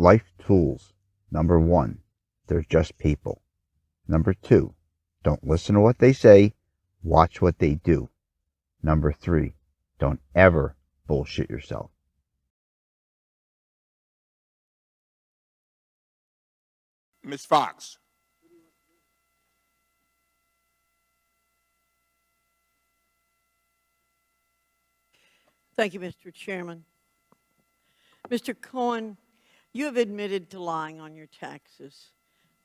life tools. Number 1, they're just people. Number 2, don't listen to what they say, watch what they do. Number 3, don't ever bullshit yourself. Ms. Fox. Thank you, Mr. Chairman. Mr. Cohen, you have admitted to lying on your taxes.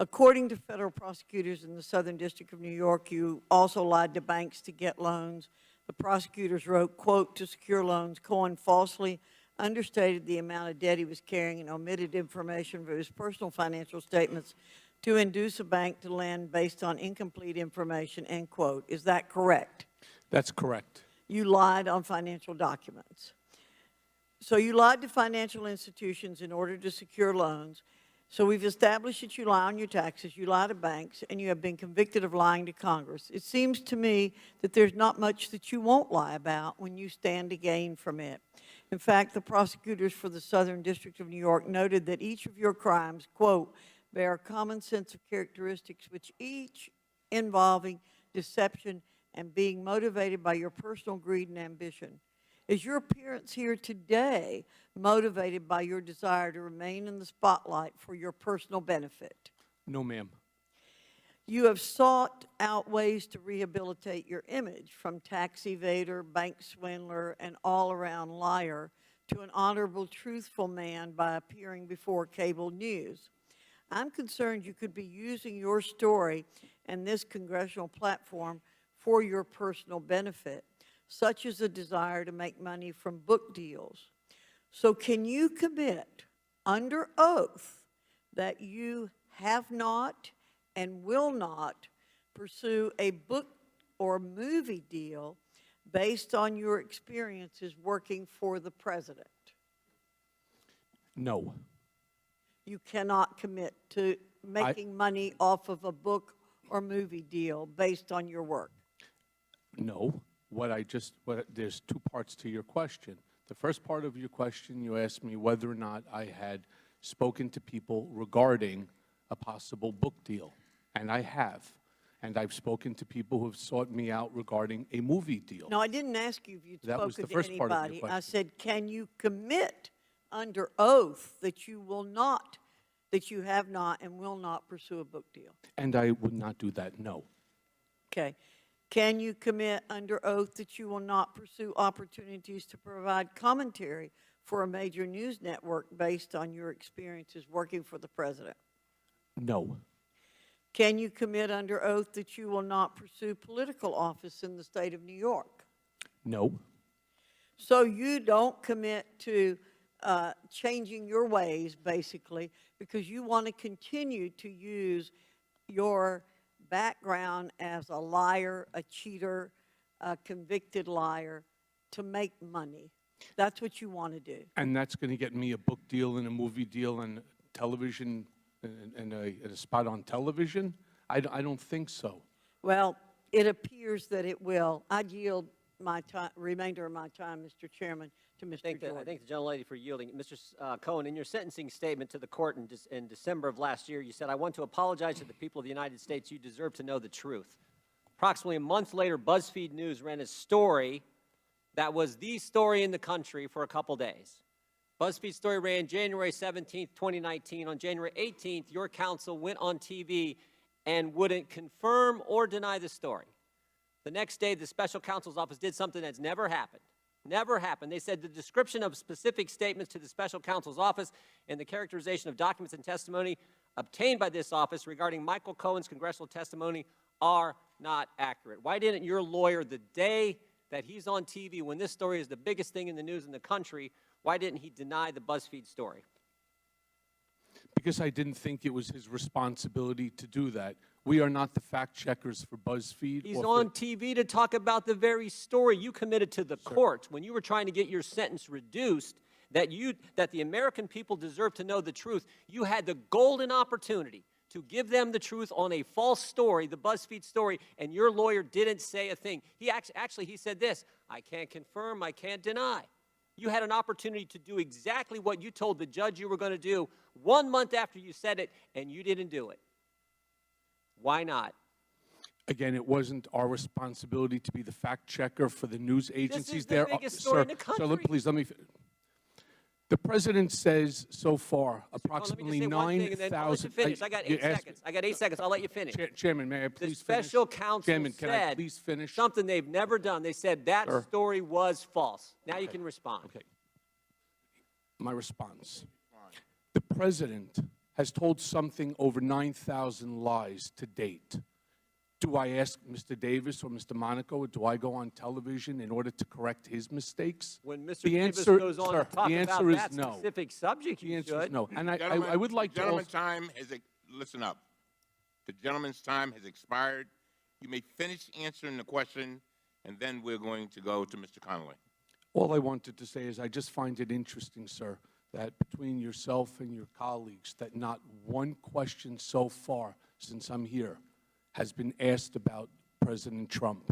According to federal prosecutors in the Southern District of New York, you also lied to banks to get loans. The prosecutors wrote, quote, to secure loans, Cohen falsely understated the amount of debt he was carrying and omitted information from his personal financial statements to induce a bank to lend based on incomplete information, end quote. Is that correct? That's correct. You lied on financial documents. So you lied to financial institutions in order to secure loans. So we've established that you lie on your taxes, you lie to banks, and you have been convicted of lying to Congress. It seems to me that there's not much that you won't lie about when you stand to gain from it. In fact, the prosecutors for the Southern District of New York noted that each of your crimes, quote, bear a common sense of characteristics which each involving deception and being motivated by your personal greed and ambition. Is your appearance here today motivated by your desire to remain in the spotlight for your personal benefit? No, ma'am. You have sought out ways to rehabilitate your image, from tax evader, bank swindler, and all-around liar to an honorable, truthful man by appearing before cable news. I'm concerned you could be using your story and this congressional platform for your personal benefit, such as a desire to make money from book deals. So can you commit under oath that you have not and will not pursue a book or movie deal based on your experiences working for the president? No. You cannot commit to making money off of a book or movie deal based on your work? No. There's two parts to your question. The first part of your question, you asked me whether or not I had spoken to people regarding a possible book deal, and I have. And I've spoken to people who have sought me out regarding a movie deal. No, I didn't ask you if you'd spoken to anybody. I said, can you commit under oath that you will not, that you have not and will not pursue a book deal? And I would not do that, no. Okay. Can you commit under oath that you will not pursue opportunities to provide commentary for a major news network based on your experiences working for the president? No. Can you commit under oath that you will not pursue political office in the state of New York? No. So you don't commit to changing your ways, basically, because you want to continue to use your background as a liar, a cheater, a convicted liar to make money. That's what you want to do. And that's going to get me a book deal and a movie deal and television and a spot on television? I don't think so. Well, it appears that it will. I'd yield my time, remainder of my time, Mr. Chairman, to Mr. Jordan. I thank the gentlelady for yielding. Mr. Cohen, in your sentencing statement to the court in December of last year, you said, I want to apologize to the people of the United States. You deserve to know the truth. Approximately a month later, BuzzFeed News ran a story that was the story in the country for a couple days. BuzzFeed's story ran January 17th, 2019. On January 18th, your counsel went on TV and wouldn't confirm or deny the story. The next day, the special counsel's office did something that's never happened. Never happened. They said the description of specific statements to the special counsel's office and the characterization of documents and testimony obtained by this office regarding Michael Cohen's congressional testimony are not accurate. Why didn't your lawyer, the day that he's on TV, when this story is the biggest thing in the news in the country, why didn't he deny the BuzzFeed story? Because I didn't think it was his responsibility to do that. We are not the fact checkers for BuzzFeed. He's on TV to talk about the very story you committed to the court when you were trying to get your sentence reduced, that the American people deserve to know the truth. You had the golden opportunity to give them the truth on a false story, the BuzzFeed story, and your lawyer didn't say a thing. He actually said this, I can't confirm, I can't deny. You had an opportunity to do exactly what you told the judge you were going to do 1 month after you said it, and you didn't do it. Why not? Again, it wasn't our responsibility to be the fact checker for the news agencies. the there. biggest story in the Sir, country. please let me. The president says so far Let approximately me just say one thing, and then I'll let you 9,000. finish. I got 8 seconds. I got 8 seconds. I'll let you finish. Chairman, may I The please finish? special counsel Chairman, can I said please finish? something they've never done. They said that Sir. story was false. Now you can respond. Okay. My response. The president has told something over 9,000 lies to date. Do I ask Mr. Davis or Mr. Monaco, or do I go on television in order to correct his mistakes? When Mr. The Davis answer, goes on sir, to talk the about answer is that no. specific subject, The you answer is should. no. And Gentlemen, I would like the to gentleman's also, time has, listen up. The gentleman's time has expired. You may finish answering the question, and then we're going to go to Mr. Connolly. all I wanted to say is I just find it interesting, sir, that between yourself and your colleagues, that not one question so far since I'm here has been asked about President Trump.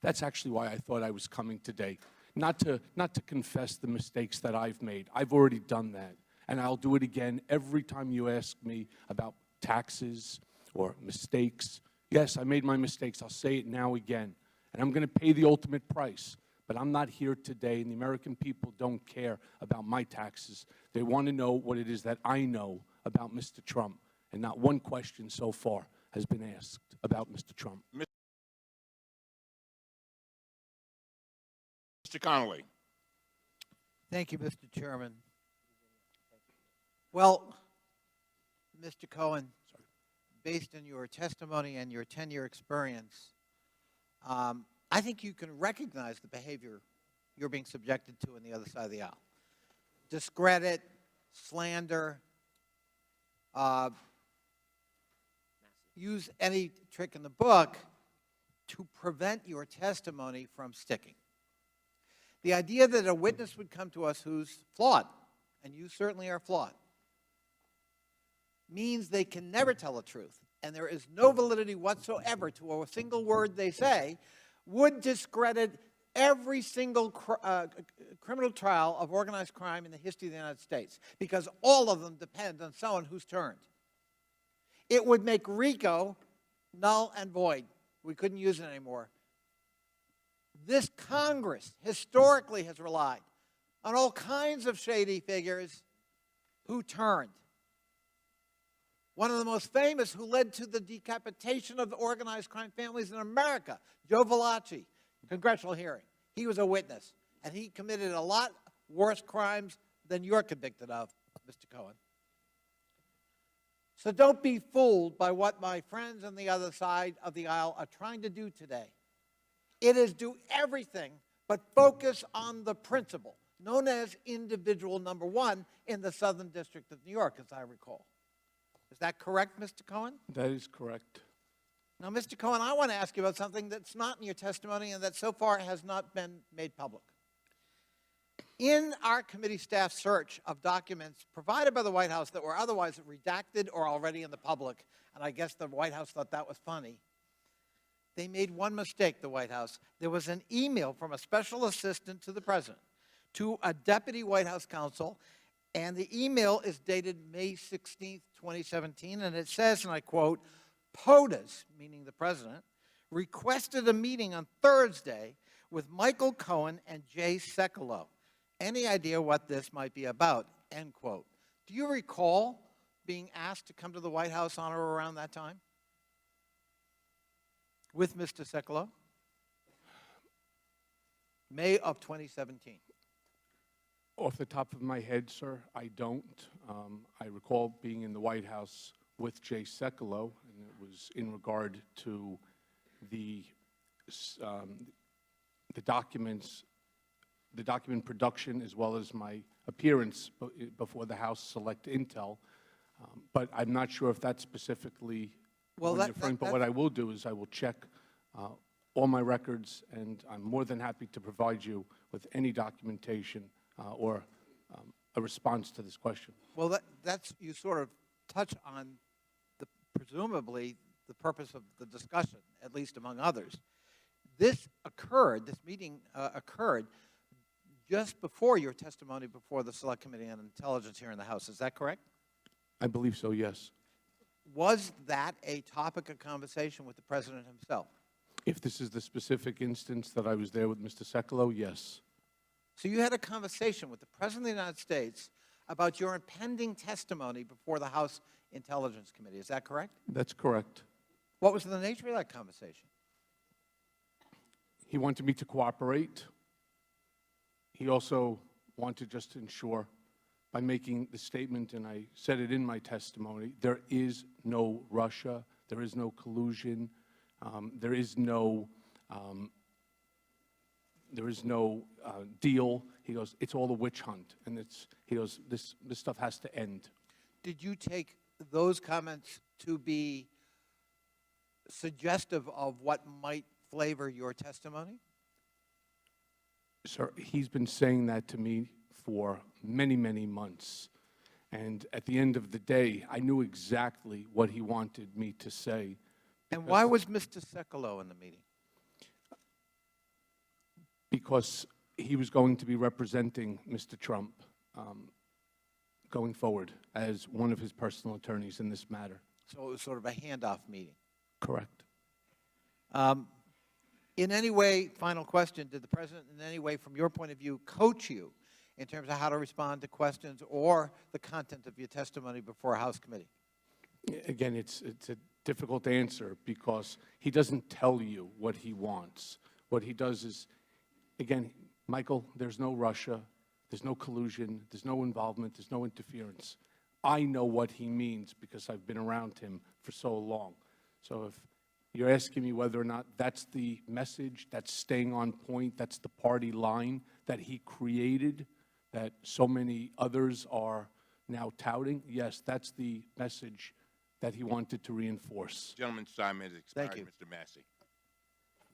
That's actually why I thought I was coming today, not to confess the mistakes that I've made. I've already done that, and I'll do it again every time you ask me about taxes or mistakes. Yes, I made my mistakes. I'll say it now again, and I'm going to pay the ultimate price. But I'm not here today, and the American people don't care about my taxes. They want to know what it is that I know about Mr. Trump, and not one question so far has been asked about Mr. Trump. Mr. Connolly. Thank you, Mr. Chairman. Well, Mr. Cohen, based on your testimony and your 10-year experience, I think you can recognize the behavior you're being subjected to on the other side of the aisle. Discredit, slander, use any trick in the book to prevent your testimony from sticking. The idea that a witness would come to us who's flawed, and you certainly are flawed, means they can never tell the truth, and there is no validity whatsoever to a single word they say, would discredit every single criminal trial of organized crime in the history of the United States, because all of them depend on someone who's turned. It would make RICO null and void. We couldn't use it anymore. This Congress historically has relied on all kinds of shady figures who turned. One of the most famous who led to the decapitation of the organized crime families in America, Joe Valachi, congressional hearing. He was a witness, and he committed a lot worse crimes than you're convicted of, Mr. Cohen. So don't be fooled by what my friends on the other side of the aisle are trying to do today. It is do everything but focus on the principle, known as individual number one in the Southern District of New York, as I recall. Is that correct, Mr. Cohen? That is correct. Now, Mr. Cohen, I want to ask you about something that's not in your testimony and that so far has not been made public. In our committee staff search of documents provided by the White House that were otherwise redacted or already in the public, and I guess the White House thought that was funny, they made one mistake, the White House. There was an email from a special assistant to the president to a deputy White House counsel, and the email is dated May 16th, 2017, and it says, and I quote, POTUS, meaning the president, requested a meeting on Thursday with Michael Cohen and Jay Sekulow. Any idea what this might be about, end quote. Do you recall being asked to come to the White House on or around that time with Mr. Sekulow? May of 2017. Off the top of my head, sir, I don't. I recall being in the White House with Jay Sekulow, and it was in regard to the documents, the document production, as well as my appearance before the House Select Intel. But I'm not sure if that's specifically what you're referring. But what I will do is I will check all my records, and I'm more than happy to provide you with any documentation or a response to this question. Well, that's, you sort of touch on presumably the purpose of the discussion, at least among others. This meeting occurred just before your testimony before the Select Committee on Intelligence here in the House. Is that correct? I believe so, yes. Was that a topic of conversation with the President himself? If this is the specific instance that I was there with Mr. Sekulow, yes. So you had a conversation with the President of the United States about your impending testimony before the House Intelligence Committee. Is that correct? That's correct. What was the nature of that conversation? He wanted me to cooperate. He also wanted just to ensure, by making the statement, and I said it in my testimony, there is no Russia, there is no collusion, there is no deal. He goes, it's all a witch hunt, and he goes, this stuff has to end. Did you take those comments to be suggestive of what might flavor your testimony? Sir, he's been saying that to me for many, many months. And at the end of the day, I knew exactly what he wanted me to say. And why was Mr. Sekulow in the meeting? Because he was going to be representing Mr. Trump going forward as one of his personal attorneys in this matter. So it was sort of a handoff meeting. Correct. In any way, final question, did the President in any way, from your point of view, coach you in terms of how to respond to questions or the content of your testimony before a House committee? Again, it's a difficult answer because he doesn't tell you what he wants. What he does is, again, Michael, there's no Russia, there's no collusion, there's no involvement, there's no interference. I know what he means because I've been around him for so long. So if you're asking me whether or not that's the message, that's staying on point, that's the party line that he created, that so many others are now touting, yes, that's the message that he wanted to reinforce. Gentleman's time has expired. Thank you. Mr. Massey.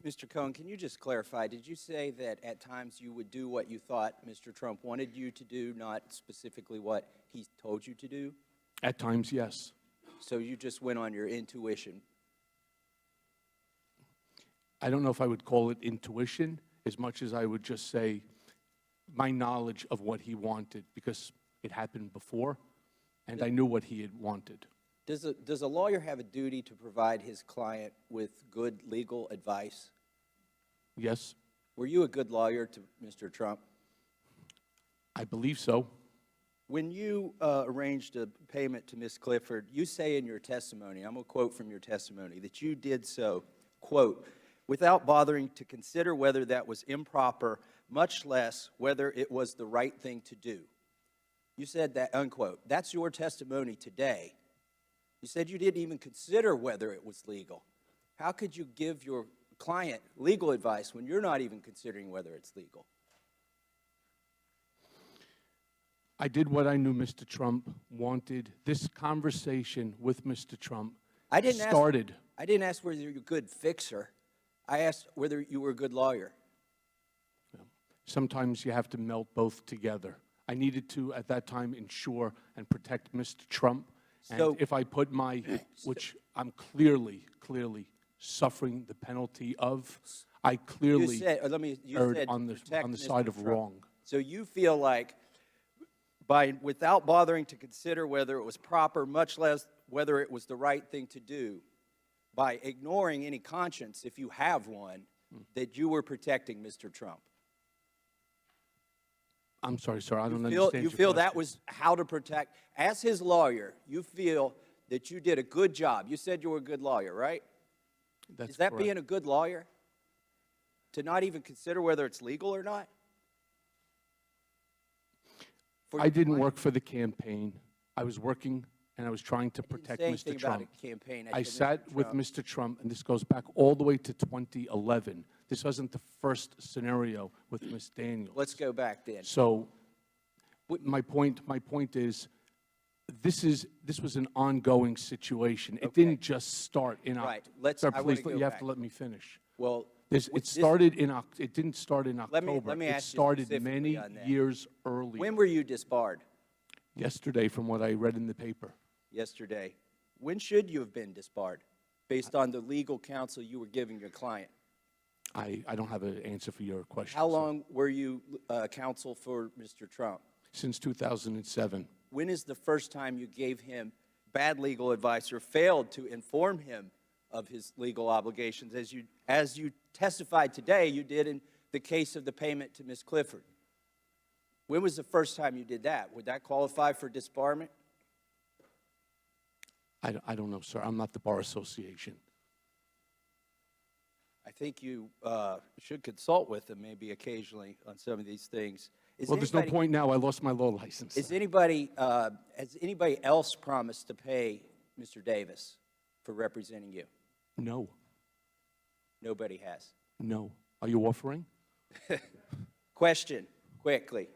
Mr. Cohen, can you just clarify, did you say that at times you would do what you thought Mr. Trump wanted you to do, not specifically what he told you to do? At times, yes. So you just went on your intuition? I don't know if I would call it intuition as much as I would just say my knowledge of what he wanted because it happened before and I knew what he had wanted. Does a lawyer have a duty to provide his client with good legal advice? Yes, Were you a good lawyer to Mr. Trump? I believe so. When you arranged a payment to Ms. Clifford, you say in your testimony, I'm going to quote from your testimony, that you did so, quote, without bothering to consider whether that was improper, much less whether it was the right thing to do. You said that, unquote. That's your testimony today. You said you didn't even consider whether it was legal. How could you give your client legal advice when you're not even considering whether it's legal? I did what I knew Mr. Trump wanted. This conversation with Mr. Trump started. I didn't ask whether you're a good fixer. I asked whether you were a good lawyer. Sometimes you have to melt both together. I needed to, at that time, ensure and protect Mr. Trump. So- And if I put my, which I'm clearly suffering the penalty of, I clearly erred on the side of wrong. So you feel like without bothering to consider whether it was proper, much less whether it was the right thing to do, by ignoring any conscience, if you have one, that you were protecting Mr. Trump. I'm sorry, sir, I don't understand You your feel that question. was how to protect, as his lawyer, you feel that you did a good job. You said you were a good lawyer, right? That's Is that correct. being a good lawyer? To not even consider whether it's legal or not? I didn't work for the campaign. I was working and I was trying to protect say Mr. anything Trump. about a campaign I for Mr. sat with Trump. Mr. Trump, and this goes back all the way to 2011. This wasn't the first scenario with Ms. Daniels. Let's go back then. So my point is, this was an ongoing situation. It Okay. didn't just start in Right. October. Sir, I wanna please, go you have back. to let me finish. Well, It started in it didn't start in Let me October. It ask you started specifically many on that. years earlier. when were you disbarred? Yesterday, from what I read in the paper. Yesterday. When should you have been disbarred, based on the legal counsel you were giving your client? I don't have an answer for your question. How sir. long were you counsel for Mr. Trump? Since 2007. When is the first time you gave him bad legal advice or failed to inform him of his legal obligations, as you testified today you did in the case of the payment to Ms. Clifford? When was the first time you did that? Would that qualify for disbarment? I don't know, sir. I'm not the Bar Association. I think you should consult with him maybe occasionally on some of these things. Well, there's no point now. I lost my law license. Has anybody else promised to pay Mr. Davis for representing you? No. Nobody has. No. Are you offering? Question, quickly.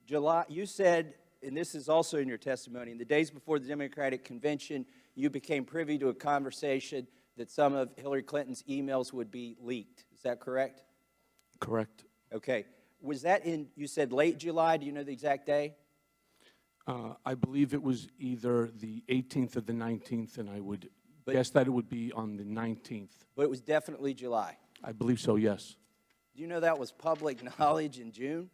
July, you said, and this is also in your testimony, in the days before the Democratic Convention, you became privy to a conversation that some of Hillary Clinton's emails would be leaked. Is that correct? Correct. Okay. Was that in, you said late July? Do you know the exact day? I believe it was either the 18th or the 19th, and I would guess that it would be on the 19th. But it was definitely July. I believe so, yes. Do you know that was public knowledge in June?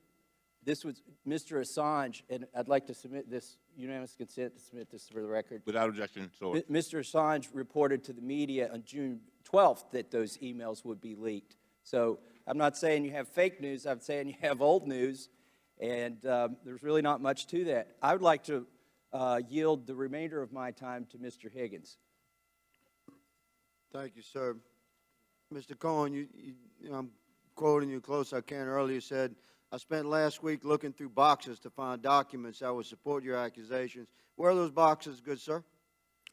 This was Mr. Assange, and I'd like to submit this, unanimous consent to submit this for the record. Without objection, so. Mr. Assange reported to the media on June 12th that those emails would be leaked. So I'm not saying you have fake news, I'm saying you have old news, and there's really not much to that. I would like to yield the remainder of my time to Mr. Higgins. Thank you, sir. Mr. Cohen, I'm quoting you close I can. Earlier said, I spent last week looking through boxes to find documents that would support your accusations. Where are those boxes, good sir?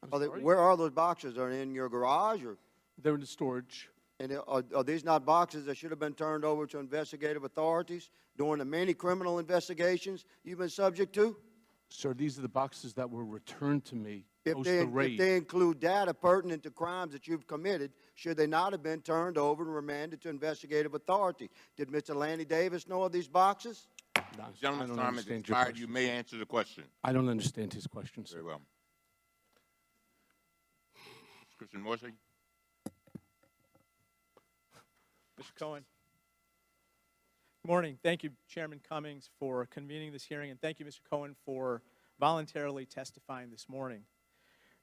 Where are those boxes? Are they in your garage? Or? They're in the storage. And are these not boxes that should have been turned over to investigative authorities during the many criminal investigations you've been subject to? Sir, these are the boxes that were returned to me If post the raid. if they include data pertinent to crimes that you've committed, should they not have been turned over and remanded to investigative authority? Did Mr. Lanny Davis know of these boxes? No, The I gentleman's don't time has understand your expired. You question. may answer the question. I don't understand his question, sir. Very well. Christian Morsi. Mr. Cohen. Good morning. Thank you, Chairman Cummings, for convening this hearing, and thank you, Mr. Cohen, for voluntarily testifying this morning.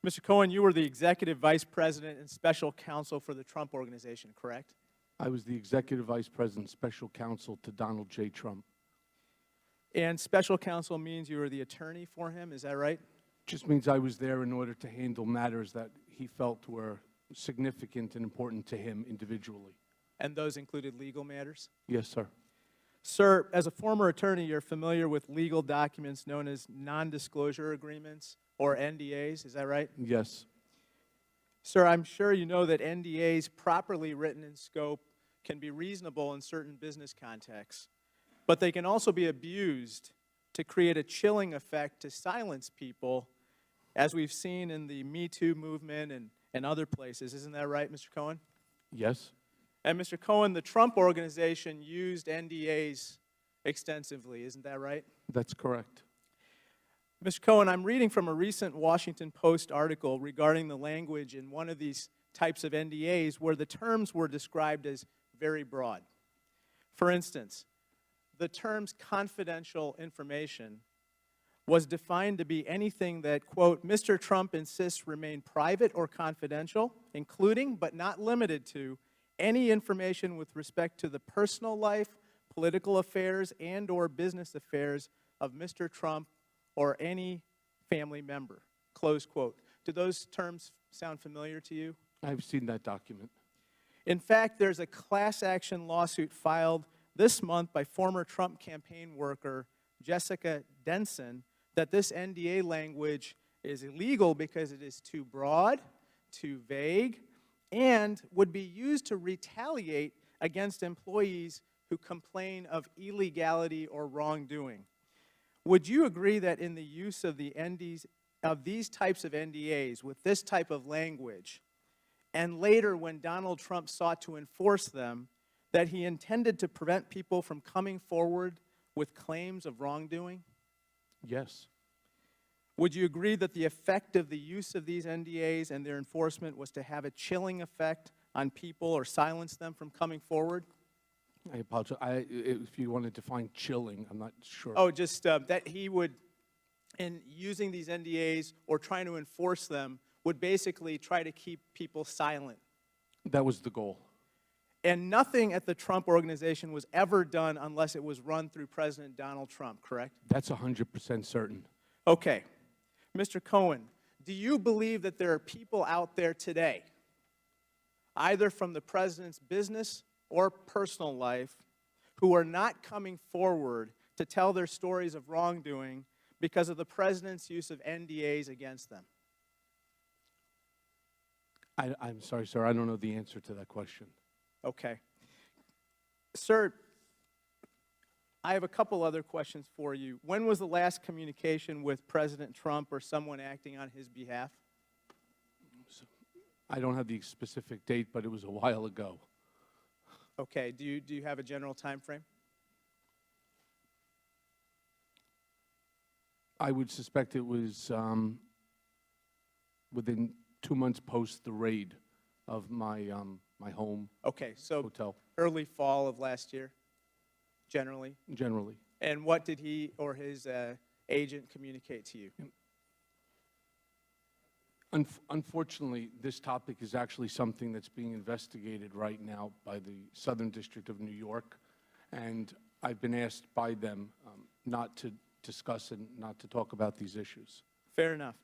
Mr. Cohen, you were the Executive Vice President and Special Counsel for the Trump Organization, correct? I was the Executive Vice President, Special Counsel to Donald J. Trump. And Special Counsel means you were the attorney for him, is that right? Just means I was there in order to handle matters that he felt were significant and important to him individually. And those included legal matters? Yes, sir. Sir, as a former attorney, you're familiar with legal documents known as non-disclosure agreements, or NDAs, is that right? Yes. Sir, I'm sure you know that NDAs properly written in scope can be reasonable in certain business contexts, but they can also be abused to create a chilling effect to silence people, as we've seen in the Me Too movement and other places. Isn't that right, Mr. Cohen? Yes. And Mr. Cohen, the Trump Organization used NDAs extensively, isn't that right? That's correct. Mr. Cohen, I'm reading from a recent Washington Post article regarding the language in one of these types of NDAs where the terms were described as very broad. For instance, the terms confidential information was defined to be anything that, quote, Mr. Trump insists remain private or confidential, including but not limited to any information with respect to the personal life, political affairs, and or business affairs of Mr. Trump or any family member, close quote. Do those terms sound familiar to you? I've seen that document. In fact, there's a class action lawsuit filed this month by former Trump campaign worker Jessica Denson that this NDA language is illegal because it is too broad, too vague, and would be used to retaliate against employees who complain of illegality or wrongdoing. Would you agree that in the use of these types of NDAs with this type of language, and later when Donald Trump sought to enforce them, that he intended to prevent people from coming forward with claims of wrongdoing? Yes. Would you agree that the effect of the use of these NDAs and their enforcement was to have a chilling effect on people or silenced them from coming forward? I apologize. If you want to define chilling, I'm not sure. Oh, just that he would, in using these NDAs or trying to enforce them, would basically try to keep people silent. That was the goal. And nothing at the Trump organization was ever done unless it was run through President Donald Trump, correct? That's 100% certain. Okay. Mr. Cohen, do you believe that there are people out there today, either from the president's business or personal life, who are not coming forward to tell their stories of wrongdoing because of the president's use of NDAs against them? I'm sorry, sir. I don't know the answer to that question. Okay. Sir, I have a couple other questions for you. When was the last communication with President Trump or someone acting on his behalf? I don't have the specific date, but it was a while ago. Okay. Do you have a general time frame? I would suspect it was within 2 months post the raid of my my home Okay, so hotel, early fall of last year, generally. generally. And what did he or his agent communicate to you? Unfortunately, this topic is actually something that's being investigated right now by the Southern District of New York, and I've been asked by them not to discuss and not to talk about these issues. Fair enough.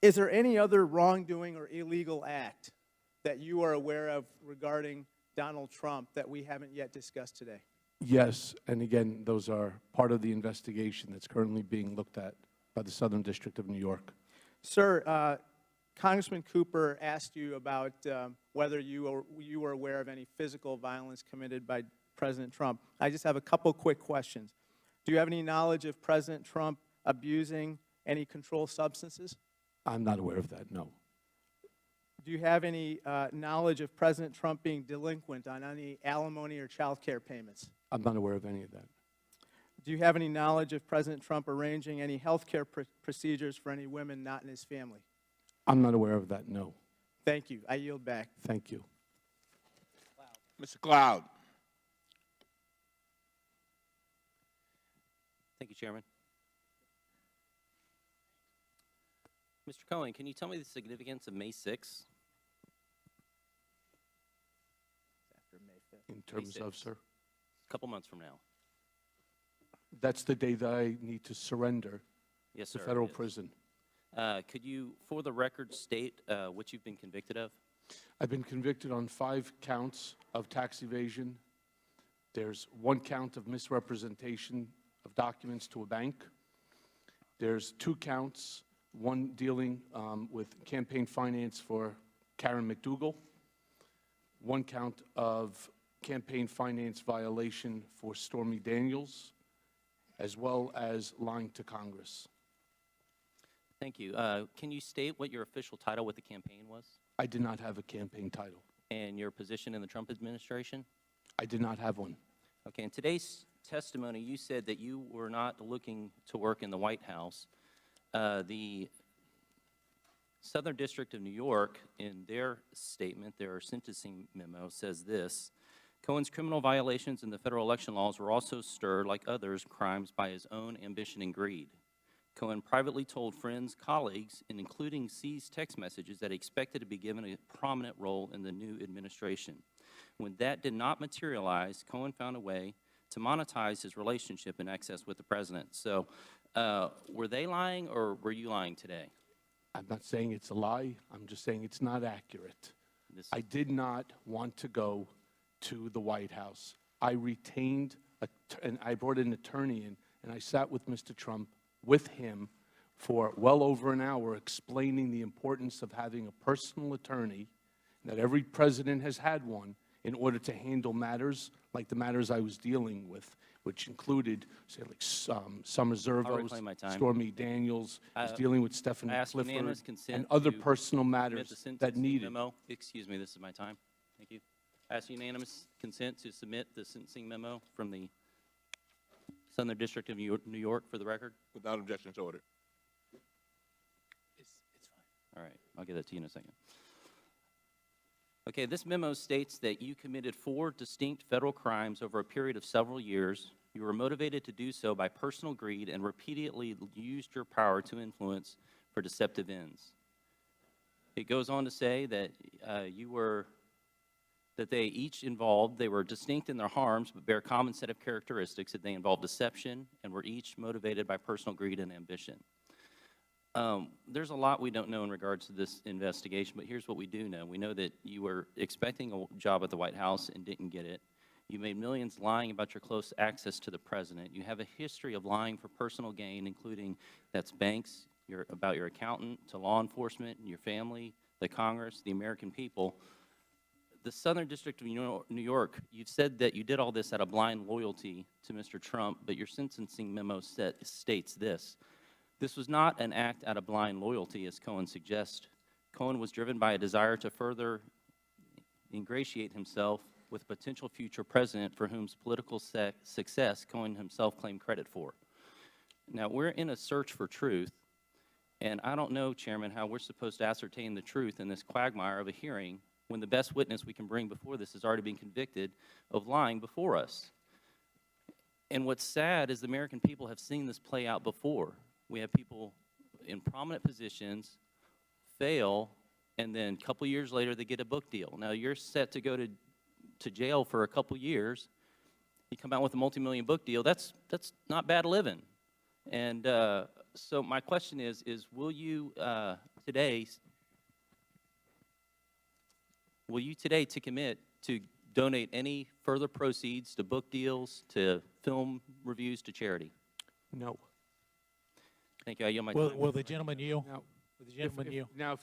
Is there any other wrongdoing or illegal act that you are aware of regarding Donald Trump that we haven't yet discussed today? Yes, and again, those are part of the investigation that's currently being looked at by the Southern District of New York. Sir, Congressman Cooper asked you about whether you were aware of any physical violence committed by President Trump. I just have a couple quick questions. Do you have any knowledge of President Trump abusing any controlled substances? I'm not aware of that, no. Do you have any knowledge of President Trump being delinquent on any alimony or child care payments? I'm not aware of any of that. Do you have any knowledge of President Trump arranging any health care procedures for any women not in his family? I'm not aware of that, no. Thank you. I yield back. Thank you. Mr. Cloud. Thank you, Chairman. Mr. Cohen, can you tell me the significance of May 6th? After May 5th. In terms of, sir? A couple months from now. That's the day that I need to surrender Yes, to sir. federal it is. prison. Could you, for the record, state what you've been convicted of? I've been convicted on 5 counts of tax evasion. There's 1 count of misrepresentation of documents to a bank. There's 2 counts, one dealing with campaign finance for Karen McDougal, 1 count of campaign finance violation for Stormy Daniels, as well as lying to Congress. Thank you. Can you state what your official title with the campaign was I did not have a campaign title. and your position in the Trump administration? I did not have one. Okay, in today's testimony, you said that you were not looking to work in the White House. The Southern District of New York, in their statement, their sentencing memo, says this: Cohen's criminal violations in the federal election laws were also stirred, like others' crimes, by his own ambition and greed. Cohen privately told friends, colleagues, and including seized text messages that he expected to be given a prominent role in the new administration. When that did not materialize, Cohen found a way to monetize his relationship in excess with the president. So were they lying or were you lying today? I'm not saying it's a lie. I'm just saying it's not accurate. I did not want to go to the White House. I retained, and I brought an attorney in, and I sat with Mr. Trump, with him, for well over an hour, explaining the importance of having a personal attorney, that every president has had one, in order to handle matters like the matters I was dealing with, which included, say, like Summer reclaim my Zervos, time. Stormy Daniels, I was dealing with Stephanie I ask Clifford, unanimous consent and other to personal submit matters the that sentencing needed. memo. Excuse me, this is my time. Thank you. I ask unanimous consent to submit the sentencing memo from the Southern District of New York for the record. Without objection, so ordered. It's fine. All right, I'll get that to you in a second. Okay, this memo states that you committed 4 distinct federal crimes over a period of several years. You were motivated to do so by personal greed and repeatedly used your power to influence for deceptive ends. It goes on to say that they each they were distinct in their harms, but bear a common set of characteristics, that they involved deception and were each motivated by personal greed and ambition. There's a lot we don't know in regards to this investigation, but here's what we do know. We know that you were expecting a job at the White House and didn't get it. You made millions lying about your close access to the president. You have a history of lying for personal gain, including that's banks, about your accountant, to law enforcement, your family, the Congress, the American people. The Southern District of New York, you've said that you did all this out of blind loyalty to Mr. Trump, but your sentencing memo states this. This was not an act out of blind loyalty, as Cohen suggests. Cohen was driven by a desire to further ingratiate himself with a potential future president for whose political success Cohen himself claimed credit for. Now, we're in a search for truth, and I don't know, Chairman, how we're supposed to ascertain the truth in this quagmire of a hearing when the best witness we can bring before this has already been convicted of lying before us. And what's sad is the American people have seen this play out before. We have people in prominent positions fail, and then a couple years later they get a book deal. Now, you're set to go to jail for a couple years. You come out with a multi-million book deal. That's not bad living. And so my question is will you today to commit to donate any further proceeds to book deals, to film reviews, to charity? No. Thank you. I yield my time. Will the gentleman yield? Now, Will the gentleman yield? now,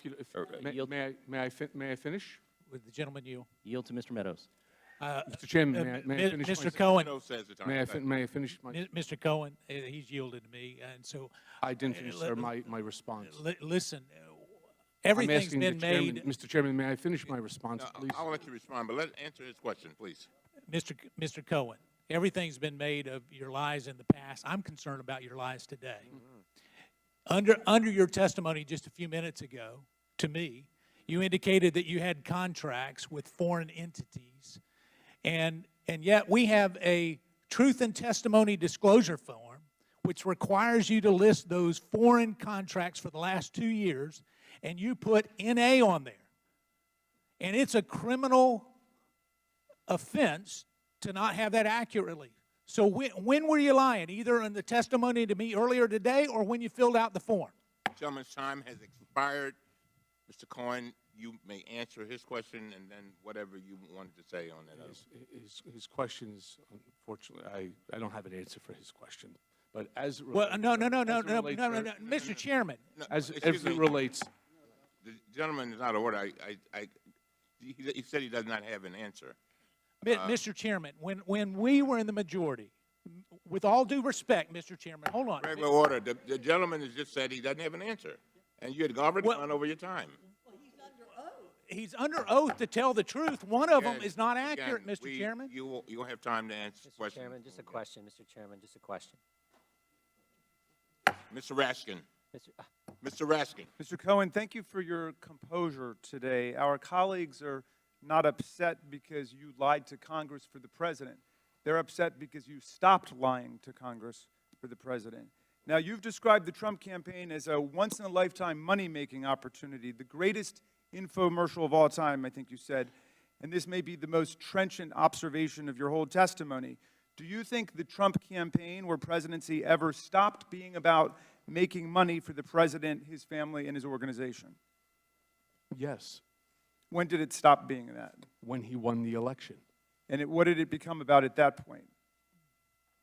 yield. may I finish? Will the gentleman yield? Yield to Mr. Meadows. Mr. Chairman, may I finish? Mr. Cohen, May I finish my? Mr. Cohen, he's yielded to me, and so. I didn't finish, sir, my response. Listen, I'm everything's asking been the chairman, made. Mr. Chairman, may I finish my response, please? I'll let you respond, but answer his question, please. Mr. Cohen, everything's been made of your lies in the past. I'm concerned about your lies today. Under your testimony just a few minutes ago, to me, you indicated that you had contracts with foreign entities, and yet we have a truth and testimony disclosure form which requires you to list those foreign contracts for the last 2 years, and you put NA on there. And it's a criminal offense to not have that accurately. So when were you lying? Either in the testimony to me earlier today or when you filled out the form? Gentleman's time has expired. Mr. Cohen, you may answer his question and then whatever you wanted to say on that. His question is, unfortunately, I don't have an answer for his question. But as it Well, no, relates- Mr. Chairman. As Excuse it me. relates, The gentleman is out of order. He said he does not have an answer. Mr. Chairman, when we were in the majority, with all due respect, Mr. Chairman, hold on. Regular order. The gentleman has just said he doesn't have an answer, and you had already gone over your time. He's under oath to tell the truth. One of them Again- is not accurate, again, Mr. Chairman. You will have time to answer Mr. questions. Chairman, just a question, Mr. Chairman, just a question. Mr. Raskin. Mr. Mr. Raskin. Mr. Cohen, thank you for your composure today. Our colleagues are not upset because you lied to Congress for the president. They're upset because you stopped lying to Congress for the president. Now, you've described the Trump campaign as a once-in-a-lifetime money-making opportunity, the greatest infomercial of all time, I think you said, and this may be the most trenchant observation of your whole testimony. Do you think the Trump campaign or presidency ever stopped being about making money for the president, his family, and his organization? yes, When did it stop being that? when he won the election. And what did it become about at that point?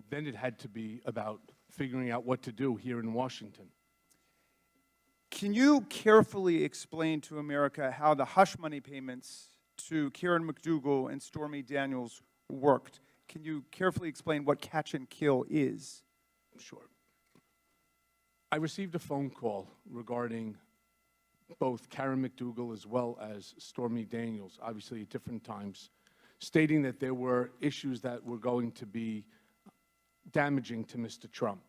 Then it had to be about figuring out what to do here in Washington. Can you carefully explain to America how the hush money payments to Karen McDougal and Stormy Daniels worked? Can you carefully explain what catch and kill is? Sure. I received a phone call regarding both Karen McDougal as well as Stormy Daniels, obviously at different times, stating that there were issues that were going to be damaging to Mr. Trump.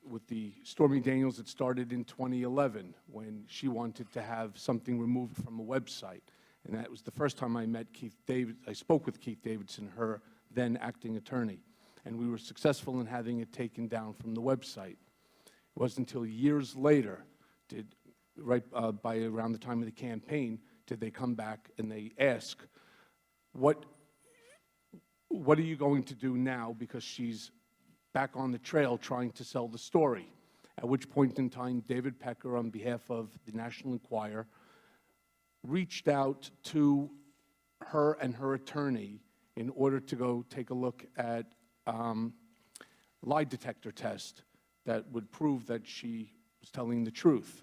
With the Stormy Daniels, it started in 2011 when she wanted to have something removed from a website. And that was the first time I met Keith David. I spoke with Keith Davidson, her then acting attorney, and we were successful in having it taken down from the website. It wasn't until years later, by around the time of the campaign, did they come back and they ask, what are you going to do now, because she's back on the trail trying to sell the story? At which point in time, David Pecker, on behalf of the National Enquirer, reached out to her and her attorney in order to go take a look at lie detector test that would prove that she was telling the truth.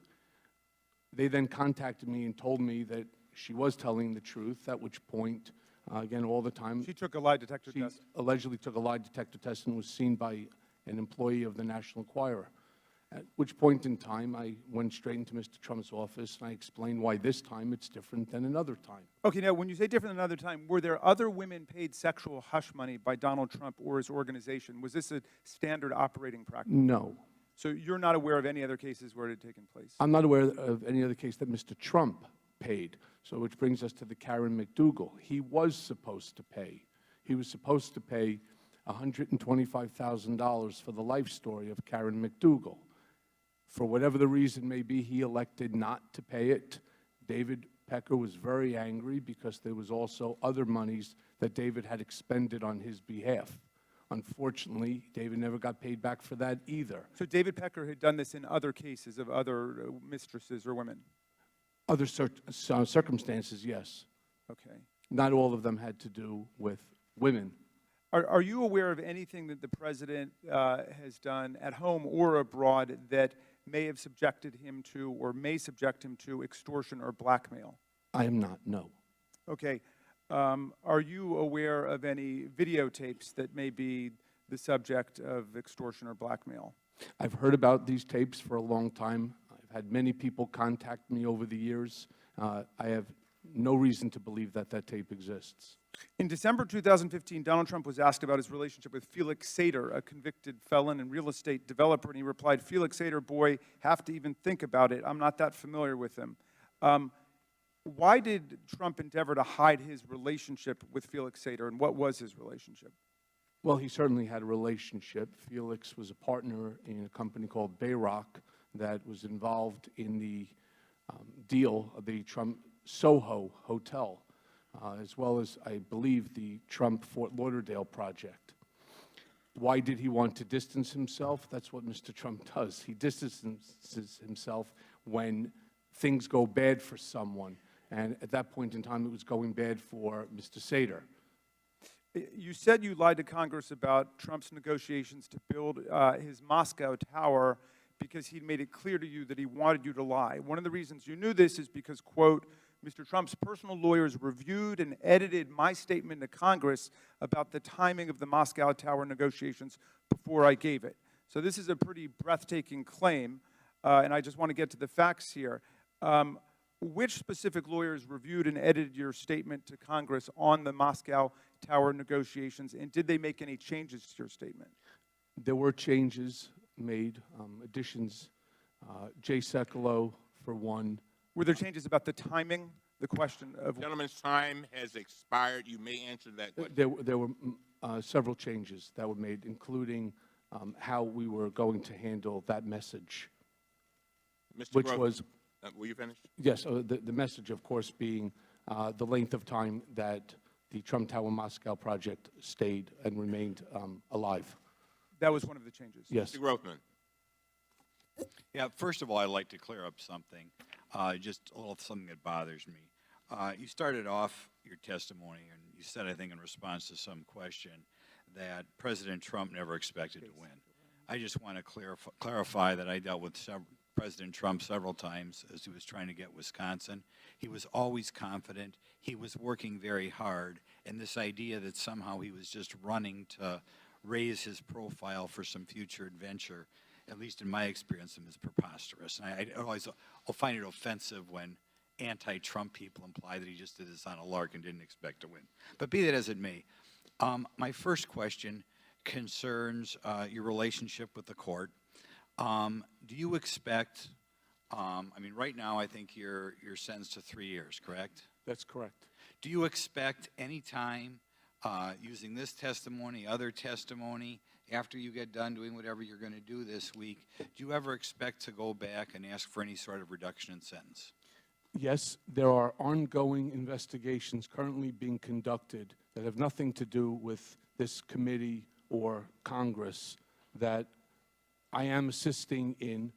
They then contacted me and told me that she was telling the truth, at which point, again, all the time. She took a lie detector test. She allegedly took a lie detector test and was seen by an employee of the National Enquirer. At which point in time, I went straight into Mr. Trump's office and I explained why this time it's different than another time. Okay, now when you say different than another time, were there other women paid sexual hush money by Donald Trump or his organization? Was this a standard operating practice? No. So you're not aware of any other cases where it had taken place? I'm not aware of any other case that Mr. Trump paid. So which brings us to the Karen McDougal. He was supposed to pay. He was supposed to pay $125,000 for the life story of Karen McDougal. For whatever the reason may be, he elected not to pay it. David Pecker was very angry because there was also other monies that David had expended on his behalf. Unfortunately, David never got paid back for that either. So David Pecker had done this in other cases of other mistresses or women? Other circumstances, yes. Okay. Not all of them had to do with women. Are you aware of anything that the President has done at home or abroad that may have subjected him to or may subject him to extortion or blackmail? I am not, no. Okay. Are you aware of any videotapes that may be the subject of extortion or blackmail? I've heard about these tapes for a long time. I've had many people contact me over the years. I have no reason to believe that that tape exists. In December 2015, Donald Trump was asked about his relationship with Felix Sater, a convicted felon and real estate developer, and he replied, "Felix Sater, boy, have to even think about it. I'm not that familiar with him." Why did Trump endeavor to hide his relationship with Felix Sater, and what was his relationship? Well, he certainly had a relationship. Felix was a partner in a company called Bayrock that was involved in the deal of the Trump Soho Hotel, as well as, I believe, the Trump Fort Lauderdale project. Why did he want to distance himself? That's what Mr. Trump does. He distances himself when things go bad for someone. And at that point in time, it was going bad for Mr. Sater. You said you lied to Congress about Trump's negotiations to build his Moscow tower because he'd made it clear to you that he wanted you to lie. One of the reasons you knew this is because, quote, Mr. Trump's personal lawyers reviewed and edited my statement to Congress about the timing of the Moscow tower negotiations before I gave it. So this is a pretty breathtaking claim, and I just want to get to the facts here. Which specific lawyers reviewed and edited your statement to Congress on the Moscow tower negotiations, and did they make any changes to your statement? There were changes made, additions. Jay Sekulow, for one. Were there changes about the timing, the question of... Gentleman's time has expired. You may answer that question. There were several changes that were made, including how we were going to handle that message, Mr. which Grover, was... were you finished? Yes, the message, of course, being the length of time that the Trump Tower Moscow project stayed and remained alive. That was one of the changes? Yes. Mr. Grothman. Yeah, first of all, I'd like to clear up something, just a little something that bothers me. You started off your testimony, and you said, I think in response to some question, that President Trump never expected to win. I just want to clarify that I dealt with President Trump several times as he was trying to get Wisconsin. He was always confident. He was working very hard. And this idea that somehow he was just running to raise his profile for some future adventure, at least in my experience, is preposterous. And I'll find it offensive when anti-Trump people imply that he just did this on a lark and didn't expect to win. But be that as it may, my first question concerns your relationship with the court. Do you expect, I mean, right now I think you're sentenced to 3 years, correct? That's correct. Do you expect any time, using this testimony, other testimony, after you get done doing whatever you're going to do this week, do you ever expect to go back and ask for any sort of reduction in sentence? Yes, there are ongoing investigations currently being conducted that have nothing to do with this committee or Congress that I am assisting in,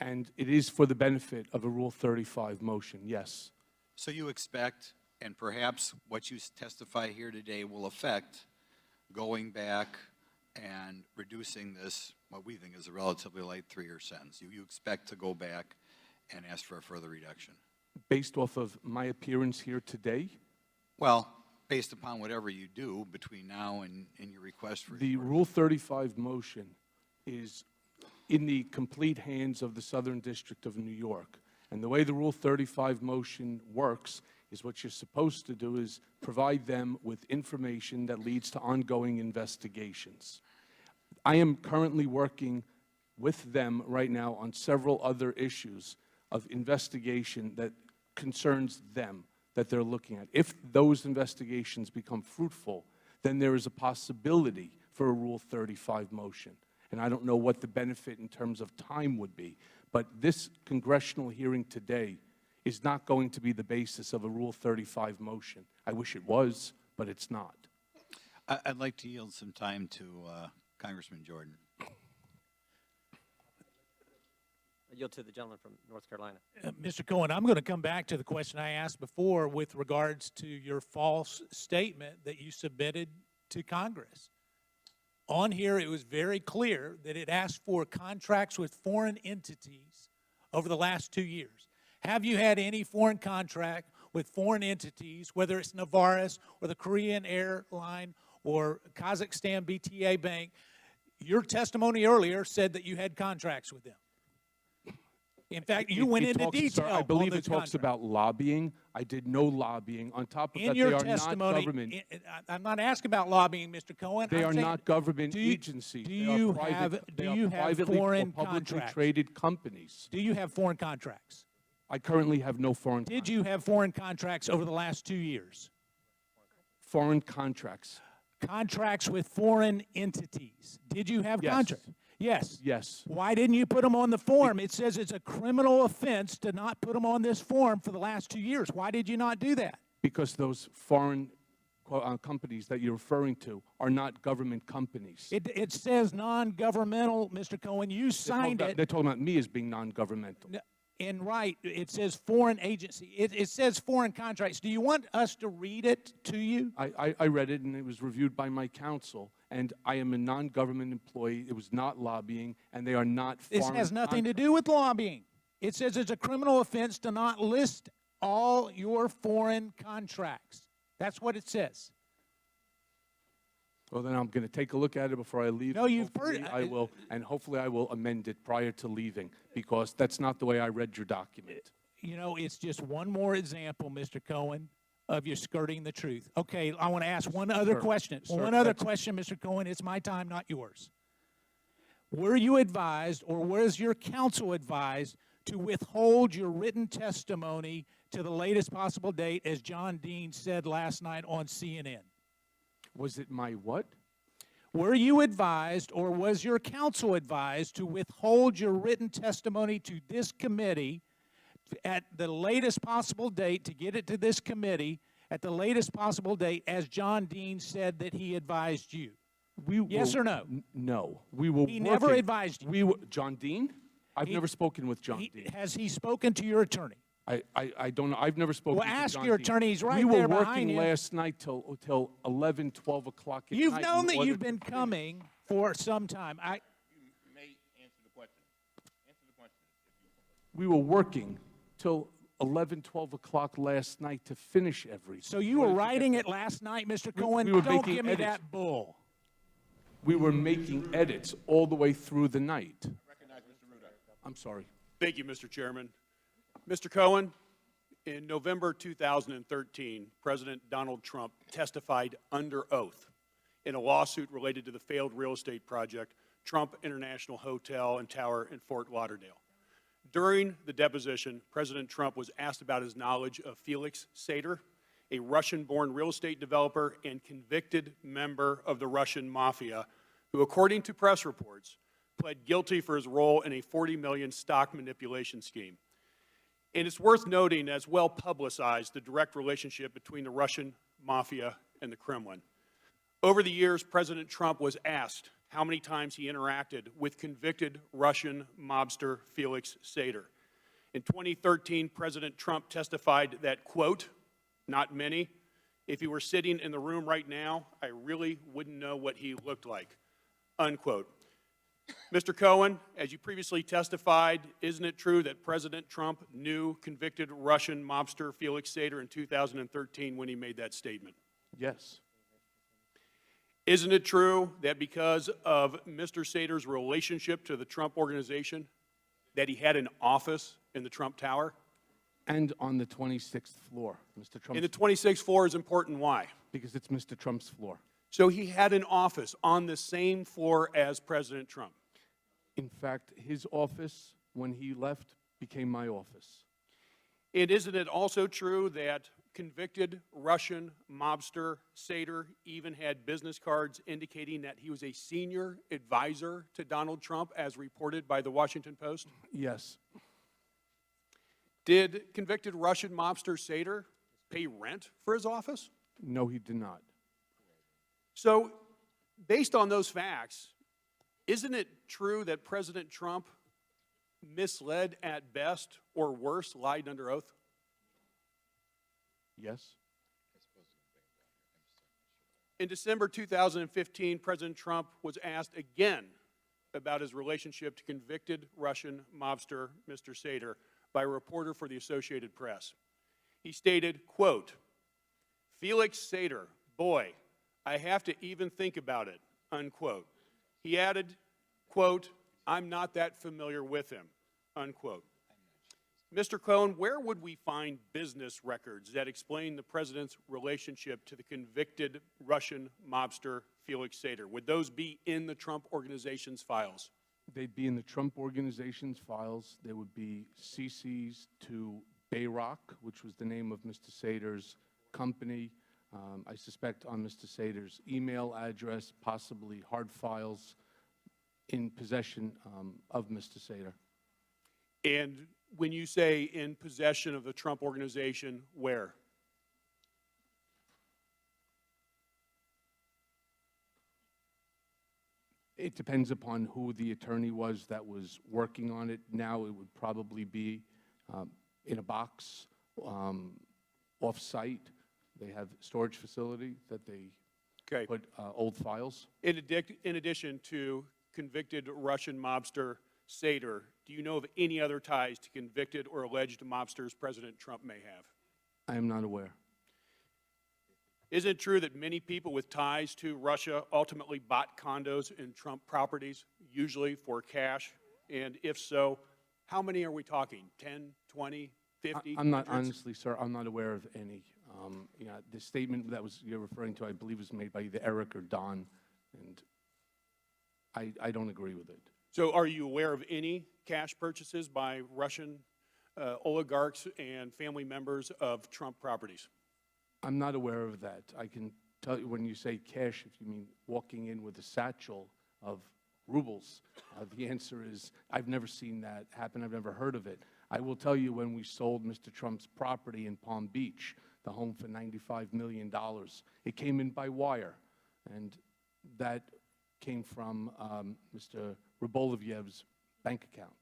and it is for the benefit of a Rule 35 motion, yes. So you expect, and perhaps what you testify here today will affect going back and reducing this, what we think is a relatively light 3-year sentence. You expect to go back and ask for a further reduction? Based off of my appearance here today, Well, based upon whatever you do between now and your request for the Rule 35 motion is in the complete hands of the Southern District of New York. And the way the Rule 35 motion works is what you're supposed to do is provide them with information that leads to ongoing investigations. I am currently working with them right now on several other issues of investigation that concerns them that they're looking at. If those investigations become fruitful, then there is a possibility for a Rule 35 motion. And I don't know what the benefit in terms of time would be. But this congressional hearing today is not going to be the basis of a Rule 35 motion. I wish it was, but it's not. I'd like to yield some time to Congressman Jordan. I yield to the gentleman from North Carolina. Mr. Cohen, I'm going to come back to the question I asked before with regards to your false statement that you submitted to Congress. On here, it was very clear that it asked for contracts with foreign entities over the last 2 years. Have you had any foreign contract with foreign entities, whether it's Novartis or the Korean Airline or Kazakhstan BTA Bank? Your testimony earlier said that you had contracts with them. In fact, you went into detail. I believe on it talks about lobbying. I did no lobbying. On top of that, they are not government. I'm not asking about lobbying, Mr. Cohen. They are not government agencies. Do you have foreign publicly contracts? traded companies? Do you have foreign contracts? I currently have no foreign. Did you have foreign contracts over the last 2 years? Foreign contracts? Contracts with foreign entities. Did you have Yes. contracts? Yes. Yes. Why didn't you put them on the form? It says it's a criminal offense to not put them on this form for the last 2 years. Why did you not do that? Because those foreign companies that you're referring to are not government companies. It says non-governmental, Mr. Cohen. You signed it. They're talking about me as being non-governmental. And right, it says foreign agency. It says foreign contracts. Do you want us to read it to you? I read it, and it was reviewed by my counsel, and I am a non-government employee. It was not lobbying, and they are not foreign. This has nothing to do with lobbying. It says it's a criminal offense to not list all your foreign contracts. That's what it says. Well, then I'm going to take a look at it before I leave. No, you've heard it. I will, and hopefully I will amend it prior to leaving, because that's not the way I read your document. You know, it's just one more example, Mr. Cohen, of you skirting the truth. Okay, I want to ask one other question. Sir, One other question, Mr. Cohen. It's my time, not yours. Were you advised, or was your counsel advised, to withhold your written testimony to the latest possible date, as John Dean said last night on CNN? Was it my what? Were you advised, or was your counsel advised, to withhold your written testimony to this committee at the latest possible date, to get it to this committee at the latest possible date, as John Dean said that he advised you? Yes or no? No. We will. He never advised you. John Dean? I've never spoken with John Dean. Has he spoken to your attorney? I don't know. I've never spoken Well, to ask John your Dean. attorney. He's right we there were behind working you. last night till 11, 12 o'clock at You've night. known that you've been coming for some time. You may answer the question. Answer the question. We were working till 11, 12 o'clock last night to finish everything. So you were writing it last night, Mr. Cohen? we were Don't making give me edits. that bull. We were making edits all the way through the night. Recognize Mr. Ruda. I'm sorry. Thank you, Mr. Chairman. Mr. Cohen, in November 2013, President Donald Trump testified under oath in a lawsuit related to the failed real estate project, Trump International Hotel and Tower in Fort Lauderdale. During the deposition, President Trump was asked about his knowledge of Felix Sater, a Russian-born real estate developer and convicted member of the Russian mafia, who, according to press reports, pled guilty for his role in a $40 million stock manipulation scheme. And it's worth noting, as well publicized, the direct relationship between the Russian mafia and the Kremlin. Over the years, President Trump was asked how many times he interacted with convicted Russian mobster Felix Sater. In 2013, President Trump testified that, quote, "Not many. If he were sitting in the room right now, I really wouldn't know what he looked like," unquote. Mr. Cohen, as you previously testified, isn't it true that President Trump knew convicted Russian mobster Felix Sater in 2013 when he made that statement? Yes. Isn't it true that because of Mr. Sater's relationship to the Trump organization, that he had an office in the Trump Tower? And on the 26th floor, Mr. Trump. And the 26th floor is important. Why? Because it's Mr. Trump's floor. So he had an office on the same floor as President Trump. In fact, his office, when he left, became my office. And isn't it also true that convicted Russian mobster Sater even had business cards indicating that he was a senior advisor to Donald Trump, as reported by the Washington Post? Yes. Did convicted Russian mobster Sater pay rent for his office? No, he did not. So, based on those facts, isn't it true that President Trump misled at best, or worse, lied under oath? Yes. In December 2015, President Trump was asked again about his relationship to convicted Russian mobster Mr. Sater by a reporter for the Associated Press. He stated, quote, "Felix Sater, boy, I have to even think about it," unquote. He added, quote, "I'm not that familiar with him," unquote. Mr. Cohen, where would we find business records that explain the President's relationship to the convicted Russian mobster Felix Sater? Would those be in the Trump Organization's files? They'd be in the Trump Organization's files. There would be CCs to Bayrock, which was the name of Mr. Sater's company. I suspect on Mr. Sater's email address, possibly hard files in possession of Mr. Sater. And when you say in possession of the Trump Organization, where? It depends upon who the attorney was that was working on it. Now it would probably be in a box, off-site. They have storage facility that they put old files. In addition to convicted Russian mobster Sater, do you know of any other ties to convicted or alleged mobsters President Trump may have? I am not aware. Isn't it true that many people with ties to Russia ultimately bought condos in Trump properties, usually for cash? And if so, how many are we talking? 10, 20, 50? I'm not, honestly, sir, I'm not aware of any. The statement that you're referring to, I believe, was made by either Eric or Don, and I don't agree with it. So are you aware of any cash purchases by Russian oligarchs and family members of Trump properties? I'm not aware of that. I can tell you, when you say cash, if you mean walking in with a satchel of rubles, the answer is I've never seen that happen. I've never heard of it. I will tell you, when we sold Mr. Trump's property in Palm Beach, the home for $95 million, it came in by wire, and that came from Mr. Rybolovyev's bank account.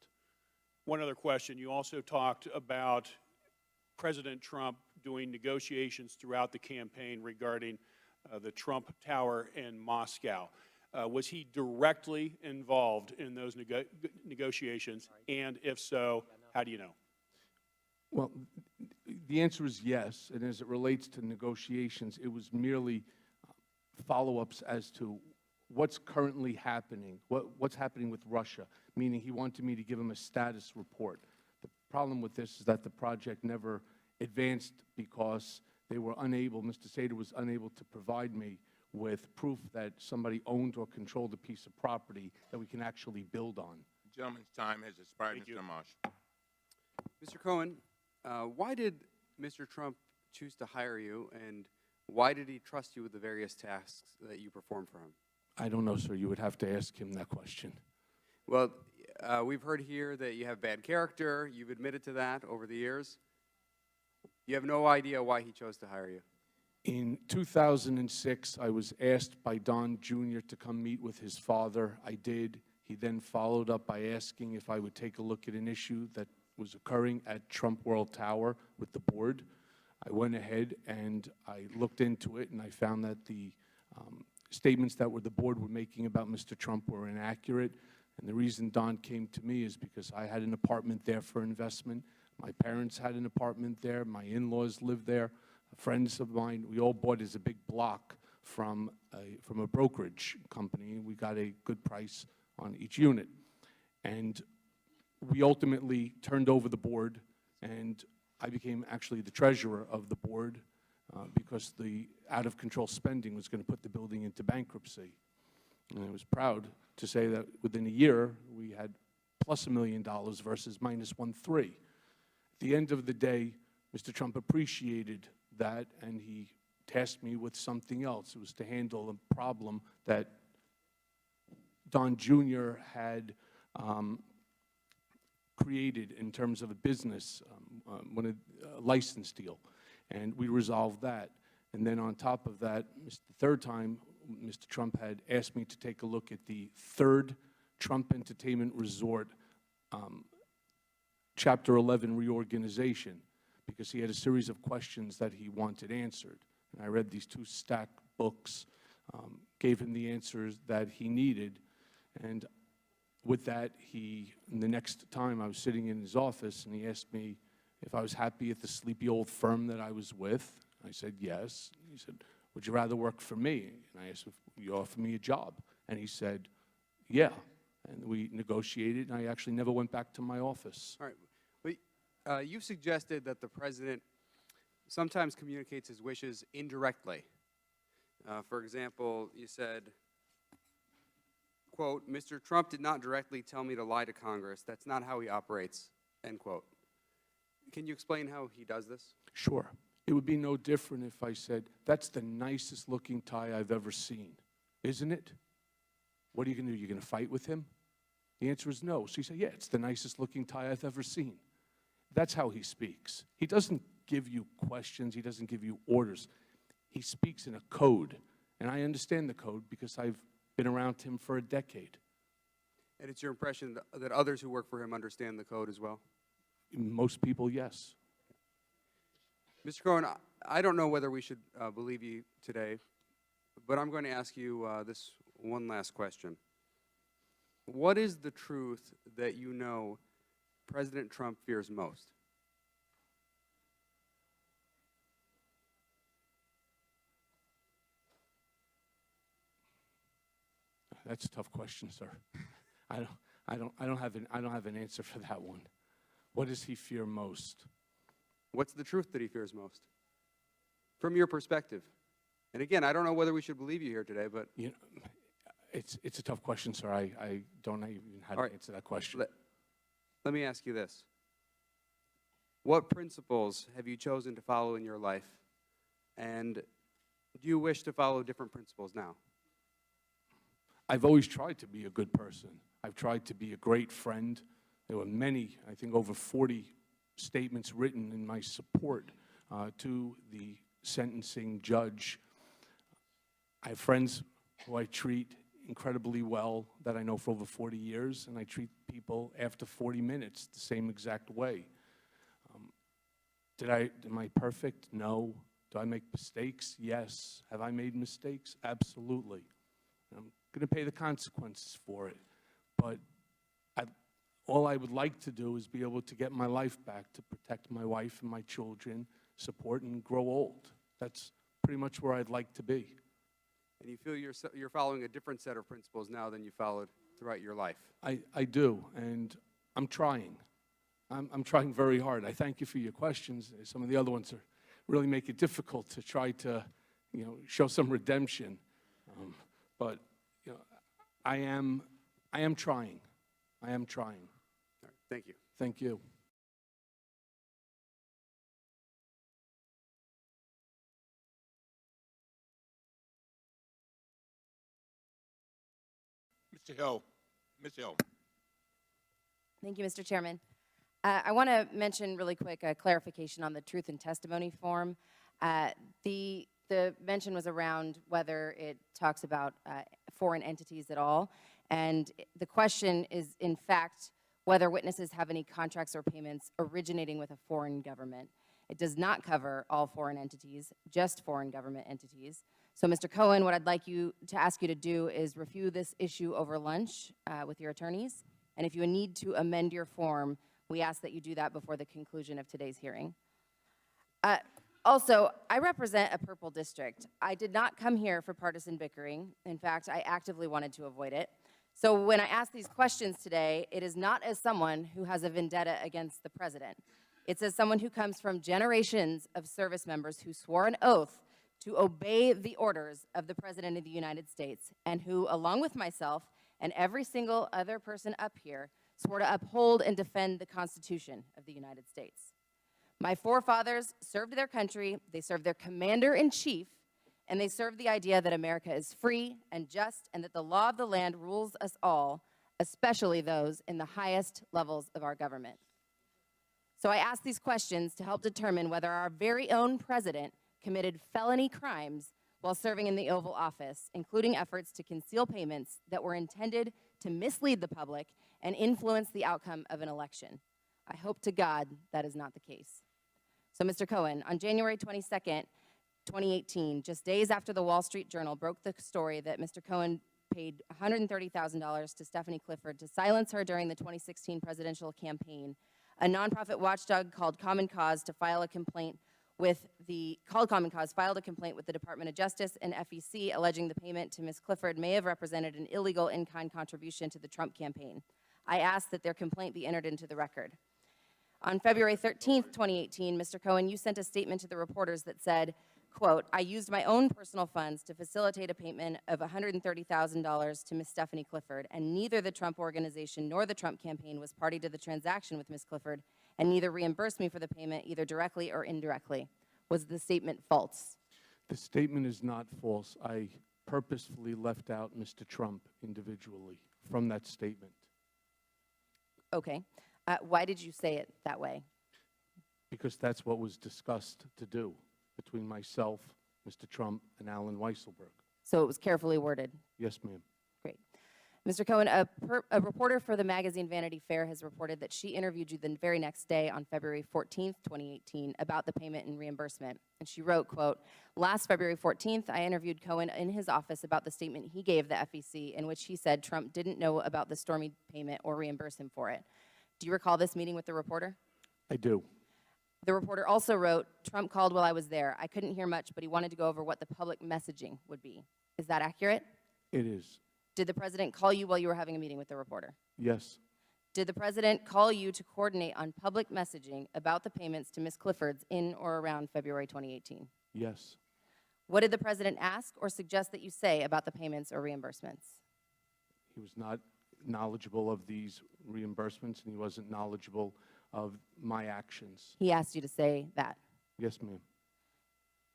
One other question. You also talked about President Trump doing negotiations throughout the campaign regarding the Trump Tower in Moscow. Was he directly involved in those negotiations? And if so, how do you know? Well, the answer is yes, and as it relates to negotiations, it was merely follow-ups as to what's currently happening, what's happening with Russia, meaning he wanted me to give him a status report. The problem with this is that the project never advanced because they were unable, Mr. Sater was unable to provide me with proof that somebody owned or controlled a piece of property that we can actually build on. The gentleman's time has expired, Mr. Marsh. Mr. Cohen, why did Mr. Trump choose to hire you, and why did he trust you with the various tasks that you perform for him? I don't know, sir. You would have to ask him that question. Well, we've heard here that you have bad character. You've admitted to that over the years. You have no idea why he chose to hire you. In 2006, I was asked by Don Jr. to come meet with his father. I did. He then followed up by asking if I would take a look at an issue that was occurring at Trump World Tower with the board. I went ahead and I looked into it, and I found that the statements that the board were making about Mr. Trump were inaccurate. And the reason Don came to me is because I had an apartment there for investment. My parents had an apartment there. My in-laws lived there. Friends of mine, we all bought as a big block from a brokerage company. We got a good price on each unit. And we ultimately turned over the board, and I became actually the treasurer of the board because the out-of-control spending was going to put the building into bankruptcy. And I was proud to say that within a year, we had plus $1 million versus minus 1.3. At the end of the day, Mr. Trump appreciated that, and he tasked me with something else. It was to handle a problem that Don Jr. had created in terms of a business, a license deal, and we resolved that. And then on top of that, the third time, Mr. Trump had asked me to take a look at the third Trump Entertainment Resort Chapter 11 reorganization, because he had a series of questions that he wanted answered. And I read these 2 stacked books, gave him the answers that he needed, and with that, the next time I was sitting in his office, and he asked me if I was happy at the sleepy old firm that I was with. I said, yes. He said, would you rather work for me? And I asked if you offer me a job. And he said, yeah. And we negotiated, and I actually never went back to my office. All right. But you suggested that the president sometimes communicates his wishes indirectly. For example, you said, quote, Mr. Trump did not directly tell me to lie to Congress. That's not how he operates, end quote. Can you explain how he does this? Sure. It would be no different if I said, that's the nicest looking tie I've ever seen, isn't it? What are you going to do? You're going to fight with him? The answer is no. So you say, yeah, it's the nicest looking tie I've ever seen. That's how he speaks. He doesn't give you questions. He doesn't give you orders. He speaks in a code. And I understand the code because I've been around him for a decade. And it's your impression that others who work for him understand the code as well? Most people, yes. Mr. Cohen, I don't know whether we should believe you today, but I'm going to ask you this one last question. What is the truth that you know President Trump fears most? That's a tough question, sir. I don't have an answer for that one. What does he fear most? What's the truth that he fears most? From your perspective. And again, I don't know whether we should believe you here today, but you know, it's a tough question, sir. I don't know even how to answer that question. Let me ask you this. What principles have you chosen to follow in your life? And do you wish to follow different principles now? I've always tried to be a good person. I've tried to be a great friend. There were many, I think over 40 statements written in my support to the sentencing judge. I have friends who I treat incredibly well that I know for over 40 years, and I treat people after 40 minutes the same exact way. Am I perfect? No. Do I make mistakes? Yes. Have I made mistakes? Absolutely. I'm going to pay the consequences for it. But all I would like to do is be able to get my life back to protect my wife and my children, support and grow old. That's pretty much where I'd like to be. And you feel you're following a different set of principles now than you followed throughout your life? I do, and I'm trying. I'm trying very hard. I thank you for your questions. Some of the other ones really make it difficult to try to, show some redemption. But I am trying. I am trying. All right, thank you. Thank you. Mr. Hill. Ms. Hill. Thank you, Mr. Chairman. I want to mention really quick a clarification on the truth and testimony form. The mention was around whether it talks about foreign entities at all, and the question is, in fact, whether witnesses have any contracts or payments originating with a foreign government. It does not cover all foreign entities, just foreign government entities. So, Mr. Cohen, what I'd like to ask you to do is review this issue over lunch with your attorneys, and if you need to amend your form, we ask that you do that before the conclusion of today's hearing. Also, I represent a purple district. I did not come here for partisan bickering. In fact, I actively wanted to avoid it. So when I ask these questions today, it is not as someone who has a vendetta against the president. It's as someone who comes from generations of service members who swore an oath to obey the orders of the President of the United States, and who, along with myself and every single other person up here, swore to uphold and defend the Constitution of the United States. My forefathers served their country, they served their commander-in-chief, and they served the idea that America is free and just, and that the law of the land rules us all, especially those in the highest levels of our government. So I ask these questions to help determine whether our very own president committed felony crimes while serving in the Oval Office, including efforts to conceal payments that were intended to mislead the public and influence the outcome of an election. I hope to God that is not the case. So, Mr. Cohen, on January 22nd, 2018, just days after the Wall Street Journal broke the story that Mr. Cohen paid $130,000 to Stephanie Clifford to silence her during the 2016 presidential campaign, a nonprofit watchdog called Common Cause filed a complaint with the Department of Justice and FEC, alleging the payment to Ms. Clifford may have represented an illegal in-kind contribution to the Trump campaign. I ask that their complaint be entered into the record. On February 13th, 2018, Mr. Cohen, you sent a statement to the reporters that said, quote, I used my own personal funds to facilitate a payment of $130,000 to Ms. Stephanie Clifford, and neither the Trump organization nor the Trump campaign was party to the transaction with Ms. Clifford, and neither reimbursed me for the payment either directly or indirectly. Was the statement false? The statement is not false. I purposefully left out Mr. Trump individually from that statement. Okay. Why did you say it that way? Because that's what was discussed to do between myself, Mr. Trump, and Alan Weisselberg. So it was carefully worded? Yes, ma'am. Great. Mr. Cohen, a reporter for the magazine Vanity Fair has reported that she interviewed you the very next day on February 14th, 2018, about the payment and reimbursement. And she wrote, quote, last February 14th, I interviewed Cohen in his office about the statement he gave the FEC in which he said Trump didn't know about the Stormy payment or reimburse him for it. Do you recall this meeting with the reporter? I do. The reporter also wrote, Trump called while I was there. I couldn't hear much, but he wanted to go over what the public messaging would be. Is that accurate? It is. Did the president call you while you were having a meeting with the reporter? Yes. Did the president call you to coordinate on public messaging about the payments to Ms. Clifford's in or around February 2018? Yes. What did the president ask or suggest that you say about the payments or reimbursements? He was not knowledgeable of these reimbursements, and he wasn't knowledgeable of my actions. He asked you to say that? Yes, ma'am.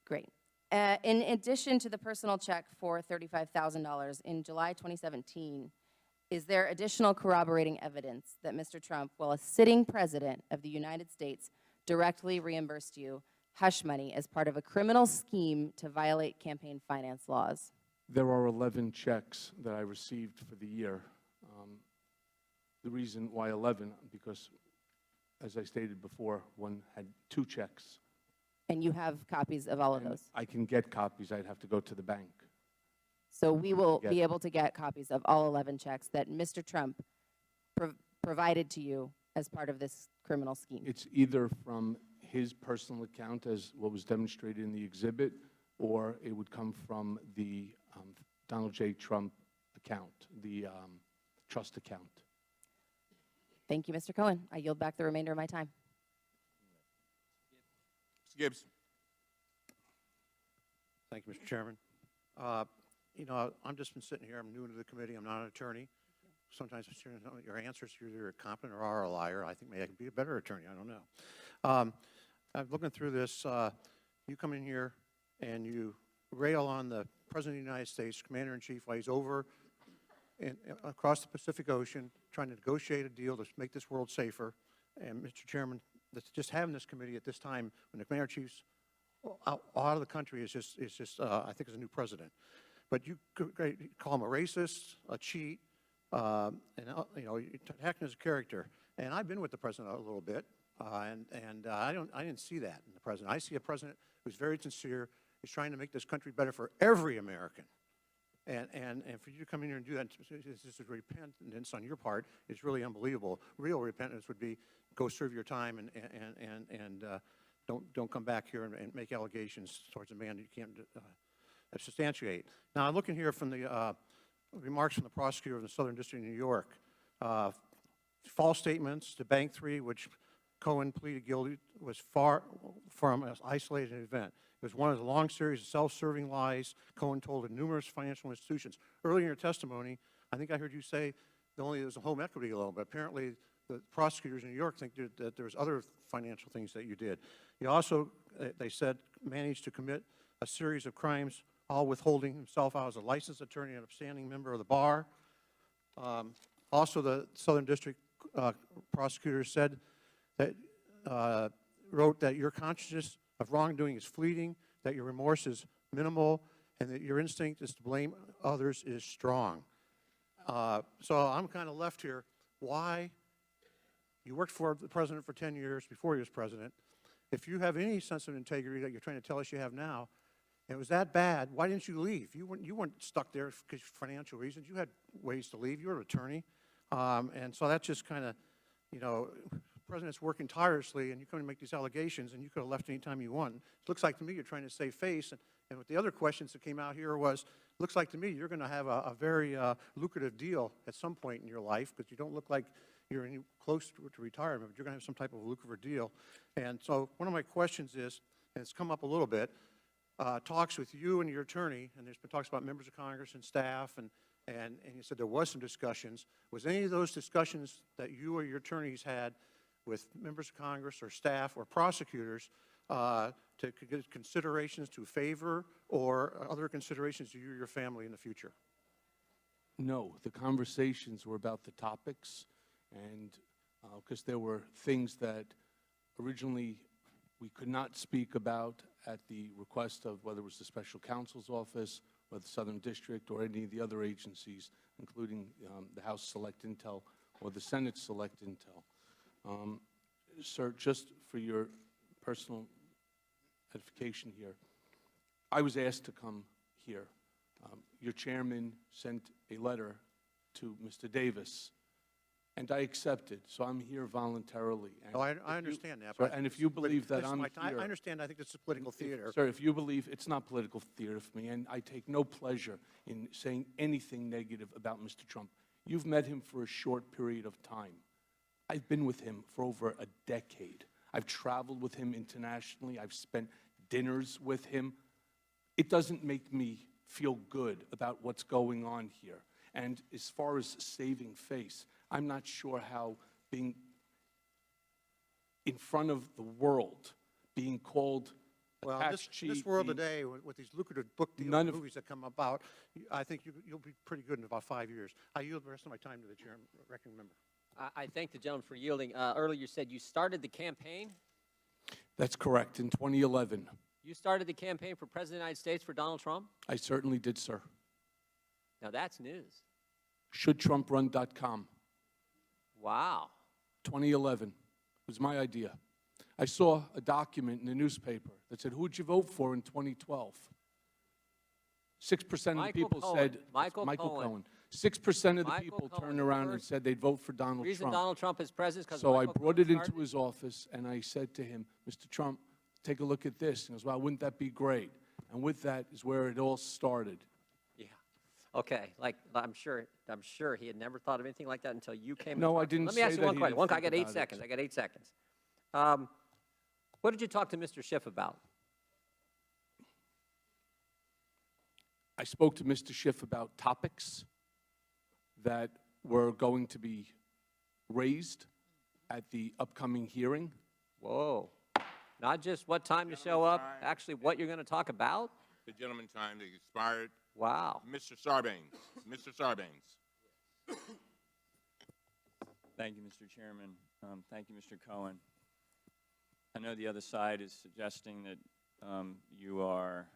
Great. In addition to the personal check for $35,000 in July 2017, is there additional corroborating evidence that Mr. Trump, while a sitting president of the United States, directly reimbursed you hush money as part of a criminal scheme to violate campaign finance laws? There are 11 checks that I received for the year. The reason why 11, because, as I stated before, one had 2 checks. And you have copies of all of those? I can get copies. I'd have to go to the bank. So we will be able to get copies of all 11 checks that Mr. Trump provided to you as part of this criminal scheme? It's either from his personal account, as what was demonstrated in the exhibit, or it would come from the Donald J. Trump account, the trust account. Thank you, Mr. Cohen. I yield back the remainder of my time. Mr. Gibbs. Thank you, Mr. Chairman. You know, I've just been sitting here. I'm new to the committee. I'm not an attorney. Sometimes your answers, you're either competent or are a liar. I think maybe I could be a better attorney. I don't know. I'm looking through this. You come in here and you rail on the President of the United States, Commander-in-Chief, while he's over across the Pacific Ocean, trying to negotiate a deal to make this world safer. And Mr. Chairman, just having this committee at this time when the commander chiefs out of the country is just I think, is a new president. But you could call him a racist, a cheat, and you're attacking his character. And I've been with the president a little bit, I didn't see that in the president. I see a president who's very sincere. He's trying to make this country better for every American. And for you to come in here and do that, this is repentance on your part, is really unbelievable. Real repentance would be go serve your time and don't come back here and make allegations towards a man that you can't substantiate. Now, I'm looking here from the remarks from the prosecutor of the Southern District of New York. False statements to Bank 3, which Cohen pleaded guilty, was far from an isolated event. It was one of the long series of self-serving lies Cohen told in numerous financial institutions. Earlier in your testimony, I think I heard you say that only there was a home equity loan, but apparently the prosecutors in New York think that there was other financial things that you did. You also, they said, managed to commit a series of crimes, all withholding himself out as a licensed attorney and upstanding member of the bar. Also, the Southern District prosecutor said that, wrote that your consciousness of wrongdoing is fleeting, that your remorse is minimal, and that your instinct is to blame others is strong. So I'm kind of left here. Why? You worked for the president for 10 years before he was president. If you have any sense of integrity that you're trying to tell us you have now, and it was that bad, why didn't you leave? You weren't stuck there because of financial reasons. You had ways to leave. You were an attorney. And so that's just kind of, the president's working tirelessly, and you come and make these allegations, and you could have left any time you want. It looks like to me you're trying to save face. And with the other questions that came out here was, looks like to me you're going to have a very lucrative deal at some point in your life, because you don't look like you're any close to retirement, but you're going to have some type of lucrative deal. And so one of my questions is, and it's come up a little bit, talks with you and your attorney, and there's been talks about members of Congress and staff, and you said there was some discussions. Was any of those discussions that you or your attorneys had with members of Congress or staff or prosecutors to get considerations to favor or other considerations to you or your family in the future? No, the conversations were about the topics, and because there were things that originally we could not speak about at the request of whether it was the special counsel's office or the Southern District or any of the other agencies, including the House Select Intel or the Senate Select Intel. Sir, just for your personal edification here, I was asked to come here. Your chairman sent a letter to Mr. Davis, and I accepted, so I'm here voluntarily. And I understand that. But and if you believe that I'm here... I understand. I think this is political theater. Sir, if you believe it's not political theater for me, and I take no pleasure in saying anything negative about Mr. Trump. You've met him for a short period of time. I've been with him for over a decade. I've traveled with him internationally. I've spent dinners with him. It doesn't make me feel good about what's going on here. And as far as saving face, I'm not sure how being in front of the world, being called a tax cheat. This world today, with these lucrative book deals and movies that come about, I think you'll be pretty good in about 5 years. I yield the rest of my time to the chairman, ranking member. I thank the gentleman for yielding. Earlier you said you started the campaign. That's correct, in 2011. You started the campaign for President of the United States for Donald Trump? I certainly did, sir. Now that's news. ShouldTrumpRun.com. Wow. 2011. It was my idea. I saw a document in the newspaper that said, who'd you vote for in 2012? 6% of the people said, Michael Cohen. 6% of the people turned around and said they'd vote for Donald Trump. The reason Donald Trump is president is because So I brought it into his office, and I said to him, Mr. Trump, take a look at this. He goes, well, wouldn't that be great? And with that is where it all started. Yeah. Okay. Like, I'm sure he had never thought of anything like that until you came. No, I didn't say that. Let me ask you one question. I got 8 about it. seconds. I got 8 seconds. What did you talk to Mr. Schiff about? I spoke to Mr. Schiff about topics that were going to be raised at the upcoming hearing. Whoa. Not just what time to show up, actually what you're going to talk about? The gentleman's time has expired. Wow. Mr. Sarbanes. Mr. Sarbanes. Thank you, Mr. Chairman. Thank you, Mr. Cohen. I know the other side is suggesting that you are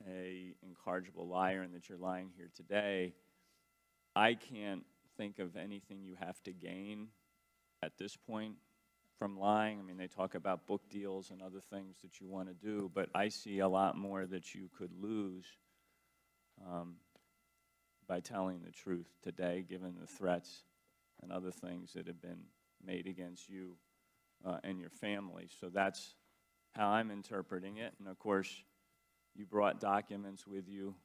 an incorrigible liar and that you're lying here today. I can't think of anything you have to gain at this point from lying. I mean, they talk about book deals and other things that you want to do, but I see a lot more that you could lose by telling the truth today, given the threats and other things that have been made against you and your family. So that's how I'm interpreting it. And of course, you brought documents with you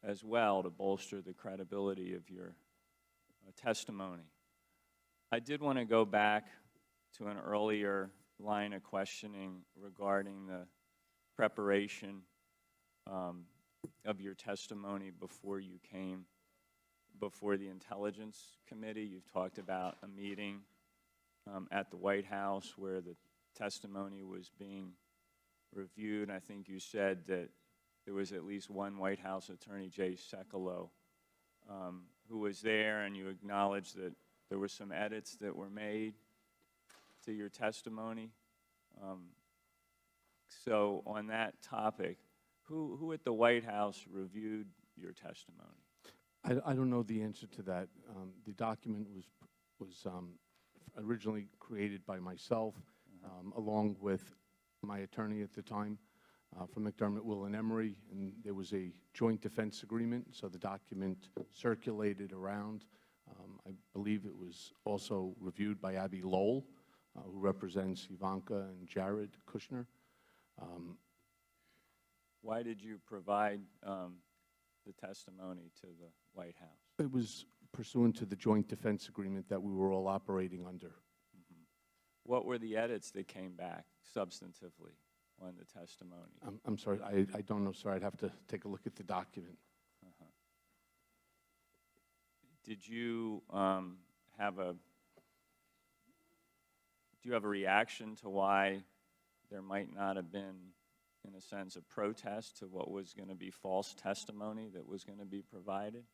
as well to bolster the credibility of your testimony. I did want to go back to an earlier line of questioning regarding the preparation of your testimony before you came before the Intelligence Committee. You've talked about a meeting at the White House where the testimony was being reviewed. I think you said that there was at least one White House attorney, Jay Sekulow, who was there, and you acknowledged that there were some edits that were made to your testimony. So on that topic, who at the White House reviewed your testimony? I don't know the answer to that. The document was originally created by myself, along with my attorney at the time, from McDermott, Will, and Emery, and there was a joint defense agreement, so the document circulated around. I believe it was also reviewed by Abby Lowell, who represents Ivanka and Jared Kushner. Why did you provide the testimony to the White House? It was pursuant to the joint defense agreement that we were all operating under. Mm-hmm. What were the edits that came back substantively on the testimony? I'm sorry, I don't know, sir. I'd have to take a look at the document. Did you have a reaction to why there might not have been, in a sense, a protest to what was going to be false testimony that was going to be provided?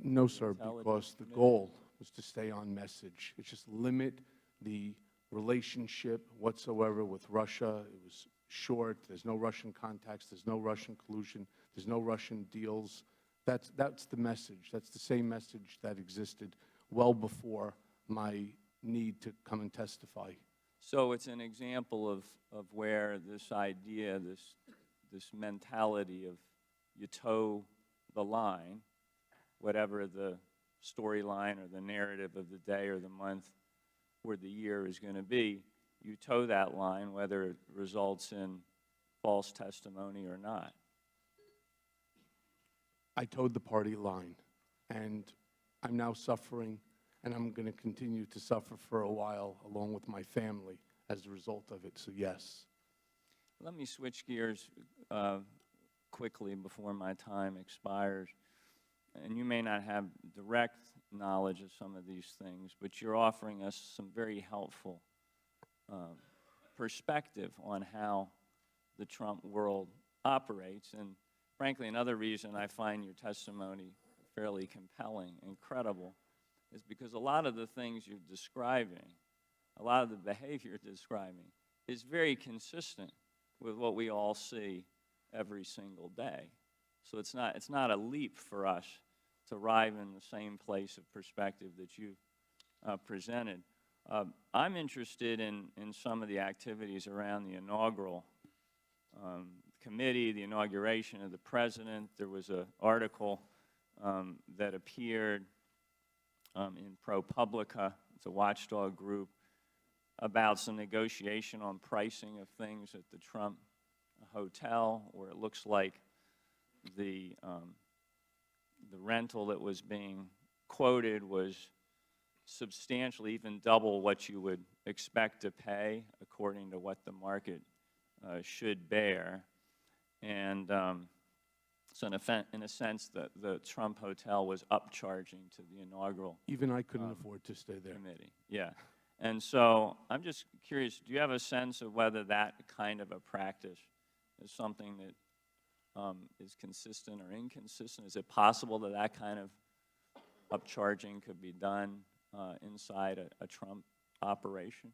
No, sir, because the goal was to stay on message. It's just limit the relationship whatsoever with Russia. It was short. There's no Russian contacts. There's no Russian collusion. There's no Russian deals. That's the message. That's the same message that existed well before my need to come and testify. So it's an example of where this idea, this mentality of you toe the line, whatever the storyline or the narrative of the day or the month or the year is going to be, you toe that line whether it results in false testimony or not. I towed the party line, and I'm now suffering, and I'm going to continue to suffer for a while along with my family as a result of it, so yes. Let me switch gears quickly before my time expires. And you may not have direct knowledge of some of these things, but you're offering us some very helpful perspective on how the Trump world operates. And frankly, another reason I find your testimony fairly compelling and credible is because a lot of the things you're describing, a lot of the behavior you're describing, is very consistent with what we all see every single day. So it's not a leap for us to arrive in the same place of perspective that you presented. I'm interested in some of the activities around the inaugural committee, the inauguration of the president. There was an article that appeared in ProPublica, it's a watchdog group, about some negotiation on pricing of things at the Trump hotel, where it looks like the rental that was being quoted was substantially, even double what you would expect to pay according to what the market should bear. And so in a sense, the Trump hotel was upcharging to the inaugural Even I couldn't afford to stay there. committee. Yeah. And so I'm just curious, do you have a sense of whether that kind of a practice is something that is consistent or inconsistent? Is it possible that that kind of upcharging could be done inside a Trump operation?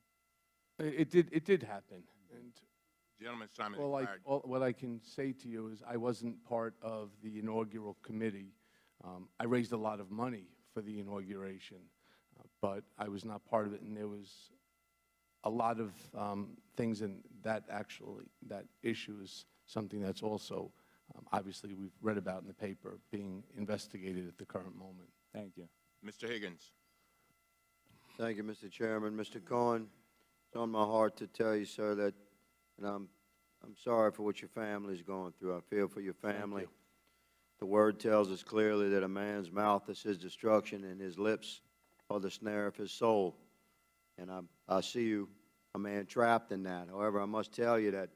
It did happen. And Gentleman's time is all expired. what I can say to you is I wasn't part of the inaugural committee. I raised a lot of money for the inauguration, but I was not part of it, and there was a lot of things in that that issue is something that's also, obviously, we've read about in the paper, being investigated at the current moment. Thank you. Mr. Higgins. Thank you, Mr. Chairman. Mr. Cohen, it's on my heart to tell you, sir, that and I'm sorry for what your family is going through. I feel for your family. you. The word tells us clearly that a man's mouth is his destruction and his lips are the snare of his soul. And I see you, a man trapped in that. However, I must tell you that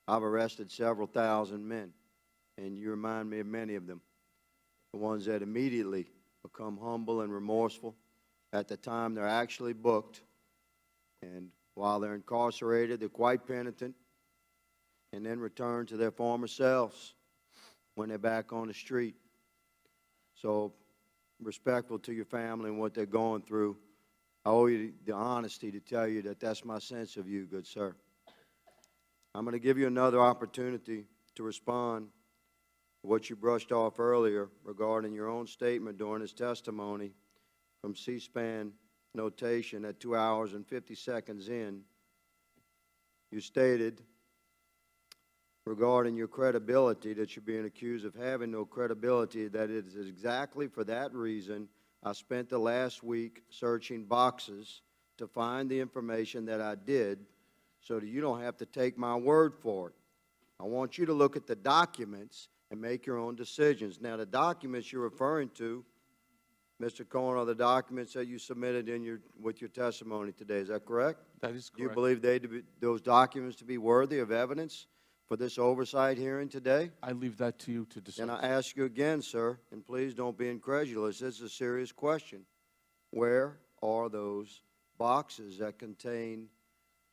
I've arrested several thousand men, and you remind me of many of them. The ones that immediately become humble and remorseful at the time they're actually booked, and while they're incarcerated, they're quite penitent, and then return to their former selves when they're back on the street. So, respectful to your family and what they're going through, I owe you the honesty to tell you that that's my sense of you, good sir. I'm going to give you another opportunity to respond to what you brushed off earlier regarding your own statement during his testimony from C-SPAN notation at 2 hours and 50 seconds in. You stated regarding your credibility that you're being accused of having no credibility, that it is exactly for that reason I spent the last week searching boxes to find the information that I did so that you don't have to take my word for it. I want you to look at the documents and make your own decisions. Now, the documents you're referring to, Mr. Cohen, are the documents that you submitted with your testimony today. Is that correct? That is correct. Do you believe those documents to be worthy of evidence for this oversight hearing today? I leave that to you to decide. And I ask you again, sir, and please don't be incredulous, this is a serious question. Where are those boxes that contain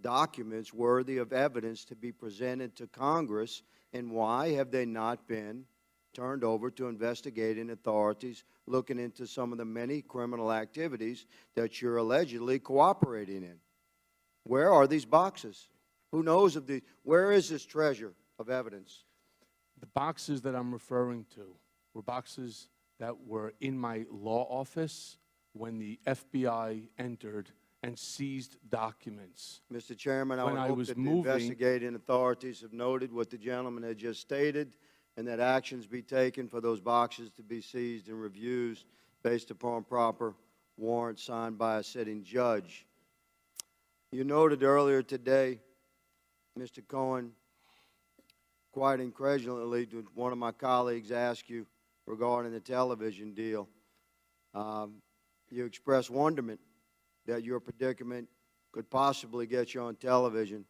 documents worthy of evidence to be presented to Congress, and why have they not been turned over to investigating authorities looking into some of the many criminal activities that you're allegedly cooperating in? Where are these boxes? Who knows of these? Where is this treasure of evidence? The boxes that I'm referring to were boxes that were in my law office when the FBI entered and seized documents. Mr. Chairman, I When would I hope was that the moving- investigating authorities have noted what the gentleman had just stated, and that actions be taken for those boxes to be seized and reviewed based upon proper warrants signed by a sitting judge. You noted earlier today, Mr. Cohen, quite incredulously, one of my colleagues asked you regarding the television deal. You expressed wonderment that your predicament could possibly get you on television.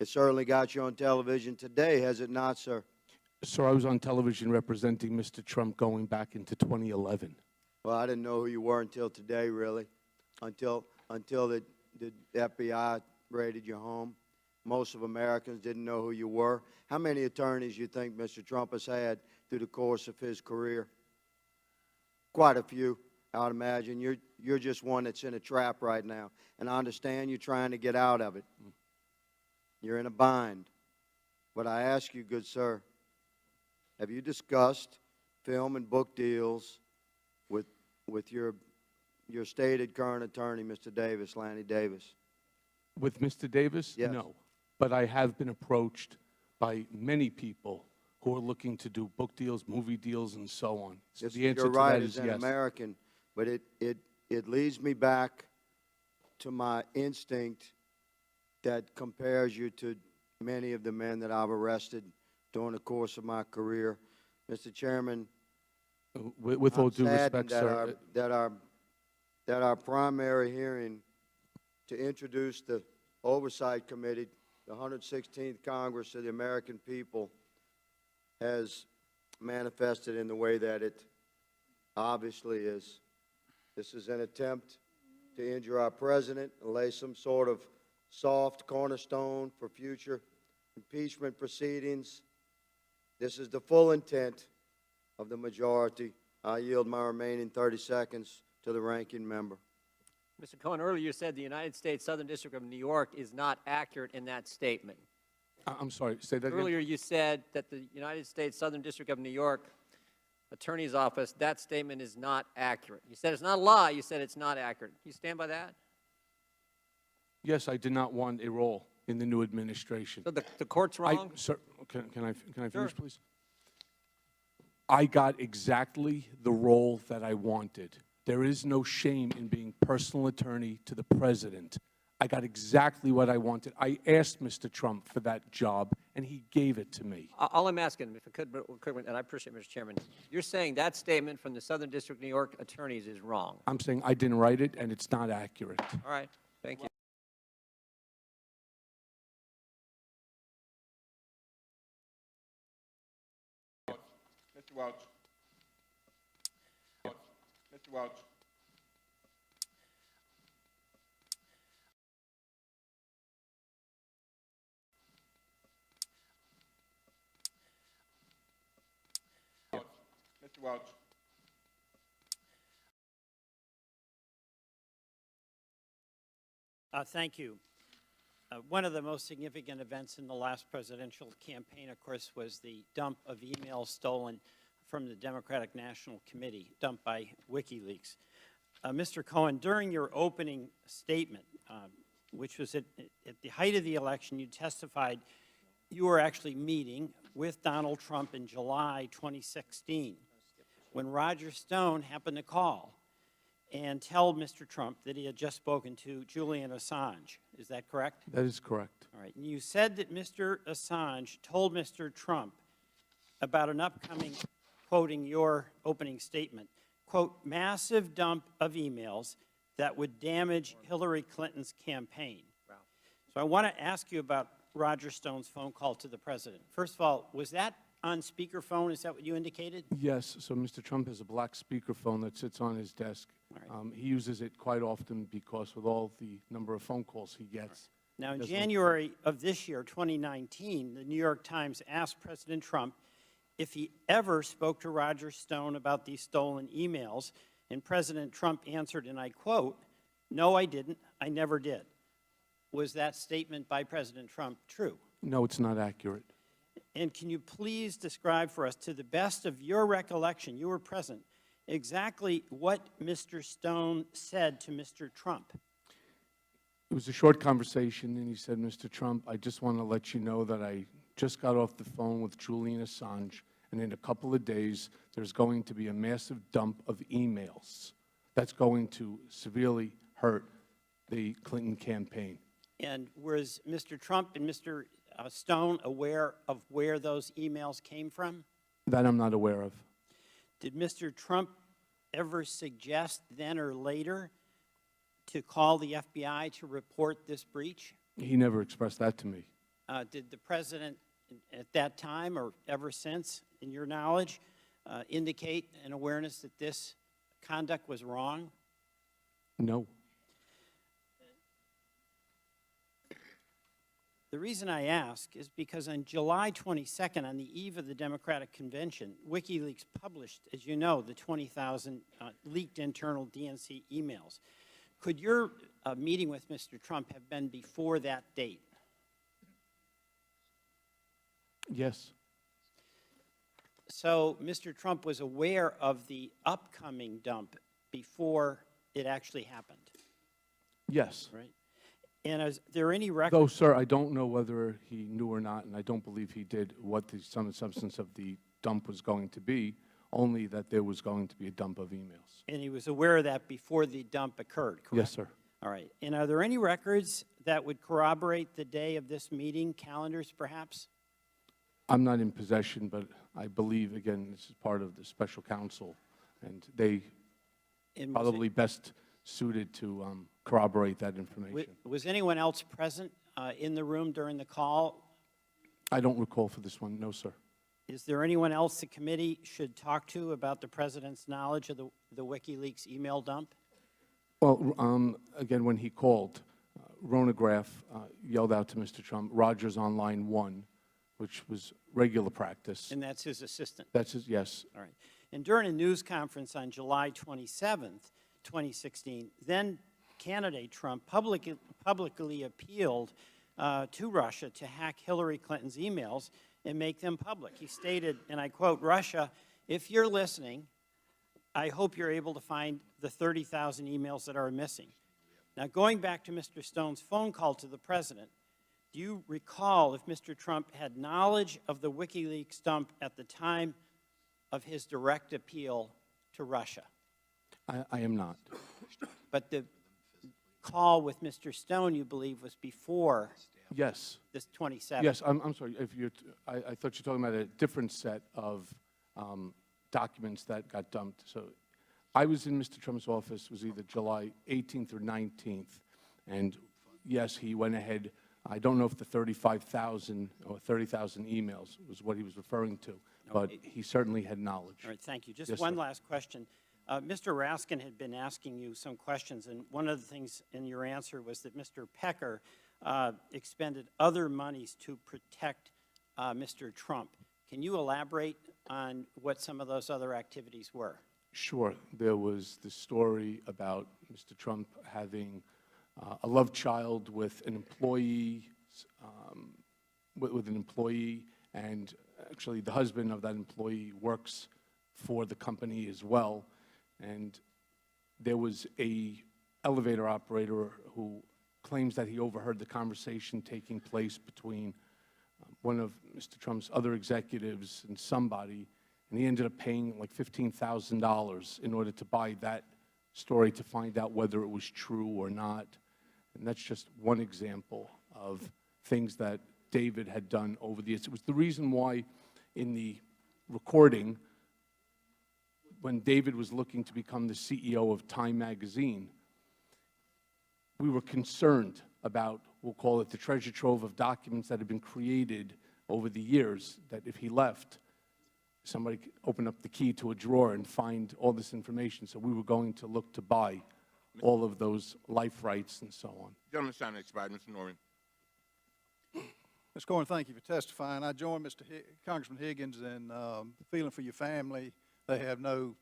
It certainly got you on television today, has it not, sir? Sir, I was on television representing Mr. Trump going back into 2011. Well, I didn't know who you were until today, really, until the FBI raided your home. Most of Americans didn't know who you were. How many attorneys do you think Mr. Trump has had through the course of his career? Quite a few, I would imagine. You're just one that's in a trap right now, and I understand you're trying to get out of it. You're in a bind. But I ask you, good sir, have you discussed film and book deals with your stated current attorney, Mr. Davis, Lanny Davis? With Mr. Davis? Yes. No. But I have been approached by many people who are looking to do book deals, movie deals, and so on. So the answer You're to right, that as is an yes. American, but it leads me back to my instinct that compares you to many of the men that I've arrested during the course of my career. Mr. Chairman, With all I'm due respect, saddened sir, that our primary hearing to introduce the Oversight Committee, the 116th Congress of the American people, has manifested in the way that it obviously is. This is an attempt to injure our president and lay some sort of soft cornerstone for future impeachment proceedings. This is the full intent of the majority I yield my remaining 30 seconds to the ranking member. Mr. Cohen, earlier you said the United States Southern District of New York is not accurate in that statement. I'm sorry, say that again. Earlier you said that the United States Southern District of New York Attorney's Office, that statement is not accurate. You said it's not a lie, you said it's not accurate. You stand by that? Yes, I did not want a role in the new administration. So the court's wrong? Sir, can I Sure. finish, please? I got exactly the role that I wanted. There is no shame in being personal attorney to the president. I got exactly what I wanted. I asked Mr. Trump for that job, and he gave it to me. All I'm asking, if I could, and I appreciate, Mr. Chairman, you're saying that statement from the Southern District of New York attorneys is wrong. I'm saying I didn't write it, and it's not accurate. All right, thank you. Mr. Welch. Mr. Welch. Mr. Welch. Thank you. One of the most significant events in the last presidential campaign, of course, was the dump of emails stolen from the Democratic National Committee, dumped by WikiLeaks. Mr. Cohen, during your opening statement, which was at the height of the election, you testified you were actually meeting with Donald Trump in July 2016 when Roger Stone happened to call and tell Mr. Trump that he had just spoken to Julian Assange. Is that correct? That is correct. All right. And you said that Mr. Assange told Mr. Trump about an upcoming, quoting your opening statement, quote, massive dump of emails that would damage Hillary Clinton's campaign. Wow. So I want to ask you about Roger Stone's phone call to the president. First of all, was that on speakerphone? Is that what you indicated? Yes, so Mr. Trump has a black speakerphone that sits on his desk. He uses it quite often because with all the number of phone calls he gets. Now, in January of this year, 2019, the New York Times asked President Trump if he ever spoke to Roger Stone about these stolen emails, and President Trump answered, and I quote, "No, I didn't. I never did." Was that statement by President Trump true? No, it's not accurate. And can you please describe for us, to the best of your recollection, you were present, exactly what Mr. Stone said to Mr. Trump? It was a short conversation, and he said, Mr. Trump, I just want to let you know that I just got off the phone with Julian Assange, and in a couple of days, there's going to be a massive dump of emails that's going to severely hurt the Clinton campaign. And was Mr. Trump and Mr. Stone aware of where those emails came from? That I'm not aware of. Did Mr. Trump ever suggest then or later to call the FBI to report this breach? He never expressed that to me. Did the president at that time or ever since, in your knowledge, indicate an awareness that this conduct was wrong? No. The reason I ask is because on July 22nd, on the eve of the Democratic Convention, WikiLeaks published, as you know, the 20,000 leaked internal DNC emails. Could your meeting with Mr. Trump have been before that date? Yes. So Mr. Trump was aware of the upcoming dump before it actually happened? Yes. Right. And is there any record? Though, sir, I don't know whether he knew or not, and I don't believe he did, what the substance of the dump was going to be, only that there was going to be a dump of emails. And he was aware of that before the dump occurred, correct? Yes, sir. All right. And are there any records that would corroborate the day of this meeting, calendars perhaps? I'm not in possession, but I believe, again, this is part of the special counsel, and they probably best suited to corroborate that information. Was anyone else present in the room during the call? I don't recall for this one, no, sir. Is there anyone else the committee should talk to about the president's knowledge of the WikiLeaks email dump? Well, again, when he called, Ronograph yelled out to Mr. Trump, Rogers on line 1, which was regular practice. And that's his assistant? That's his, yes. All right. And during a news conference on July 27th, 2016, then candidate Trump publicly appealed to Russia to hack Hillary Clinton's emails and make them public. He stated, and I quote, "Russia, if you're listening, I hope you're able to find the 30,000 emails that are missing." Now, going back to Mr. Stone's phone call to the president, do you recall if Mr. Trump had knowledge of the WikiLeaks dump at the time of his direct appeal to Russia? I am not. But the call with Mr. Stone, you believe, was before Yes. this 27th? Yes, I'm sorry. If you're, I thought you were talking about a different set of documents that got dumped. So I was in Mr. Trump's office, was either July 18th or 19th, and yes, he went ahead. I don't know if the 35,000 or 30,000 emails was what he was referring to, but he certainly had knowledge. All right, thank you. Just Yes, one sir. last question. Mr. Raskin had been asking you some questions, and one of the things in your answer was that Mr. Pecker expended other monies to protect Mr. Trump. Can you elaborate on what some of those other activities were? Sure. There was the story about Mr. Trump having a love child with an employee, and actually the husband of that employee works for the company as well. And there was a elevator operator who claims that he overheard the conversation taking place between one of Mr. Trump's other executives and somebody, and he ended up paying like $15,000 in order to buy that story to find out whether it was true or not. And that's just one example of things that David had done over the years. It was the reason why in the recording, when David was looking to become the CEO of Time magazine, we were concerned about, we'll call it the treasure trove of documents that had been created over the years, that if he left, somebody could open up the key to a drawer and find all this information. So we were going to look to buy all of those life rights and so on. Gentleman's time expired. Mr. Norman. Ms. Cohen, thank you for testifying. I join Congressman Higgins in feeling for your family. They have no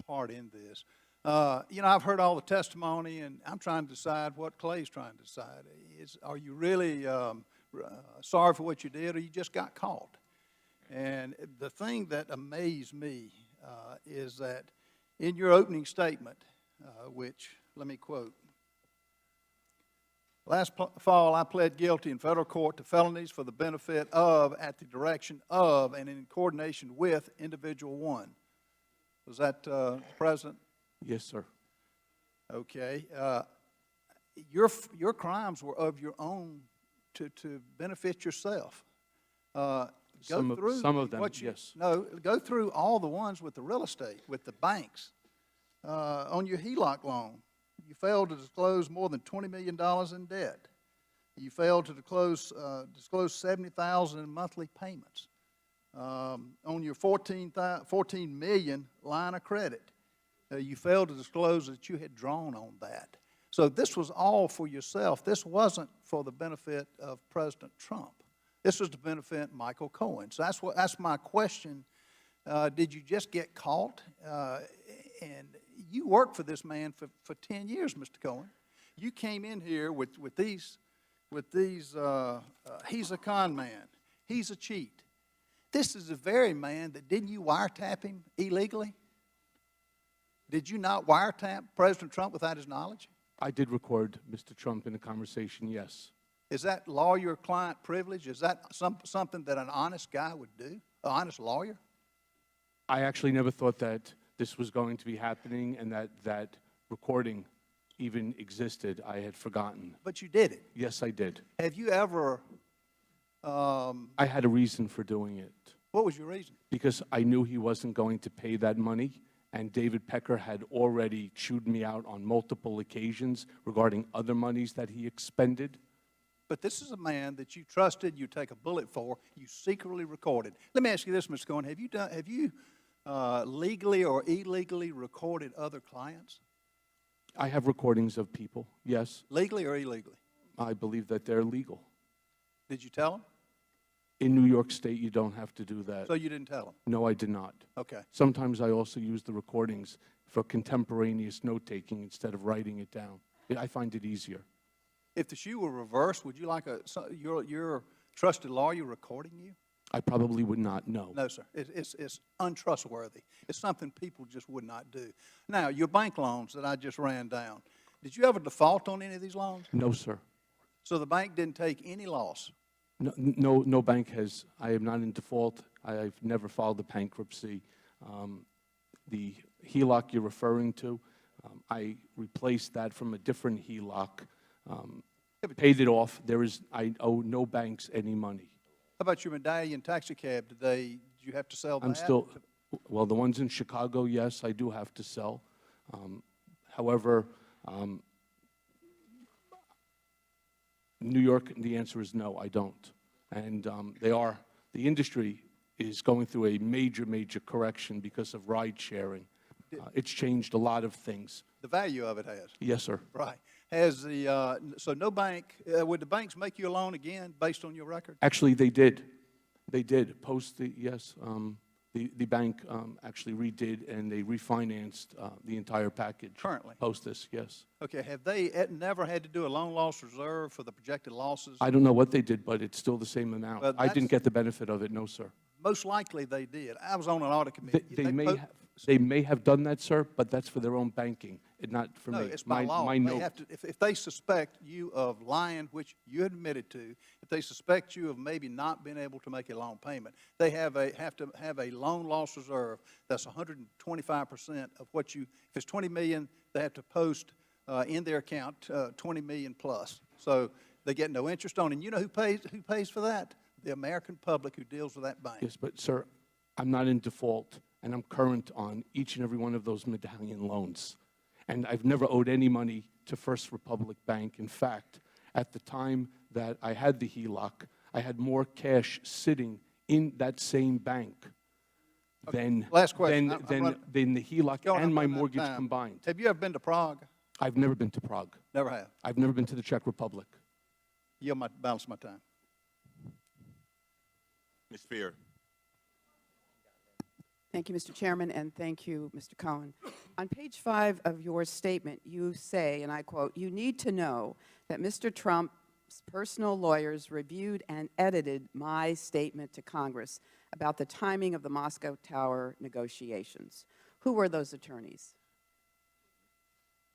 part in this. You know, I've heard all the testimony, and I'm trying to decide what Clay's trying to decide. Are you really sorry for what you did, or you just got caught? And the thing that amazed me is that in your opening statement, which, let me quote, "Last fall, I pled guilty in federal court to felonies for the benefit of, at the direction of, and in coordination with individual one." Was that President? Yes, sir. Okay. Your crimes were of your own to benefit yourself. Some of them, yes. No, go through all the ones with the real estate, with the banks. On your HELOC loan, you failed to disclose more than $20 million in debt. You failed to disclose $70,000 in monthly payments. On your $14 million line of credit, you failed to disclose that you had drawn on that. So this was all for yourself. This wasn't for the benefit of President Trump. This was to benefit Michael Cohen. So that's my question. Did you just get caught? And you worked for this man for 10 years, Mr. Cohen. You came in here with these, he's a con man. He's a cheat. This is the very man that, didn't you wiretap him illegally? Did you not wiretap President Trump without his knowledge? I did record Mr. Trump in a conversation, yes. Is that lawyer-client privilege? Is that something that an honest guy would do, an honest lawyer? I actually never thought that this was going to be happening and that recording even existed. I had forgotten. But you did it. Yes, I did. Have you ever... I had a reason for doing it. What was your reason? Because I knew he wasn't going to pay that money, and David Pecker had already chewed me out on multiple occasions regarding other monies that he expended. But this is a man that you trusted, you take a bullet for, you secretly recorded. Let me ask you this, Mr. Cohen. Have you legally or illegally recorded other clients? I have recordings of people, yes. Legally or illegally? I believe that they're legal. Did you tell them? In New York State, you don't have to do that. So you didn't tell them? No, I did not. Okay. Sometimes I also use the recordings for contemporaneous note-taking instead of writing it down. I find it easier. If the shoe were reversed, would you like your trusted lawyer recording you? I probably would not, no. No, sir. It's untrustworthy. It's something people just would not do. Now, your bank loans that I just ran down, did you ever default on any of these loans? No, sir. So the bank didn't take any loss? No bank has. I am not in default. I've never filed a bankruptcy. The HELOC you're referring to, I replaced that from a different HELOC, paid it off. I owe no banks any money. How about your medallion taxi cab today? Did you have to sell that? I'm still, well, the ones in Chicago, yes, I do have to sell. However, New York, the answer is no, I don't. And the industry is going through a major, major correction because of ride sharing. It's changed a lot of things. The value of it has? Yes, sir. Right. So no bank, would the banks make you a loan again based on your record? Actually, they did. They did. The bank actually redid and they refinanced the entire package. Currently? Post this, yes. Okay. Have they never had to do a loan loss reserve for the projected losses? I don't know what they did, but it's still the same amount. Well, I didn't get the benefit of it, no, sir. Most likely they did. I was on an audit committee. They may have done that, sir, but that's for their own banking, not for me. No, it's by law. My They note. have to, if they suspect you of lying, which you admitted to, if they suspect you of maybe not being able to make a loan payment, they have to have a loan loss reserve that's 125% of what you, if it's $20 million, they have to post in their account $20 million plus. So they get no interest on it. And you know who pays for that? The American public who deals with that bank. Yes, but, sir, I'm not in default, and I'm current on each and every one of those medallion loans. And I've never owed any money to First Republic Bank. In fact, at the time that I had the HELOC, I had more cash sitting in that same bank than the HELOC and my mortgage combined. Have you ever been to Prague? I've never been to Prague. Never have. I've never been to the Czech Republic. You'll balance my time. Ms. Spear. Thank you, Mr. Chairman, and thank you, Mr. Cohen. On page 5 of your statement, you say, and I quote, "You need to know that Mr. Trump's personal lawyers reviewed and edited my statement to Congress about the timing of the Moscow Tower negotiations." Who were those attorneys?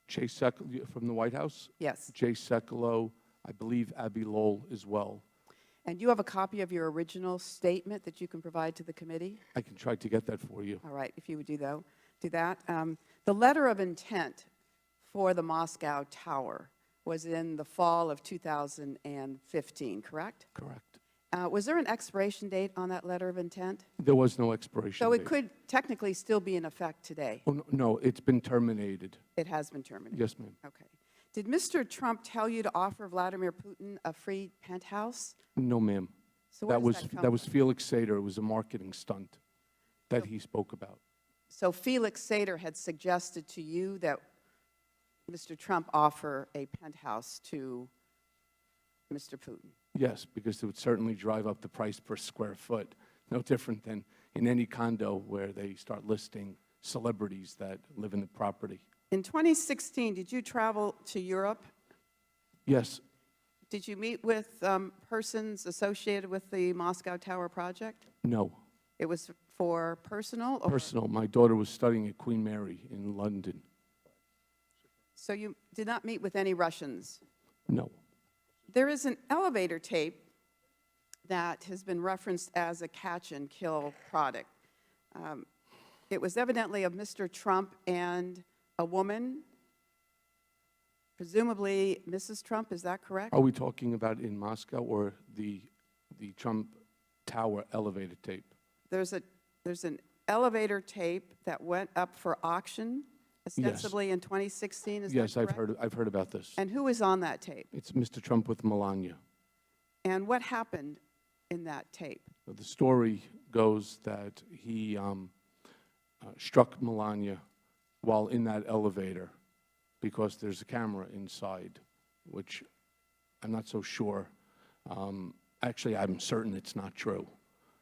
Jay Sekulow from the White House? Yes. Jay Sekulow, I believe Abby Lowell as well. And you have a copy of your original statement that you can provide to the committee? I can try to get that for you. All right, if you would do that. The letter of intent for the Moscow Tower was in the fall of 2015, correct? Correct. Was there an expiration date on that letter of intent? There was no expiration So it date. could technically still be in effect today? Oh, no, it's been terminated. It has been terminated? Yes, ma'am. Okay. Did Mr. Trump tell you to offer Vladimir Putin a free penthouse? No, ma'am. So where That does was that come that was Felix Sater. It was a marketing stunt that he spoke about. So Felix Sater had suggested to you that Mr. Trump offer a penthouse to Mr. Putin? Yes, because it would certainly drive up the price per square foot. No different than in any condo where they start listing celebrities that live in the property. In 2016, did you travel to Europe? Yes, Did you meet with persons associated with the Moscow Tower project? no, It was for personal? Or? personal. My daughter was studying at Queen Mary in London. So you did not meet with any Russians? No. There is an elevator tape that has been referenced as a catch and kill product. It was evidently of Mr. Trump and a woman, presumably Mrs. Trump, is that correct? Are we talking about in Moscow or the Trump Tower elevator tape? There's an elevator tape that went up for auction, ostensibly in 2016, is that Yes, correct? I've heard about this. And who is on that tape? It's Mr. Trump with Melania. And what happened in that tape? The story goes that he struck Melania while in that elevator because there's a camera inside, which I'm not so sure. Actually, I'm certain it's not true.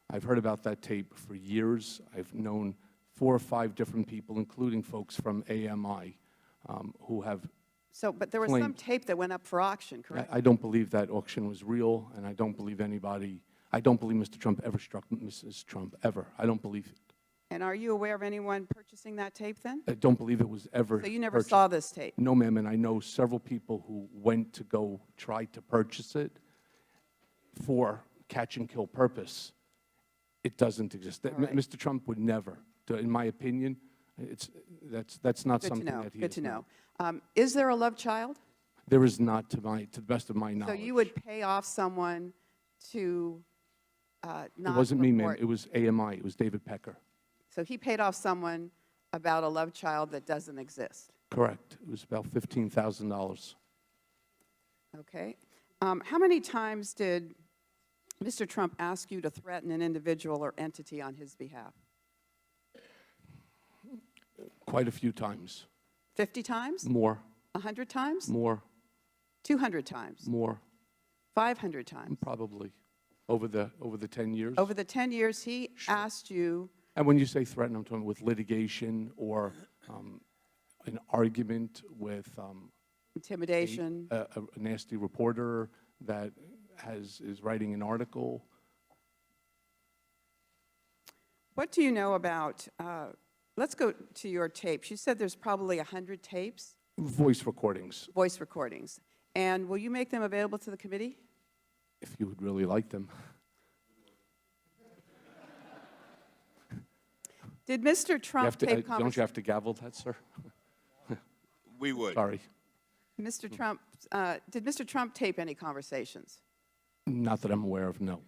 I've heard about that tape for years. I've known 4 or 5 different people, including folks from AMI, who have So, but there was some claimed. tape that went up for auction, correct? I don't believe that auction was real, and I don't believe Mr. Trump ever struck Mrs. Trump, ever. I don't believe it. And are you aware of anyone purchasing that tape then? I don't believe it was ever So you never purchased. saw this tape? No, ma'am, and I know several people who went to go try to purchase it for catch and kill purpose. It doesn't exist. Mr. Trump would never, in my opinion, that's not Good to something know, that he good has to done. know. Is there a love child? There is not, to the best of my So knowledge. you would pay off someone to not It wasn't me, ma'am. report- It was AMI. It was David Pecker. So he paid off someone about a love child that doesn't exist. Correct. It was about $15,000. Okay. How many times did Mr. Trump ask you to threaten an individual or entity on his behalf? Quite a few times. 50 times? More. 100 times? More. 200 times? More. 500 times? Probably. Over the 10 years. Over the 10 years, he asked you. And when you say threaten, I'm talking with litigation or an argument with Intimidation. a nasty reporter that is writing an article. What do you know about, let's go to your tapes. You said there's probably 100 tapes, Voice recordings, voice recordings. And will you make them available to the committee? if you would really like them. Did Mr. Trump tape Don't you conversations? have to gavel that, sir? We would. Sorry. Mr. Trump, did Mr. Trump tape any conversations? Not that I'm aware of, no.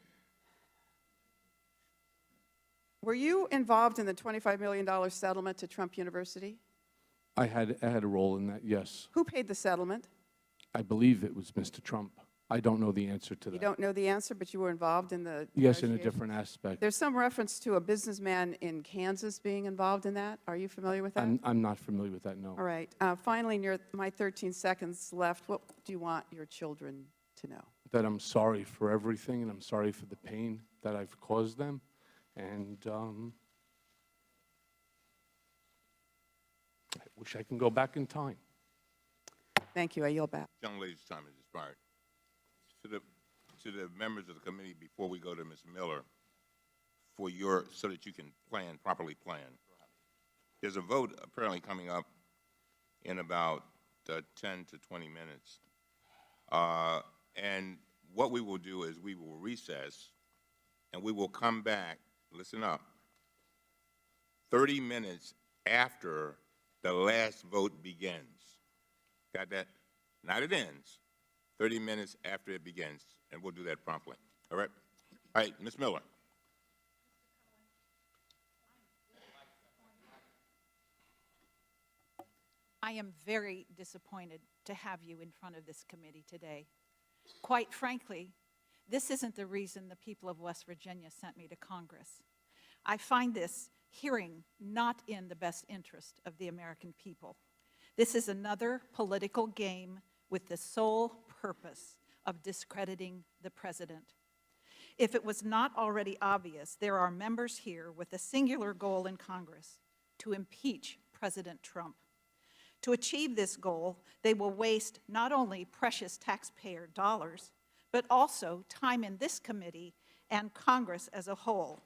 Were you involved in the $25 million settlement to Trump University? I had a role in that, yes. Who paid the settlement? I believe it was Mr. Trump. I don't know the answer to You that. don't know the answer, but you were involved in the Yes, in a negotiations? different aspect. There's some reference to a businessman in Kansas being involved in that. Are you familiar with that? I'm not familiar with that, no. All right. Finally, in my 13 seconds left, what do you want your children to know? That I'm sorry for everything, and I'm sorry for the pain that I've caused them. And I wish I can go back in time. Thank you. I yield back. Young lady's time has expired. To the members of the committee, before we go to Ms. Miller, so that you can properly plan. There's a vote apparently coming up in about 10 to 20 minutes. And what we will do is we will recess, and we will come back, listen up, 30 minutes after the last vote begins. Got that? Not it ends. 30 minutes after it begins, and we'll do that promptly. All right? All right, Ms. Miller. I am very disappointed to have you in front of this committee today. Quite frankly, this isn't the reason the people of West Virginia sent me to Congress. I find this hearing not in the best interest of the American people. This is another political game with the sole purpose of discrediting the president. If it was not already obvious, there are members here with a singular goal in Congress: to impeach President Trump. To achieve this goal, they will waste not only precious taxpayer dollars, but also time in this committee and Congress as a whole.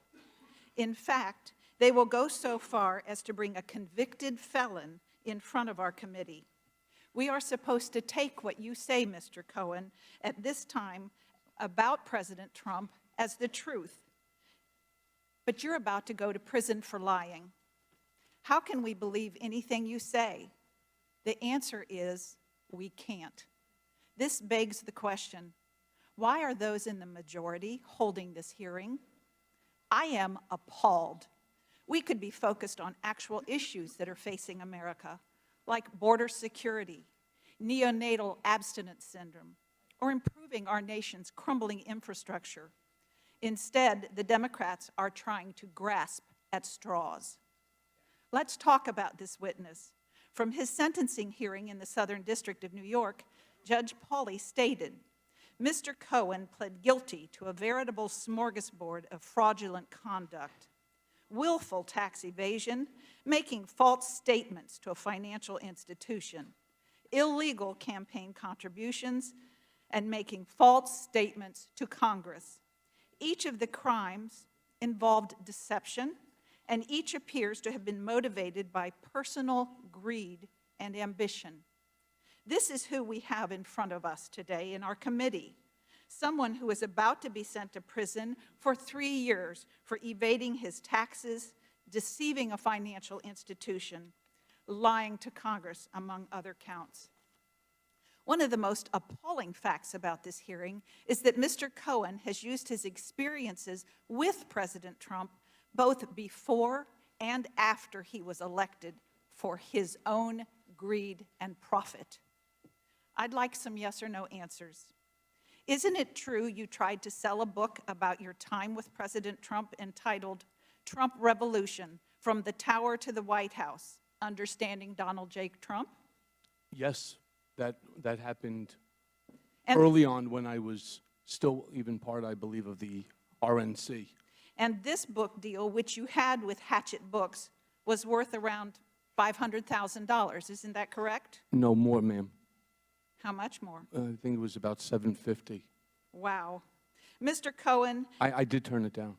In fact, they will go so far as to bring a convicted felon in front of our committee. We are supposed to take what you say, Mr. Cohen, at this time about President Trump as the truth. But you're about to go to prison for lying. How can we believe anything you say? The answer is we can't. This begs the question, why are those in the majority holding this hearing? I am appalled. We could be focused on actual issues that are facing America, like border security, neonatal abstinence syndrome, or improving our nation's crumbling infrastructure. Instead, the Democrats are trying to grasp at straws. Let's talk about this witness. From his sentencing hearing in the Southern District of New York, Judge Pauley stated, Mr. Cohen pled guilty to a veritable smorgasbord of fraudulent conduct, willful tax evasion, making false statements to a financial institution, illegal campaign contributions, and making false statements to Congress. Each of the crimes involved deception, and each appears to have been motivated by personal greed and ambition. This is who we have in front of us today in our committee, someone who is about to be sent to prison for 3 years for evading his taxes, deceiving a financial institution, lying to Congress, among other counts. One of the most appalling facts about this hearing is that Mr. Cohen has used his experiences with President Trump both before and after he was elected for his own greed and profit. I'd like some yes or no answers. Isn't it true you tried to sell a book about your time with President Trump entitled Trump Revolution, From the Tower to the White House, Understanding Donald J. Trump? Yes, that happened And- early on when I was still even part, I believe, of the RNC. And this book deal, which you had with Hatchet Books, was worth around $500,000. Isn't that correct? No more, ma'am. How much more? I think it was about $750. Wow. Mr. Cohen, I did turn it down.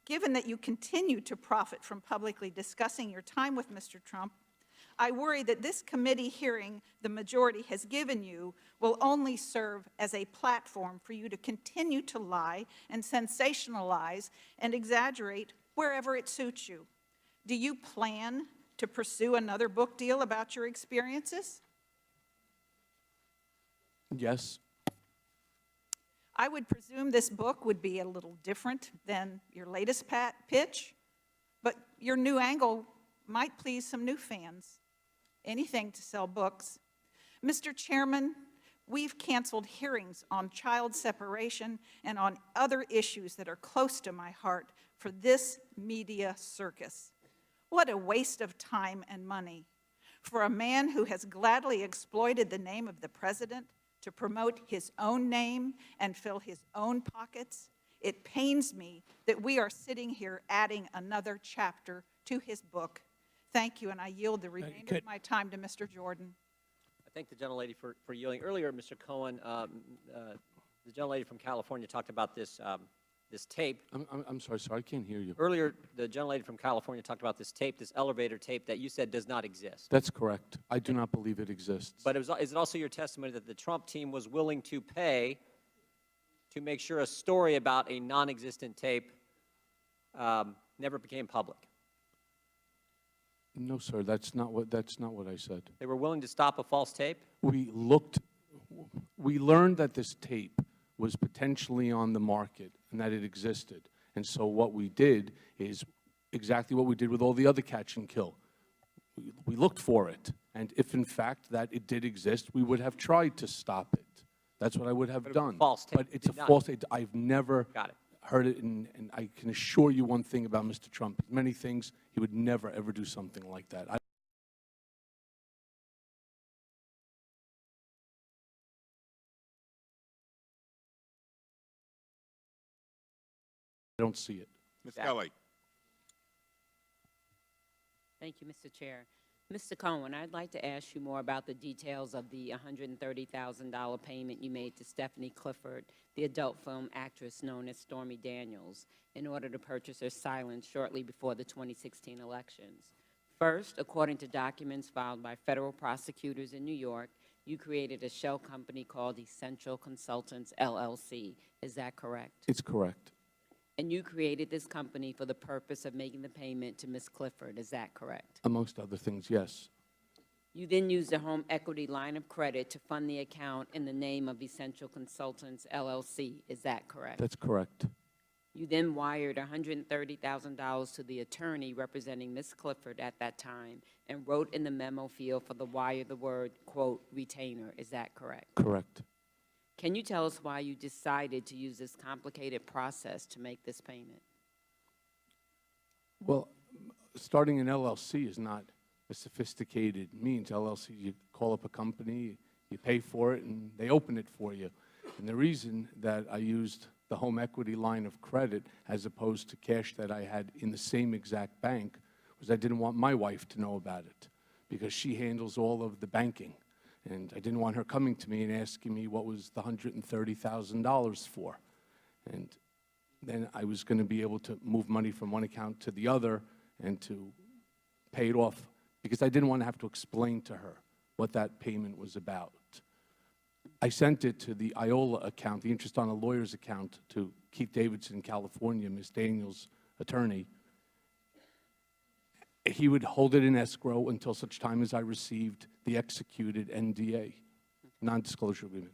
given that you continue to profit from publicly discussing your time with Mr. Trump, I worry that this committee hearing the majority has given you will only serve as a platform for you to continue to lie and sensationalize and exaggerate wherever it suits you. Do you plan to pursue another book deal about your experiences? Yes. I would presume this book would be a little different than your latest pitch, but your new angle might please some new fans. Anything to sell books. Mr. Chairman, we've canceled hearings on child separation and on other issues that are close to my heart for this media circus. What a waste of time and money for a man who has gladly exploited the name of the president to promote his own name and fill his own pockets. It pains me that we are sitting here adding another chapter to his book. Thank you, and I yield the remainder of my time to Mr. Jordan. I thank the gentlelady for yielding. Earlier, Mr. Cohen, the gentlelady from California talked about this, this tape. I'm sorry, I can't hear you. Earlier, the gentlelady from California talked about this tape, this elevator tape that you said does not exist. That's correct. I do not believe it exists. But is it also your testimony that the Trump team was willing to pay to make sure a story about a non-existent tape never became public? No, sir, that's not what I said. They were willing to stop a false tape? We learned that this tape was potentially on the market and that it existed. And so what we did is exactly what we did with all the other catch and kill. We looked for it. And if, in fact, that it did exist, we would have tried to stop it. That's what I would have done. False tape. But it's a false tape. I've never Got it. heard it, and I can assure you one thing about Mr. Trump. Many things, he would never, ever do something like that. I don't see it. Ms. Kelly. Thank you, Mr. Chair. Mr. Cohen, I'd like to ask you more about the details of the $130,000 payment you made to Stephanie Clifford, the adult film actress known as Stormy Daniels, in order to purchase her silence shortly before the 2016 elections. First, according to documents filed by federal prosecutors in New York, you created a shell company called Essential Consultants, LLC. Is that correct? It's correct. And you created this company for the purpose of making the payment to Ms. Clifford. Is that correct? Amongst other things, yes. You then used a home equity line of credit to fund the account in the name of Essential Consultants, LLC. Is that correct? That's correct. You then wired $130,000 to the attorney representing Ms. Clifford at that time and wrote in the memo field for the wire the word, quote, retainer. Is that correct? Correct. Can you tell us why you decided to use this complicated process to make this payment? Well, starting an LLC is not a sophisticated means. LLC, you call up a company, you pay for it, and they open it for you. And the reason that I used the home equity line of credit as opposed to cash that I had in the same exact bank was I didn't want my wife to know about it because she handles all of the banking. And I didn't want her coming to me and asking me what was the $130,000 for. And then I was going to be able to move money from one account to the other and to pay it off because I didn't want to have to explain to her what that payment was about. I sent it to the IOLA account, the interest on a lawyer's account, to Keith Davidson in California, Ms. Daniels' attorney. He would hold it in escrow until such time as I received the executed NDA, non-disclosure agreement.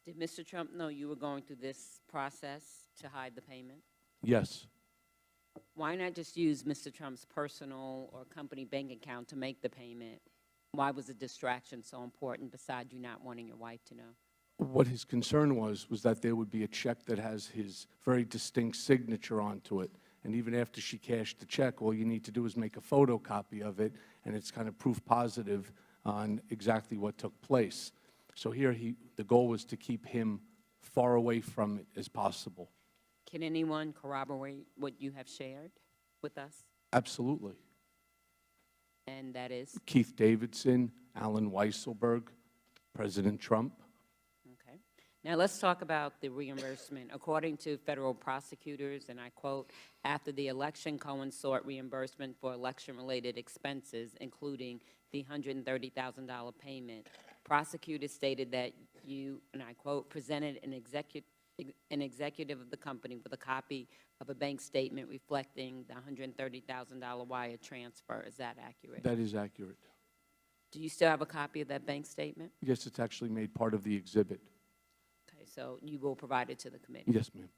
Did Mr. Trump know you were going through this process to hide the payment? Yes. Why not just use Mr. Trump's personal or company bank account to make the payment? Why was the distraction so important besides you not wanting your wife to know? What his concern was that there would be a check that has his very distinct signature onto it. And even after she cashed the check, all you need to do is make a photocopy of it, and it's kind of proof positive on exactly what took place. So here the goal was to keep him far away from it as possible. Can anyone corroborate what you have shared with us? Absolutely. And that is? Keith Davidson, Alan Weisselberg, President Trump. Okay. Now let's talk about the reimbursement. According to federal prosecutors, and I quote, after the election, Cohen sought reimbursement for election-related expenses, including the $130,000 payment. Prosecutors stated that you, and I quote, presented an executive of the company with a copy of a bank statement reflecting the $130,000 wire transfer. Is that accurate? That is accurate. Do you still have a copy of that bank statement? Yes, it's actually made part of the exhibit. Okay, so you will provide it to the committee? Yes, ma'am.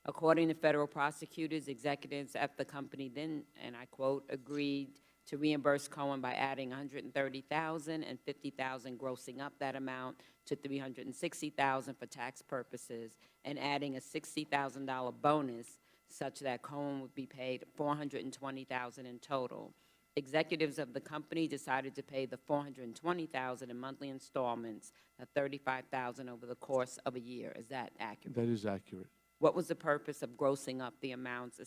According to federal prosecutors, executives at the company then, and I quote, agreed to reimburse Cohen by adding $130,000 and $50,000, grossing up that amount to $360,000 for tax purposes, and adding a $60,000 bonus such that Cohen would be paid $420,000 in total. Executives of the company decided to pay the $420,000 in monthly installments of $35,000 over the course of a year. Is that accurate? That is accurate. What was the purpose of grossing up the amounts,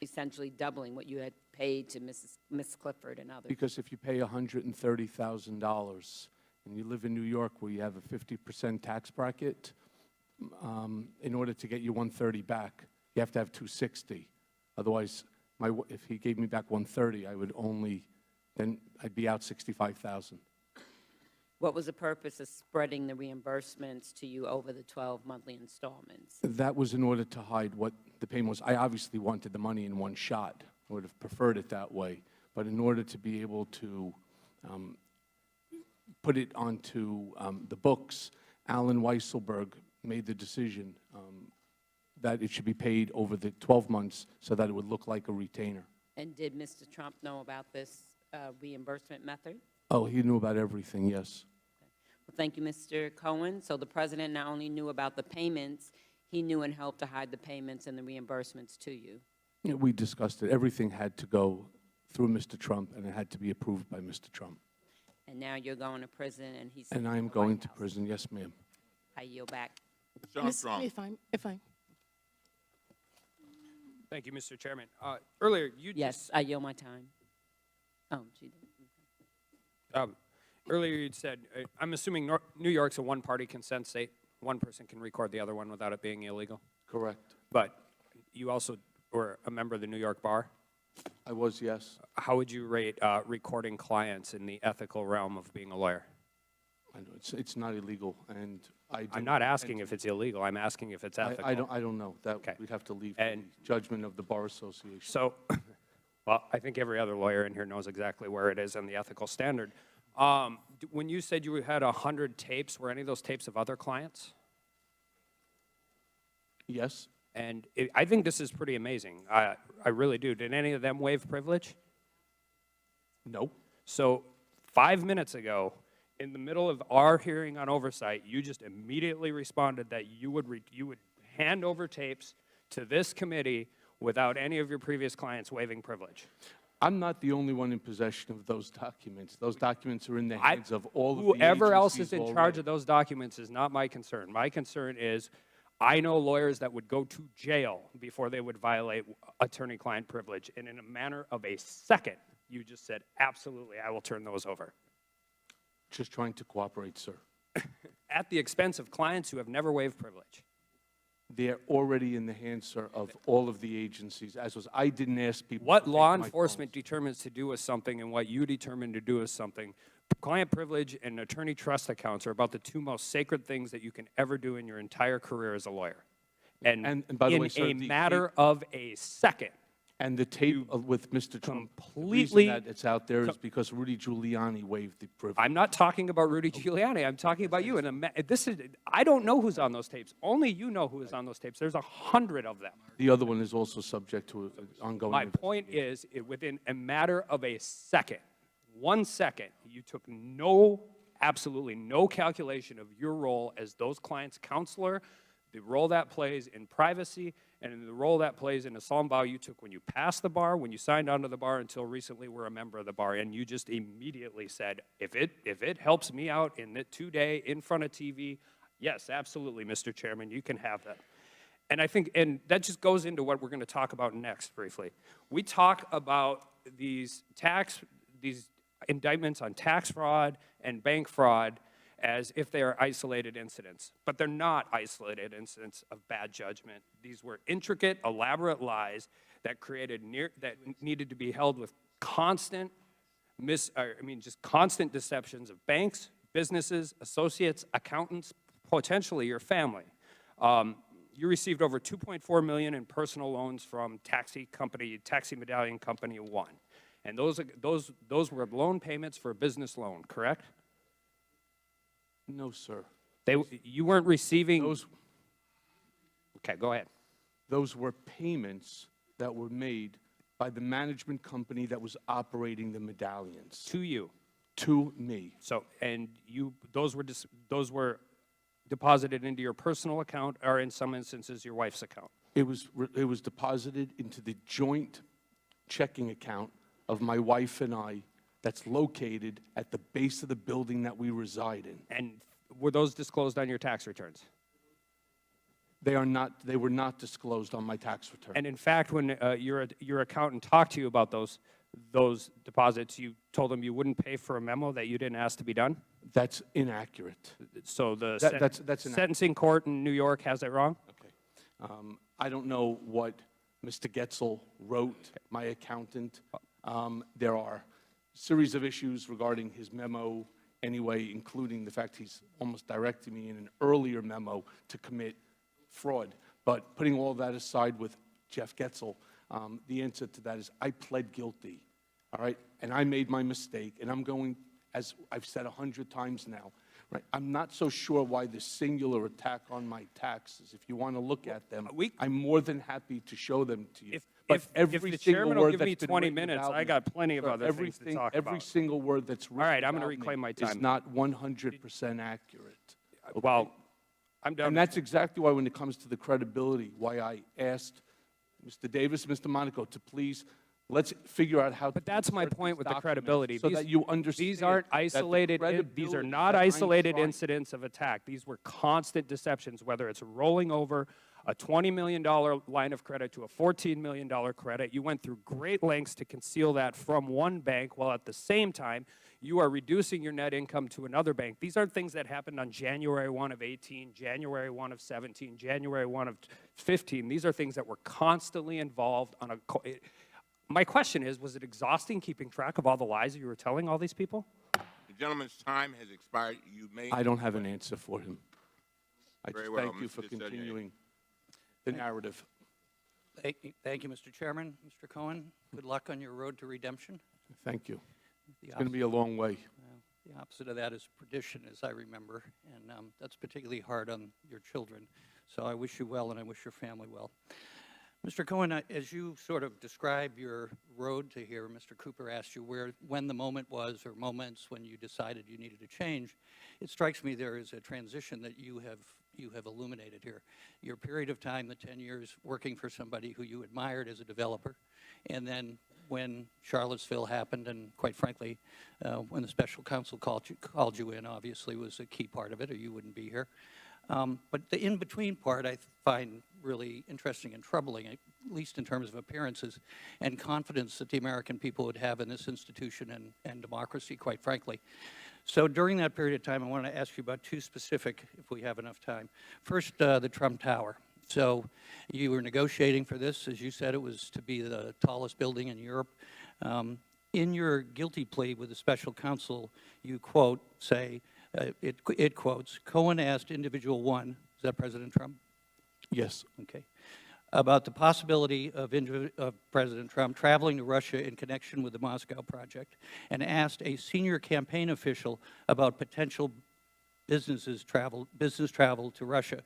essentially doubling what you had paid to Ms. Clifford and others? Because if you pay $130,000 and you live in New York where you have a 50% tax bracket, in order to get you $130 back, you have to have $260. Otherwise, if he gave me back $130, I'd be out $65,000. What was the purpose of spreading the reimbursements to you over the 12 monthly installments? That was in order to hide what the payment was. I obviously wanted the money in one shot. I would have preferred it that way. But in order to be able to put it onto the books, Alan Weisselberg made the decision that it should be paid over the 12 months so that it would look like a retainer. And did Mr. Trump know about this reimbursement method? Oh, he knew about everything, yes. Well, thank you, Mr. Cohen. So the president not only knew about the payments, he knew and helped to hide the payments and the reimbursements to you. Yeah, we discussed it. Everything had to go through Mr. Trump, and it had to be approved by Mr. Trump. And now you're going to prison, and he's... And I am going to prison, yes, ma'am. I yield back. Mr. Armstrong. If I Thank you, Mr. Chairman. Earlier, you Yes, I yield my time. Oh, she did. earlier you'd said, I'm assuming New York's a one-party consent state. One person can record the other one without it being illegal. Correct. But you also were a member of the New York Bar. I was, yes. How would you rate recording clients in the ethical realm of being a lawyer? I know it's not illegal, and I'm not asking if it's illegal. I'm asking if it's ethical. I don't know. That we'd have to leave the judgment of the Bar Association. So, well, I think every other lawyer in here knows exactly where it is in the ethical standard. When you said you had 100 tapes, were any of those tapes of other clients? Yes. And I think this is pretty amazing. I really do. Did any of them waive privilege? No. So 5 minutes ago, in the middle of our hearing on oversight, you just immediately responded that you would hand over tapes to this committee without any of your previous clients waiving privilege. I'm not the only one in possession of those documents. Those documents are in the hands of all of the Whoever else is agencies in charge already. of those documents is not my concern. My concern is I know lawyers that would go to jail before they would violate attorney-client privilege, and in a matter of a second, you just said, absolutely, I will turn those over. Just trying to cooperate, sir. At the expense of clients who have never waived privilege. They're already in the hands, sir, of all of the agencies, as was, I didn't ask people. What to law take my enforcement determines to do with something and what you determine to do with something, client privilege and attorney trust accounts are about the two most sacred things that you can ever do in your entire career as a lawyer. And by the in way, sir, a the matter of a second, And the tape with Mr. Trump, the completely- reason that it's out there is because Rudy Giuliani waived the privilege. I'm not talking about Rudy Giuliani. I'm talking about you. And I don't know who's on those tapes. Only you know who is on those tapes. There's 100 of them. The other one is also subject to an ongoing My point is, within a matter of a second, 1 second, you took absolutely no calculation of your role as those clients' counselor, the role that plays in privacy, and in the role that plays in the solemn vow you took when you passed the bar, when you signed onto the bar, until recently were a member of the bar, and you just immediately said, if it helps me out in the today in front of TV, yes, absolutely, Mr. Chairman, you can have that. And I think, and that just goes into what we're going to talk about next briefly. We talk about these indictments on tax fraud and bank fraud as if they are isolated incidents. But they're not isolated incidents of bad judgment. These were intricate, elaborate lies that that needed to be held with constant constant deceptions of banks, businesses, associates, accountants, potentially your family. You received over $2.4 million in personal loans from Taxi Medallion Company 1. And those were loan payments for a business loan, correct? No, sir. You weren't receiving those. Okay, go ahead. Those were payments that were made by the management company that was operating the medallions. To you? To me. So, and those were deposited into your personal account, or in some instances, your wife's account? It was deposited into the joint checking account of my wife and I that's located at the base of the building that we reside in. And were those disclosed on your tax returns? They were not disclosed on my tax return. And in fact, when your accountant talked to you about those deposits, you told him you wouldn't pay for a memo that you didn't ask to be done? That's inaccurate. So the that's sentencing court in New York has it wrong? Okay. I don't know what Mr. Getzel wrote, my accountant. There are a series of issues regarding his memo anyway, including the fact he's almost directing me in an earlier memo to commit fraud. But putting all that aside with Jeff Getzel, the answer to that is I pled guilty, all right? And I made my mistake, and I'm going, as I've said 100 times now, right? I'm not so sure why this singular attack on my taxes. If you want to look at them, I'm more than happy to show them to you. If the chairman will give me 20 minutes, I got plenty of other things to talk about. Every single word that's written All right, I'm going to about reclaim me my time. is not 100% accurate. Okay? Well, I'm done. And that's exactly why, when it comes to the credibility, why I asked Mr. Davis, Mr. Monaco, to please, let's figure out how. But that's my point with the credibility. So that you understand. These aren't isolated. These are not isolated incidents of attack. These were constant deceptions, whether it's rolling over a $20 million line of credit to a $14 million credit. You went through great lengths to conceal that from one bank, while at the same time, you are reducing your net income to another bank. These aren't things that happened on January 1 of 18, January 1 of 17, January 1 of 15. These are things that were constantly involved on a... My question is, was it exhausting keeping track of all the lies you were telling all these people? The gentleman's time has expired. You may... I don't have an answer for him. I Very just well, thank you for Mr. Desailliers. continuing the narrative. Thank you, Mr. Chairman. Mr. Cohen, good luck on your road to redemption. Thank you. It's going to be a long way. The opposite of that is perdition, as I remember, and that's particularly hard on your children. So I wish you well, and I wish your family well. Mr. Cohen, as you sort of describe your road to here, Mr. Cooper asked you when the moment was, or moments when you decided you needed to change. It strikes me there is a transition that you have illuminated here. Your period of time, the 10 years working for somebody who you admired as a developer, and then when Charlottesville happened, and quite frankly, when the special counsel called you in, obviously was a key part of it, or you wouldn't be here. But the in-between part I find really interesting and troubling, at least in terms of appearances and confidence that the American people would have in this institution and democracy, quite frankly. So during that period of time, I want to ask you about two specific, if we have enough time. First, the Trump Tower. So you were negotiating for this. As you said, it was to be the tallest building in Europe. In your guilty plea with the special counsel, you quote, say, it quotes, Cohen asked individual one, is that President Trump? Yes. Okay. About the possibility of President Trump traveling to Russia in connection with the Moscow project, and asked a senior campaign official about potential business travel to Russia.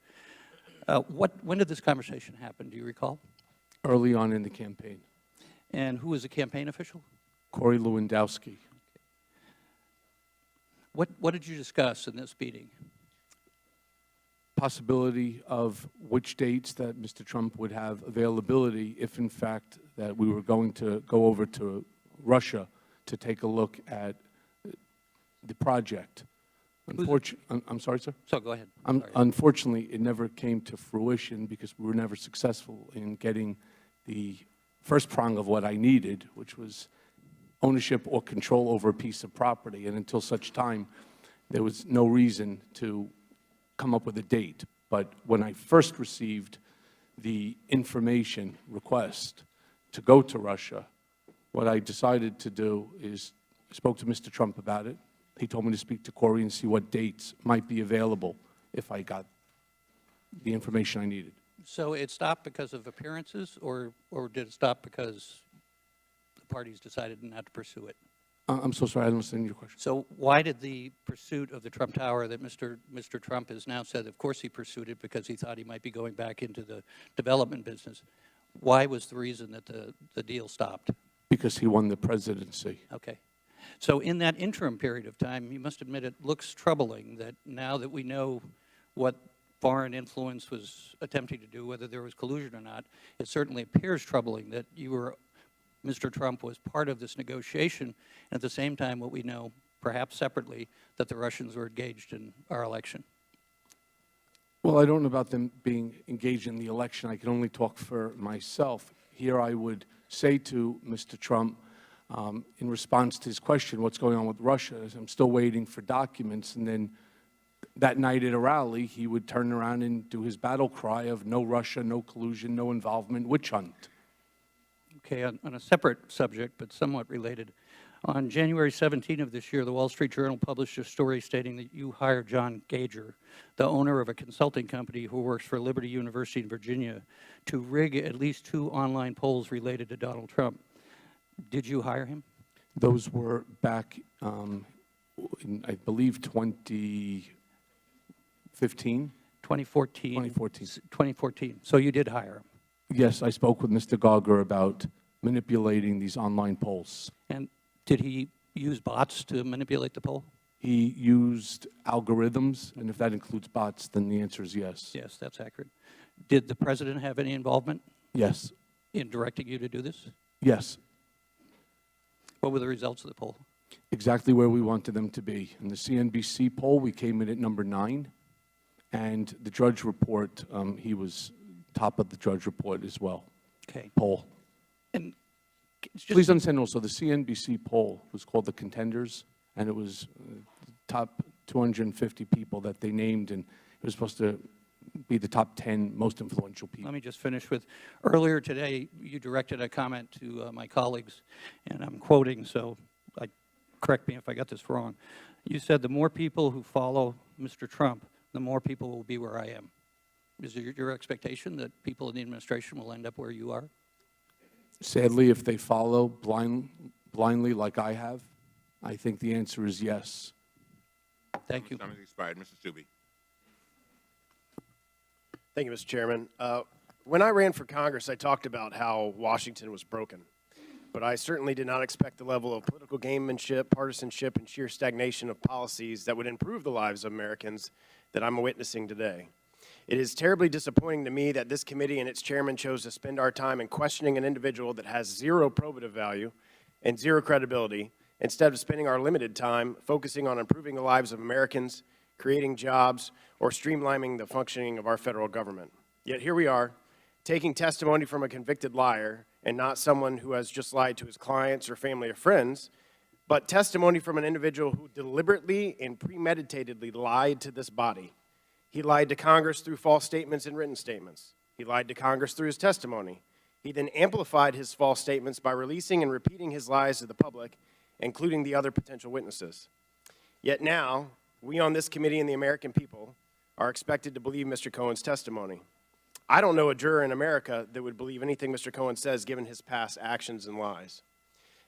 When did this conversation happen? Do you recall? Early on in the campaign. And who was the campaign official? Corey Lewandowski. What did you discuss in this meeting? Possibility of which dates that Mr. Trump would have availability if, in fact, that we were going to go over to Russia to take a look at the project. I'm sorry, sir? So go ahead. Unfortunately, it never came to fruition because we were never successful in getting the first prong of what I needed, which was ownership or control over a piece of property. And until such time, there was no reason to come up with a date. But when I first received the information request to go to Russia, what I decided to do is I spoke to Mr. Trump about it. He told me to speak to Corey and see what dates might be available if I got the information I needed. So it stopped because of appearances, or did it stop because the parties decided not to pursue it? I'm so sorry, I don't understand your question. So why did the pursuit of the Trump Tower that Mr. Trump has now said, of course he pursued it because he thought he might be going back into the development business. Why was the reason that the deal stopped? Because he won the presidency. Okay. So in that interim period of time, you must admit it looks troubling that now that we know what foreign influence was attempting to do, whether there was collusion or not, it certainly appears troubling that Mr. Trump was part of this negotiation, and at the same time what we know, perhaps separately, that the Russians were engaged in our election. Well, I don't know about them being engaged in the election. I can only talk for myself. Here I would say to Mr. Trump, in response to his question, what's going on with Russia, I'm still waiting for documents, and then that night at a rally, he would turn around and do his battle cry of no Russia, no collusion, no involvement, witch hunt. Okay, on a separate subject, but somewhat related, on January 17 of this year, the Wall Street Journal published a story stating that you hired John Gager, the owner of a consulting company who works for Liberty University in Virginia, to rig at least 2 online polls related to Donald Trump. Did you hire him? Those were back in, I believe, 2015? 2014. 2014. 2014. So you did hire him? Yes, I spoke with Mr. Gauger about manipulating these online polls. And did he use bots to manipulate the poll? He used algorithms, and if that includes bots, then the answer is yes. Yes, that's accurate. Did the president have any involvement? Yes. In directing you to do this? Yes. What were the results of the poll? Exactly where we wanted them to be. In the CNBC poll, we came in at number 9, and the Drudge Report, he was top of the Drudge Report as well. Okay. Poll. And please understand also, the CNBC poll was called the Contenders, and it was top 250 people that they named, and it was supposed to be the top 10 most influential people. Let me just finish with, earlier today, you directed a comment to my colleagues, and I'm quoting, so correct me if I got this wrong. You said the more people who follow Mr. Trump, the more people will be where I am. Is it your expectation that people in the administration will end up where you are? Sadly, if they follow blindly like I have, I think the answer is yes. Thank you. Time has expired. Mr. Stubbe. Thank you, Mr. Chairman. When I ran for Congress, I talked about how Washington was broken. But I certainly did not expect the level of political gamemanship, partisanship, and sheer stagnation of policies that would improve the lives of Americans that I'm witnessing today. It is terribly disappointing to me that this committee and its chairman chose to spend our time in questioning an individual that has zero probative value and zero credibility, instead of spending our limited time focusing on improving the lives of Americans, creating jobs, or streamlining the functioning of our federal government. Yet here we are, taking testimony from a convicted liar, and not someone who has just lied to his clients or family or friends, but testimony from an individual who deliberately and premeditatedly lied to this body. He lied to Congress through false statements and written statements. He lied to Congress through his testimony. He then amplified his false statements by releasing and repeating his lies to the public, including the other potential witnesses. Yet now, we on this committee and the American people are expected to believe Mr. Cohen's testimony. I don't know a juror in America that would believe anything Mr. Cohen says given his past actions and lies.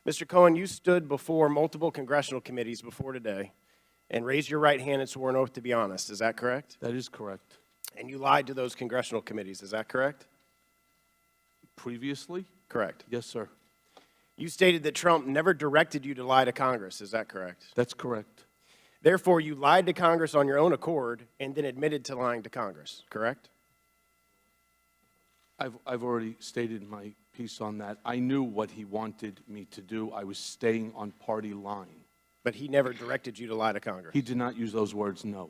Mr. Cohen, you stood before multiple congressional committees before today and raised your right hand and swore an oath to be honest. Is that correct? That is correct. And you lied to those congressional committees. Is that correct? Previously? Correct. Yes, sir. You stated that Trump never directed you to lie to Congress. Is that correct? That's correct. Therefore, you lied to Congress on your own accord and then admitted to lying to Congress, correct? I've already stated my piece on that. I knew what he wanted me to do. I was staying on party line. But he never directed you to lie to Congress? He did not use those words, no.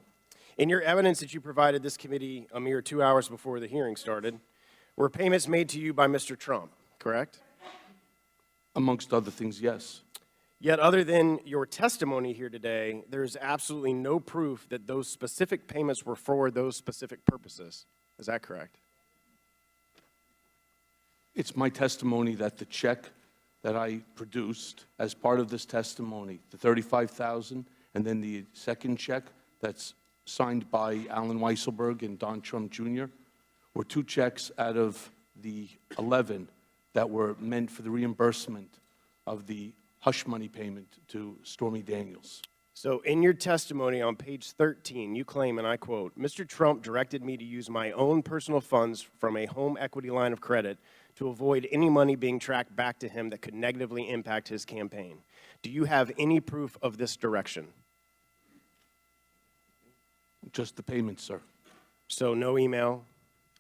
In your evidence that you provided this committee a mere 2 hours before the hearing started, were payments made to you by Mr. Trump, correct? Amongst other things, yes. Yet other than your testimony here today, there is absolutely no proof that those specific payments were for those specific purposes. Is that correct? It's my testimony that the check that I produced as part of this testimony, the $35,000, and then the second check that's signed by Alan Weisselberg and Don Trump Jr., were two checks out of the 11 that were meant for the reimbursement of the hush money payment to Stormy Daniels. So in your testimony on page 13, you claim, and I quote, Mr. Trump directed me to use my own personal funds from a home equity line of credit to avoid any money being tracked back to him that could negatively impact his campaign. Do you have any proof of this direction? Just the payment, sir. So no email?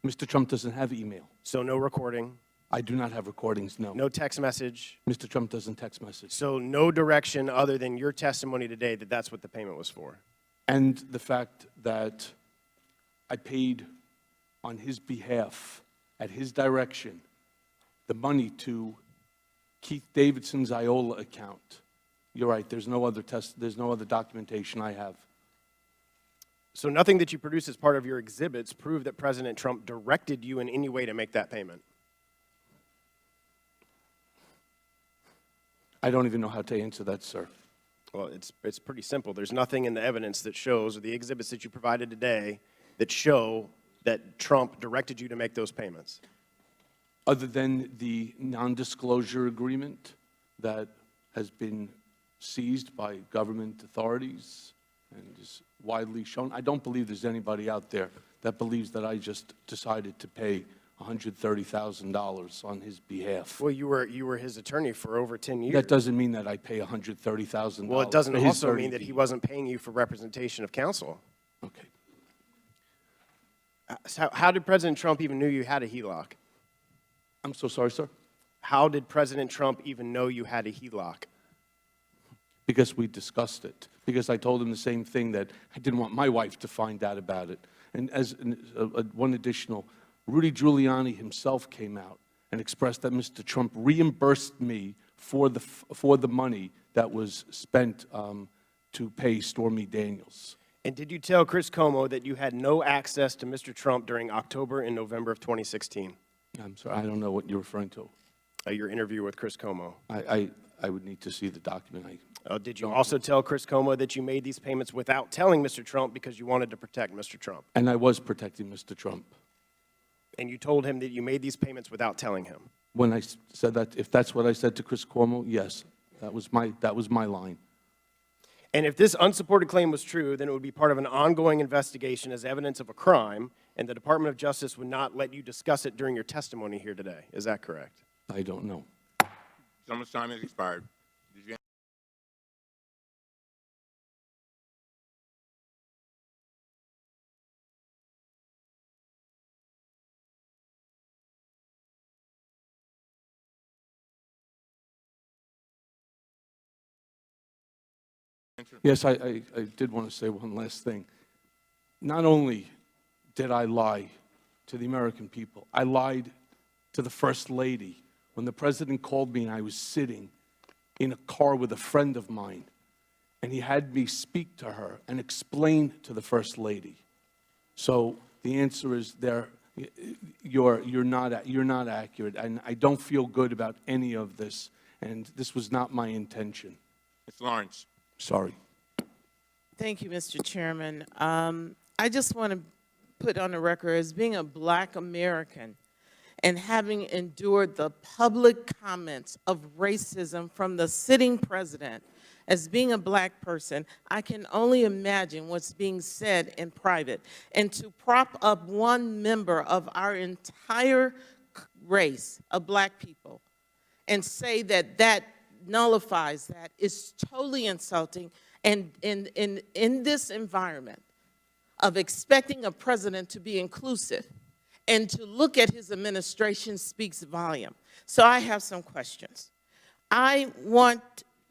Mr. Trump doesn't have email. So no recording? I do not have recordings, no. No text message? Mr. Trump doesn't text message. So no direction other than your testimony today that that's what the payment was for? And the fact that I paid on his behalf, at his direction, the money to Keith Davidson's IOLA account. You're right, there's no other documentation I have. So nothing that you produce as part of your exhibits prove that President Trump directed you in any way to make that payment? I don't even know how to answer that, sir. Well, it's pretty simple. There's nothing in the evidence that shows, or the exhibits that you provided today, that show that Trump directed you to make those payments. Other than the non-disclosure agreement that has been seized by government authorities and is widely shown, I don't believe there's anybody out there that believes that I just decided to pay $130,000 on his behalf. Well, you were his attorney for over 10 years. That doesn't mean that I pay $130,000. Well, it doesn't for his also attorney mean that he fee. wasn't paying you for representation of counsel. Okay. So how did President Trump even know you had a HELOC? I'm so sorry, sir? How did President Trump even know you had a HELOC? Because we discussed it. Because I told him the same thing, that I didn't want my wife to find out about it. And as one additional, Rudy Giuliani himself came out and expressed that Mr. Trump reimbursed me for the money that was spent to pay Stormy Daniels. And did you tell Chris Cuomo that you had no access to Mr. Trump during October and November of 2016? I'm sorry, I don't know what you're referring to. Your interview with Chris Cuomo. I would need to see the document. Did you also tell Chris Cuomo that you made these payments without telling Mr. Trump because you wanted to protect Mr. Trump? And I was protecting Mr. Trump. And you told him that you made these payments without telling him? When I said that, if that's what I said to Chris Cuomo, yes, that was my line. And if this unsupported claim was true, then it would be part of an ongoing investigation as evidence of a crime, and the Department of Justice would not let you discuss it during your testimony here today. Is that correct? I don't know. Someone's time has expired. Did you Yes, I did want to say one last thing. Not only did I lie to the American people, I lied to the First Lady. When the President called me and I was sitting in a car with a friend of mine, and he had me speak to her and explain to the First Lady. So the answer is you're not accurate, and I don't feel good about any of this, and this was not my intention. Ms. Lawrence. Sorry. Thank you, Mr. Chairman. I just want to put on the record, as being a Black American and having endured the public comments of racism from the sitting president, as being a Black person, I can only imagine what's being said in private. And to prop up one member of our entire race of Black people and say that that nullifies that is totally insulting. And in this environment of expecting a president to be inclusive and to look at his administration speaks volume. So I have some questions. I want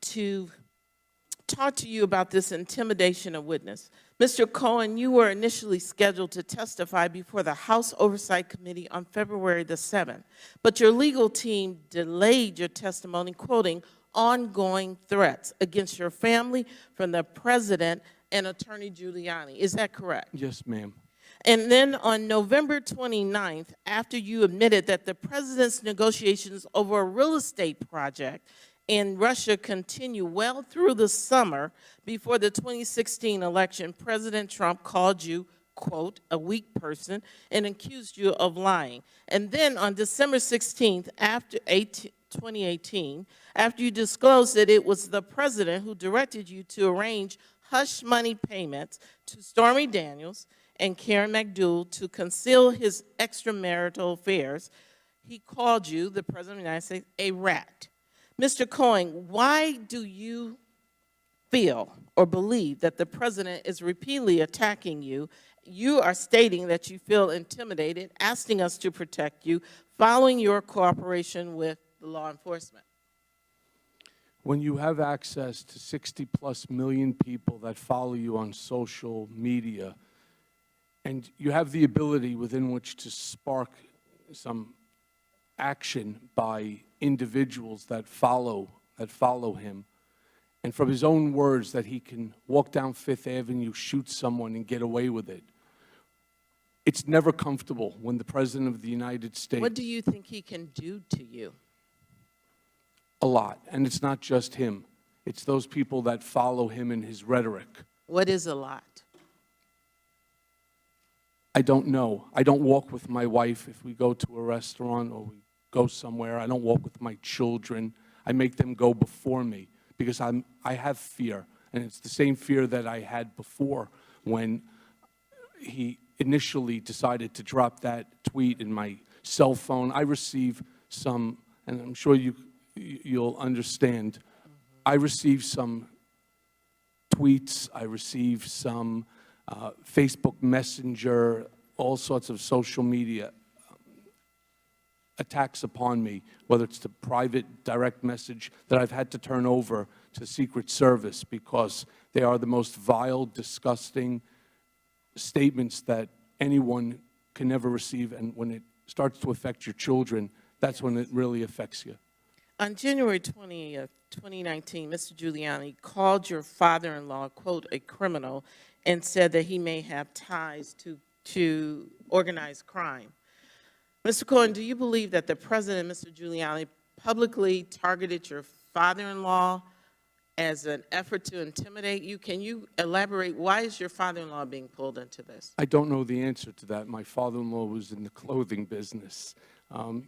to talk to you about this intimidation of witness. Mr. Cohen, you were initially scheduled to testify before the House Oversight Committee on February the 7th, but your legal team delayed your testimony, quoting, ongoing threats against your family from the president and Attorney Giuliani. Is that correct? Yes, ma'am. And then on November 29th, after you admitted that the president's negotiations over a real estate project in Russia continue well through the summer before the 2016 election, President Trump called you, quote, a weak person and accused you of lying. And then on December 16th, after 2018, after you disclosed that it was the president who directed you to arrange hush money payments to Stormy Daniels and Karen McDougal to conceal his extramarital affairs, he called you, the President of the United States, a rat. Mr. Cohen, why do you feel or believe that the president is repeatedly attacking you? You are stating that you feel intimidated, asking us to protect you, following your cooperation with the law enforcement. When you have access to 60+ million people that follow you on social media, and you have the ability within which to spark some action by individuals that follow him, and from his own words that he can walk down Fifth Avenue, shoot someone, and get away with it. It's never comfortable when the President of the United States... What do you think he can do to you? A lot. And it's not just him. It's those people that follow him in his rhetoric. What is a lot? I don't know. I don't walk with my wife if we go to a restaurant or we go somewhere. I don't walk with my children. I make them go before me because I have fear. And it's the same fear that I had before when he initially decided to drop that tweet in my cell phone. I receive some, and I'm sure you'll understand, I receive some tweets, I receive some Facebook Messenger, all sorts of social media attacks upon me, whether it's the private direct message that I've had to turn over to Secret Service because they are the most vile, disgusting statements that anyone can ever receive. And when it starts to affect your children, that's when it really affects you. On January 20th, 2019, Mr. Giuliani called your father-in-law, quote, a criminal, and said that he may have ties to organized crime. Mr. Cohen, do you believe that the President, Mr. Giuliani, publicly targeted your father-in-law as an effort to intimidate you? Can you elaborate? Why is your father-in-law being pulled into this? I don't know the answer to that. My father-in-law was in the clothing business,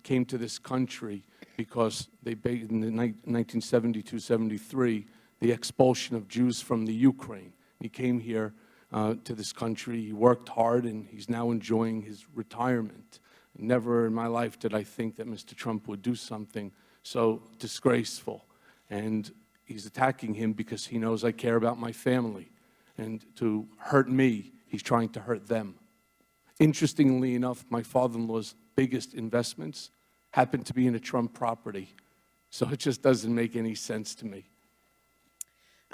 came to this country because in the 1972-73, the expulsion of Jews from the Ukraine. He came here to this country. He worked hard, and he's now enjoying his retirement. Never in my life did I think that Mr. Trump would do something so disgraceful. And he's attacking him because he knows I care about my family. And to hurt me, he's trying to hurt them. Interestingly enough, my father-in-law's biggest investments happened to be in a Trump property. So it just doesn't make any sense to me.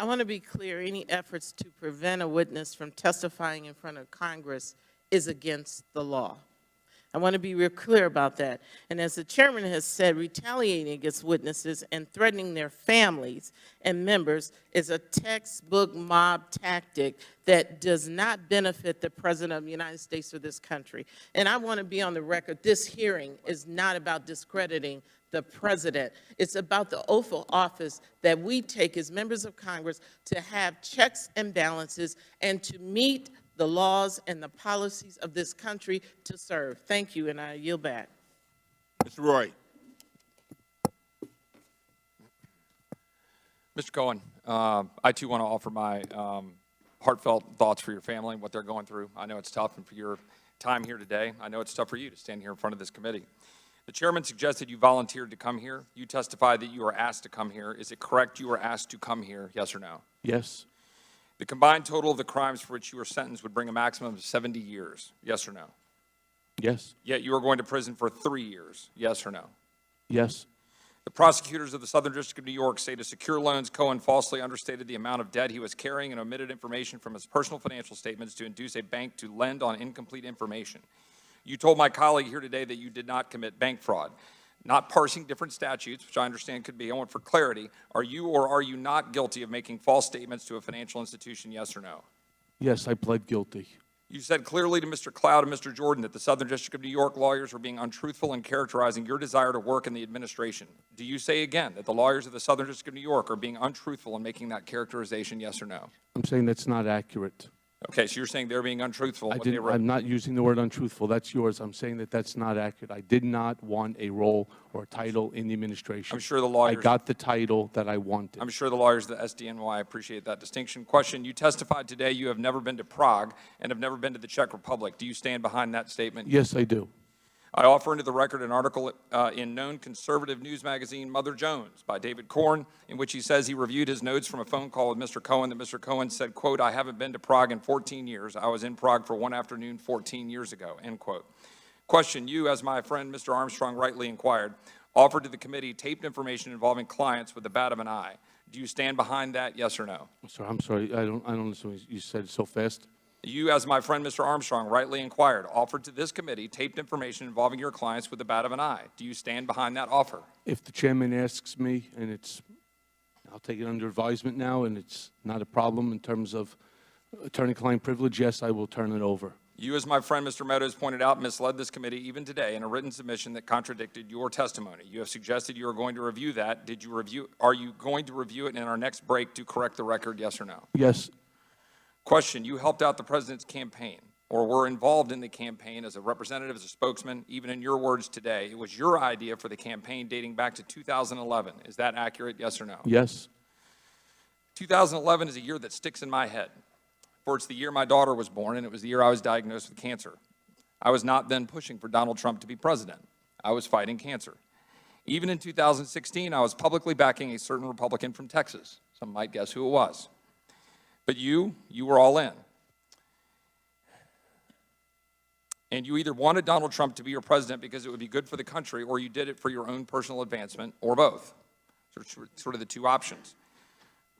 I want to be clear, any efforts to prevent a witness from testifying in front of Congress is against the law. I want to be real clear about that. And as the chairman has said, retaliating against witnesses and threatening their families and members is a textbook mob tactic that does not benefit the President of the United States or this country. And I want to be on the record, this hearing is not about discrediting the President. It's about the oath of office that we take as members of Congress to have checks and balances and to meet the laws and the policies of this country to serve. Thank you, and I yield back. Mr. Roy. Mr. Cohen, I too want to offer my heartfelt thoughts for your family and what they're going through. I know it's tough, and for your time here today, I know it's tough for you to stand here in front of this committee. The chairman suggested you volunteered to come here. You testified that you were asked to come here. Is it correct you were asked to come here, yes or no? Yes. The combined total of the crimes for which you were sentenced would bring a maximum of 70 years, yes or no? Yes. Yet you are going to prison for 3 years, yes or no? Yes. The prosecutors of the Southern District of New York say to secure loans, Cohen falsely understated the amount of debt he was carrying and omitted information from his personal financial statements to induce a bank to lend on incomplete information. You told my colleague here today that you did not commit bank fraud. Not parsing different statutes, which I understand could be. I want for clarity, are you or are you not guilty of making false statements to a financial institution, yes or no? Yes, I pled guilty. You said clearly to Mr. Cloud and Mr. Jordan that the Southern District of New York lawyers were being untruthful in characterizing your desire to work in the administration. Do you say again that the lawyers of the Southern District of New York are being untruthful in making that characterization, yes or no? I'm saying that's not accurate. Okay, so you're saying they're being untruthful in what they wrote. I'm not using the word untruthful. That's yours. I'm saying that that's not accurate. I did not want a role or a title in the administration. I'm sure the lawyers... I got the title that I wanted. I'm sure the lawyers of the SDNY appreciate that distinction. Question, you testified today you have never been to Prague and have never been to the Czech Republic. Do you stand behind that statement? Yes, I do. I offer into the record an article in known conservative news magazine Mother Jones by David Korn, in which he says he reviewed his notes from a phone call with Mr. Cohen, that Mr. Cohen said, quote, I haven't been to Prague in 14 years. I was in Prague for one afternoon 14 years ago, end quote. Question, you, as my friend Mr. Armstrong rightly inquired, offered to the committee taped information involving clients with the bat of an eye. Do you stand behind that, yes or no? I'm sorry. I don't understand. You said it so fast. You, as my friend Mr. Armstrong rightly inquired, offered to this committee taped information involving your clients with the bat of an eye. Do you stand behind that offer? If the chairman asks me, and I'll take it under advisement now, and it's not a problem in terms of attorney-client privilege, yes, I will turn it over. You, as my friend Mr. Meadows pointed out, misled this committee even today in a written submission that contradicted your testimony. You have suggested you are going to review that. Are you going to review it in our next break to correct the record, yes or no? Yes. Question, you helped out the president's campaign or were involved in the campaign as a representative, as a spokesman, even in your words today. It was your idea for the campaign dating back to 2011. Is that accurate, yes or no? Yes. 2011 is a year that sticks in my head, for it's the year my daughter was born, and it was the year I was diagnosed with cancer. I was not then pushing for Donald Trump to be president. I was fighting cancer. Even in 2016, I was publicly backing a certain Republican from Texas. Some might guess who it was. But you were all in. And you either wanted Donald Trump to be your president because it would be good for the country, or you did it for your own personal advancement, or both. Sort of the two options.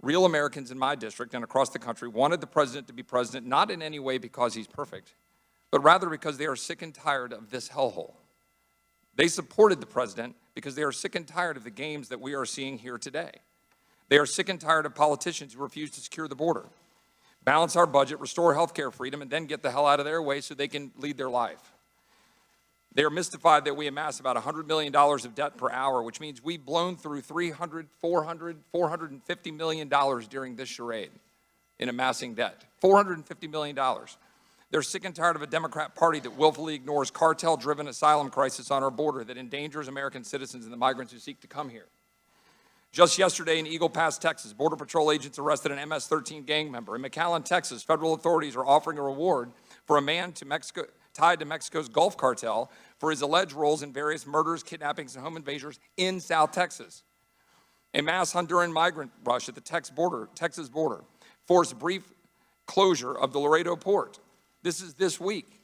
Real Americans in my district and across the country wanted the president to be president, not in any way because he's perfect, but rather because they are sick and tired of this hellhole. They supported the president because they are sick and tired of the games that we are seeing here today. They are sick and tired of politicians who refuse to secure the border, balance our budget, restore health care freedom, and then get the hell out of their way so they can lead their life. They are mystified that we amass about $100 million of debt per hour, which means we've blown through $300, $400, $450 million during this charade in amassing debt. $450 million. They're sick and tired of a Democrat Party that willfully ignores cartel-driven asylum crisis on our border that endangers American citizens and the migrants who seek to come here. Just yesterday in Eagle Pass, Texas, Border Patrol agents arrested an MS-13 gang member. In McAllen, Texas, federal authorities are offering a reward for a man tied to Mexico's Gulf cartel for his alleged roles in various murders, kidnappings, and home invasions in South Texas. A mass Honduran migrant rush at the Texas border forced brief closure of the Laredo port. This is this week.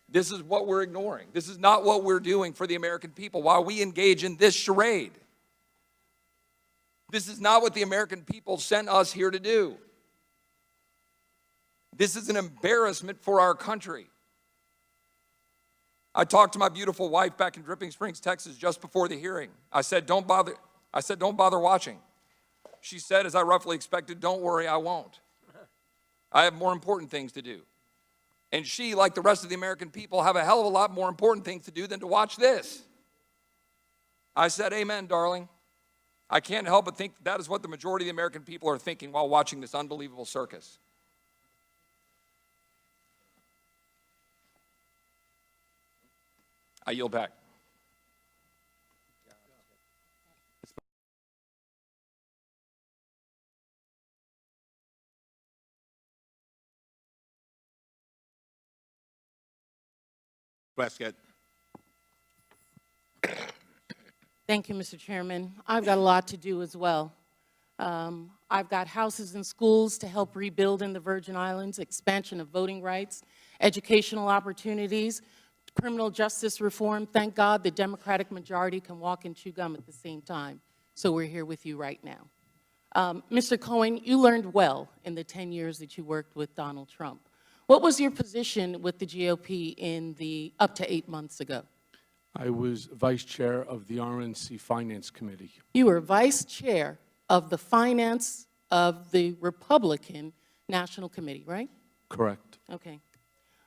This is what we're ignoring. This is not what we're doing for the American people while we engage in this charade. This is not what the American people sent us here to do. This is an embarrassment for our country. I talked to my beautiful wife back in Dripping Springs, Texas, just before the hearing. I said, don't bother watching. She said, as I roughly expected, don't worry, I won't. I have more important things to do. And she, like the rest of the American people, have a hell of a lot more important things to do than to watch this. I said, amen, darling. I can't help but think that is what the majority of the American people are thinking while watching this unbelievable circus. I yield back. Prescott. Thank you, Mr. Chairman. I've got a lot to do as well. I've got houses and schools to help rebuild in the Virgin Islands, expansion of voting rights, educational opportunities, criminal justice reform. Thank God the Democratic majority can walk and chew gum at the same time. So we're here with you right now. Mr. Cohen, you learned well in the 10 years that you worked with Donald Trump. What was your position with the GOP in the up to 8 months ago? I was vice chair of the RNC Finance Committee. You were vice chair of the finance of the Republican National Committee, right? Correct. Okay.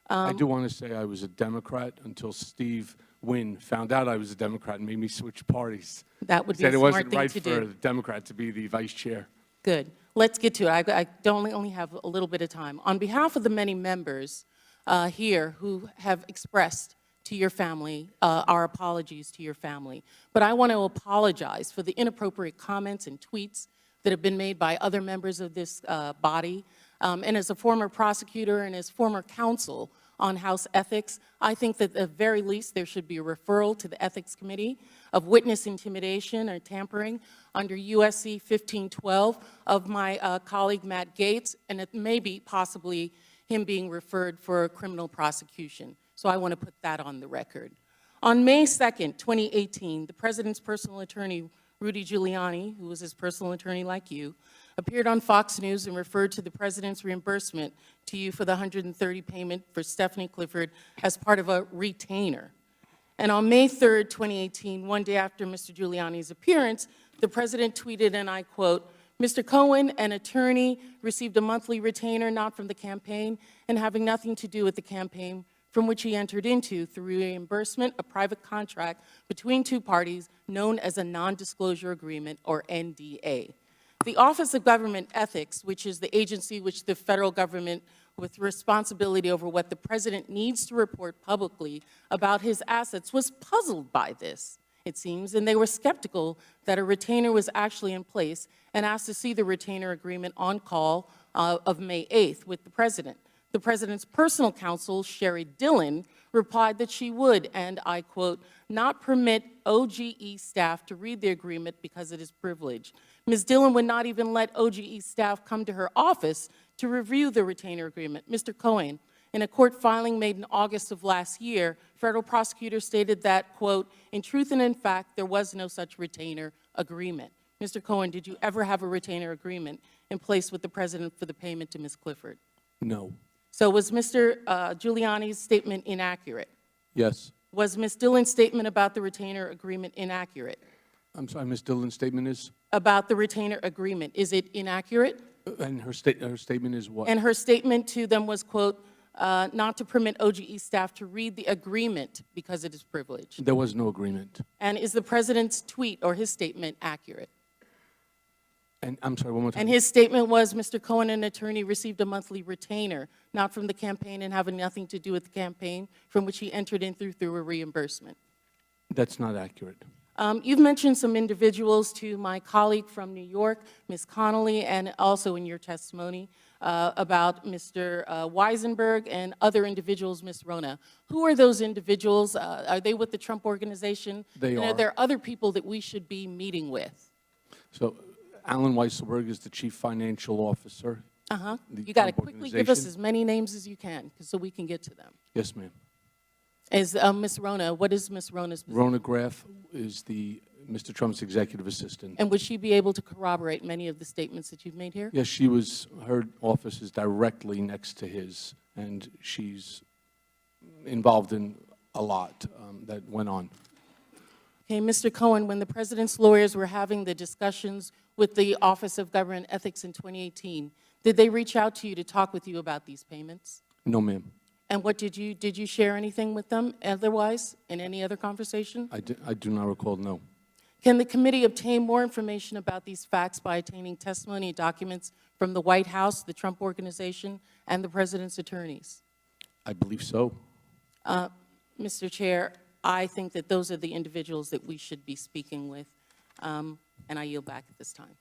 I do want to say I was a Democrat until Steve Wynn found out I was a Democrat and made me switch parties. That would be a Said it smart wasn't thing right to for do. a Democrat to be the vice chair. Good. Let's get to it. I only have a little bit of time. On behalf of the many members here who have expressed to your family, our apologies to your family, but I want to apologize for the inappropriate comments and tweets that have been made by other members of this body. And as a former prosecutor and as former counsel on House ethics, I think that at the very least there should be a referral to the Ethics Committee of witness intimidation or tampering under USC 1512 of my colleague Matt Gaetz, and it may be possibly him being referred for a criminal prosecution. So I want to put that on the record. On May 2nd, 2018, the President's personal attorney, Rudy Giuliani, who was his personal attorney like you, appeared on Fox News and referred to the President's reimbursement to you for the $130 payment for Stephanie Clifford as part of a retainer. And on May 3rd, 2018, one day after Mr. Giuliani's appearance, the President tweeted, and I quote, "Mr. Cohen, an attorney, received a monthly retainer not from the campaign and having nothing to do with the campaign, from which he entered into, through reimbursement, a private contract between two parties known as a non-disclosure agreement, or NDA. The Office of Government Ethics, which is the agency which the federal government with responsibility over what the President needs to report publicly about his assets, was puzzled by this, it seems, and they were skeptical that a retainer was actually in place and asked to see the retainer agreement on call of May 8th with the President. The President's personal counsel, Sherry Dillon, replied that she would, and I quote, "not permit OGE staff to read the agreement because it is privileged." Ms. Dillon would not even let OGE staff come to her office to review the retainer agreement. Mr. Cohen, in a court filing made in August of last year, federal prosecutors stated that, quote, "in truth and in fact, there was no such retainer agreement." Mr. Cohen, did you ever have a retainer agreement in place with the President for the payment to Ms. Clifford? No. So was Mr. Giuliani's statement inaccurate? Yes. Was Ms. Dillon's statement about the retainer agreement inaccurate? I'm sorry, Ms. Dillon's statement is? About the retainer agreement, is it inaccurate? And her statement is what? And her statement to them was, quote, "not to permit OGE staff to read the agreement because it is privileged." There was no agreement. And is the President's tweet or his statement accurate? And I'm sorry, one more time. And his statement was, "Mr. Cohen, an attorney, received a monthly retainer, not from the campaign and having nothing to do with the campaign, from which he entered in through a reimbursement." That's not accurate. You've mentioned some individuals to my colleague from New York, Ms. Connolly, and also in your testimony about Mr. Weisenberg and other individuals, Ms. Rona. Who are those individuals? Are they with the Trump Organization? They and are. Are there other people that we should be meeting with? So Alan Weisselberg is the chief financial officer. Uh-huh. The You got to Trump quickly give us Organization. as many names as you can so we can get to them. Yes, ma'am. Is Ms. Rona, what is Ms. Rona's position? Rona Graff is the Mr. Trump's executive assistant. And would she be able to corroborate many of the statements that you've made here? Yes, her office is directly next to his, and she's involved in a lot that went on. Okay, Mr. Cohen, when the president's lawyers were having the discussions with the Office of Government Ethics in 2018, did they reach out to you to talk with you about these payments? No, ma'am. And what did you share anything with them otherwise in any other conversation? I do not recall, no. Can the committee obtain more information about these facts by obtaining testimony and documents from the White House, the Trump Organization, and the president's attorneys? I believe so. Mr. Chair, I think that those are the individuals that we should be speaking with, and I yield back at this time.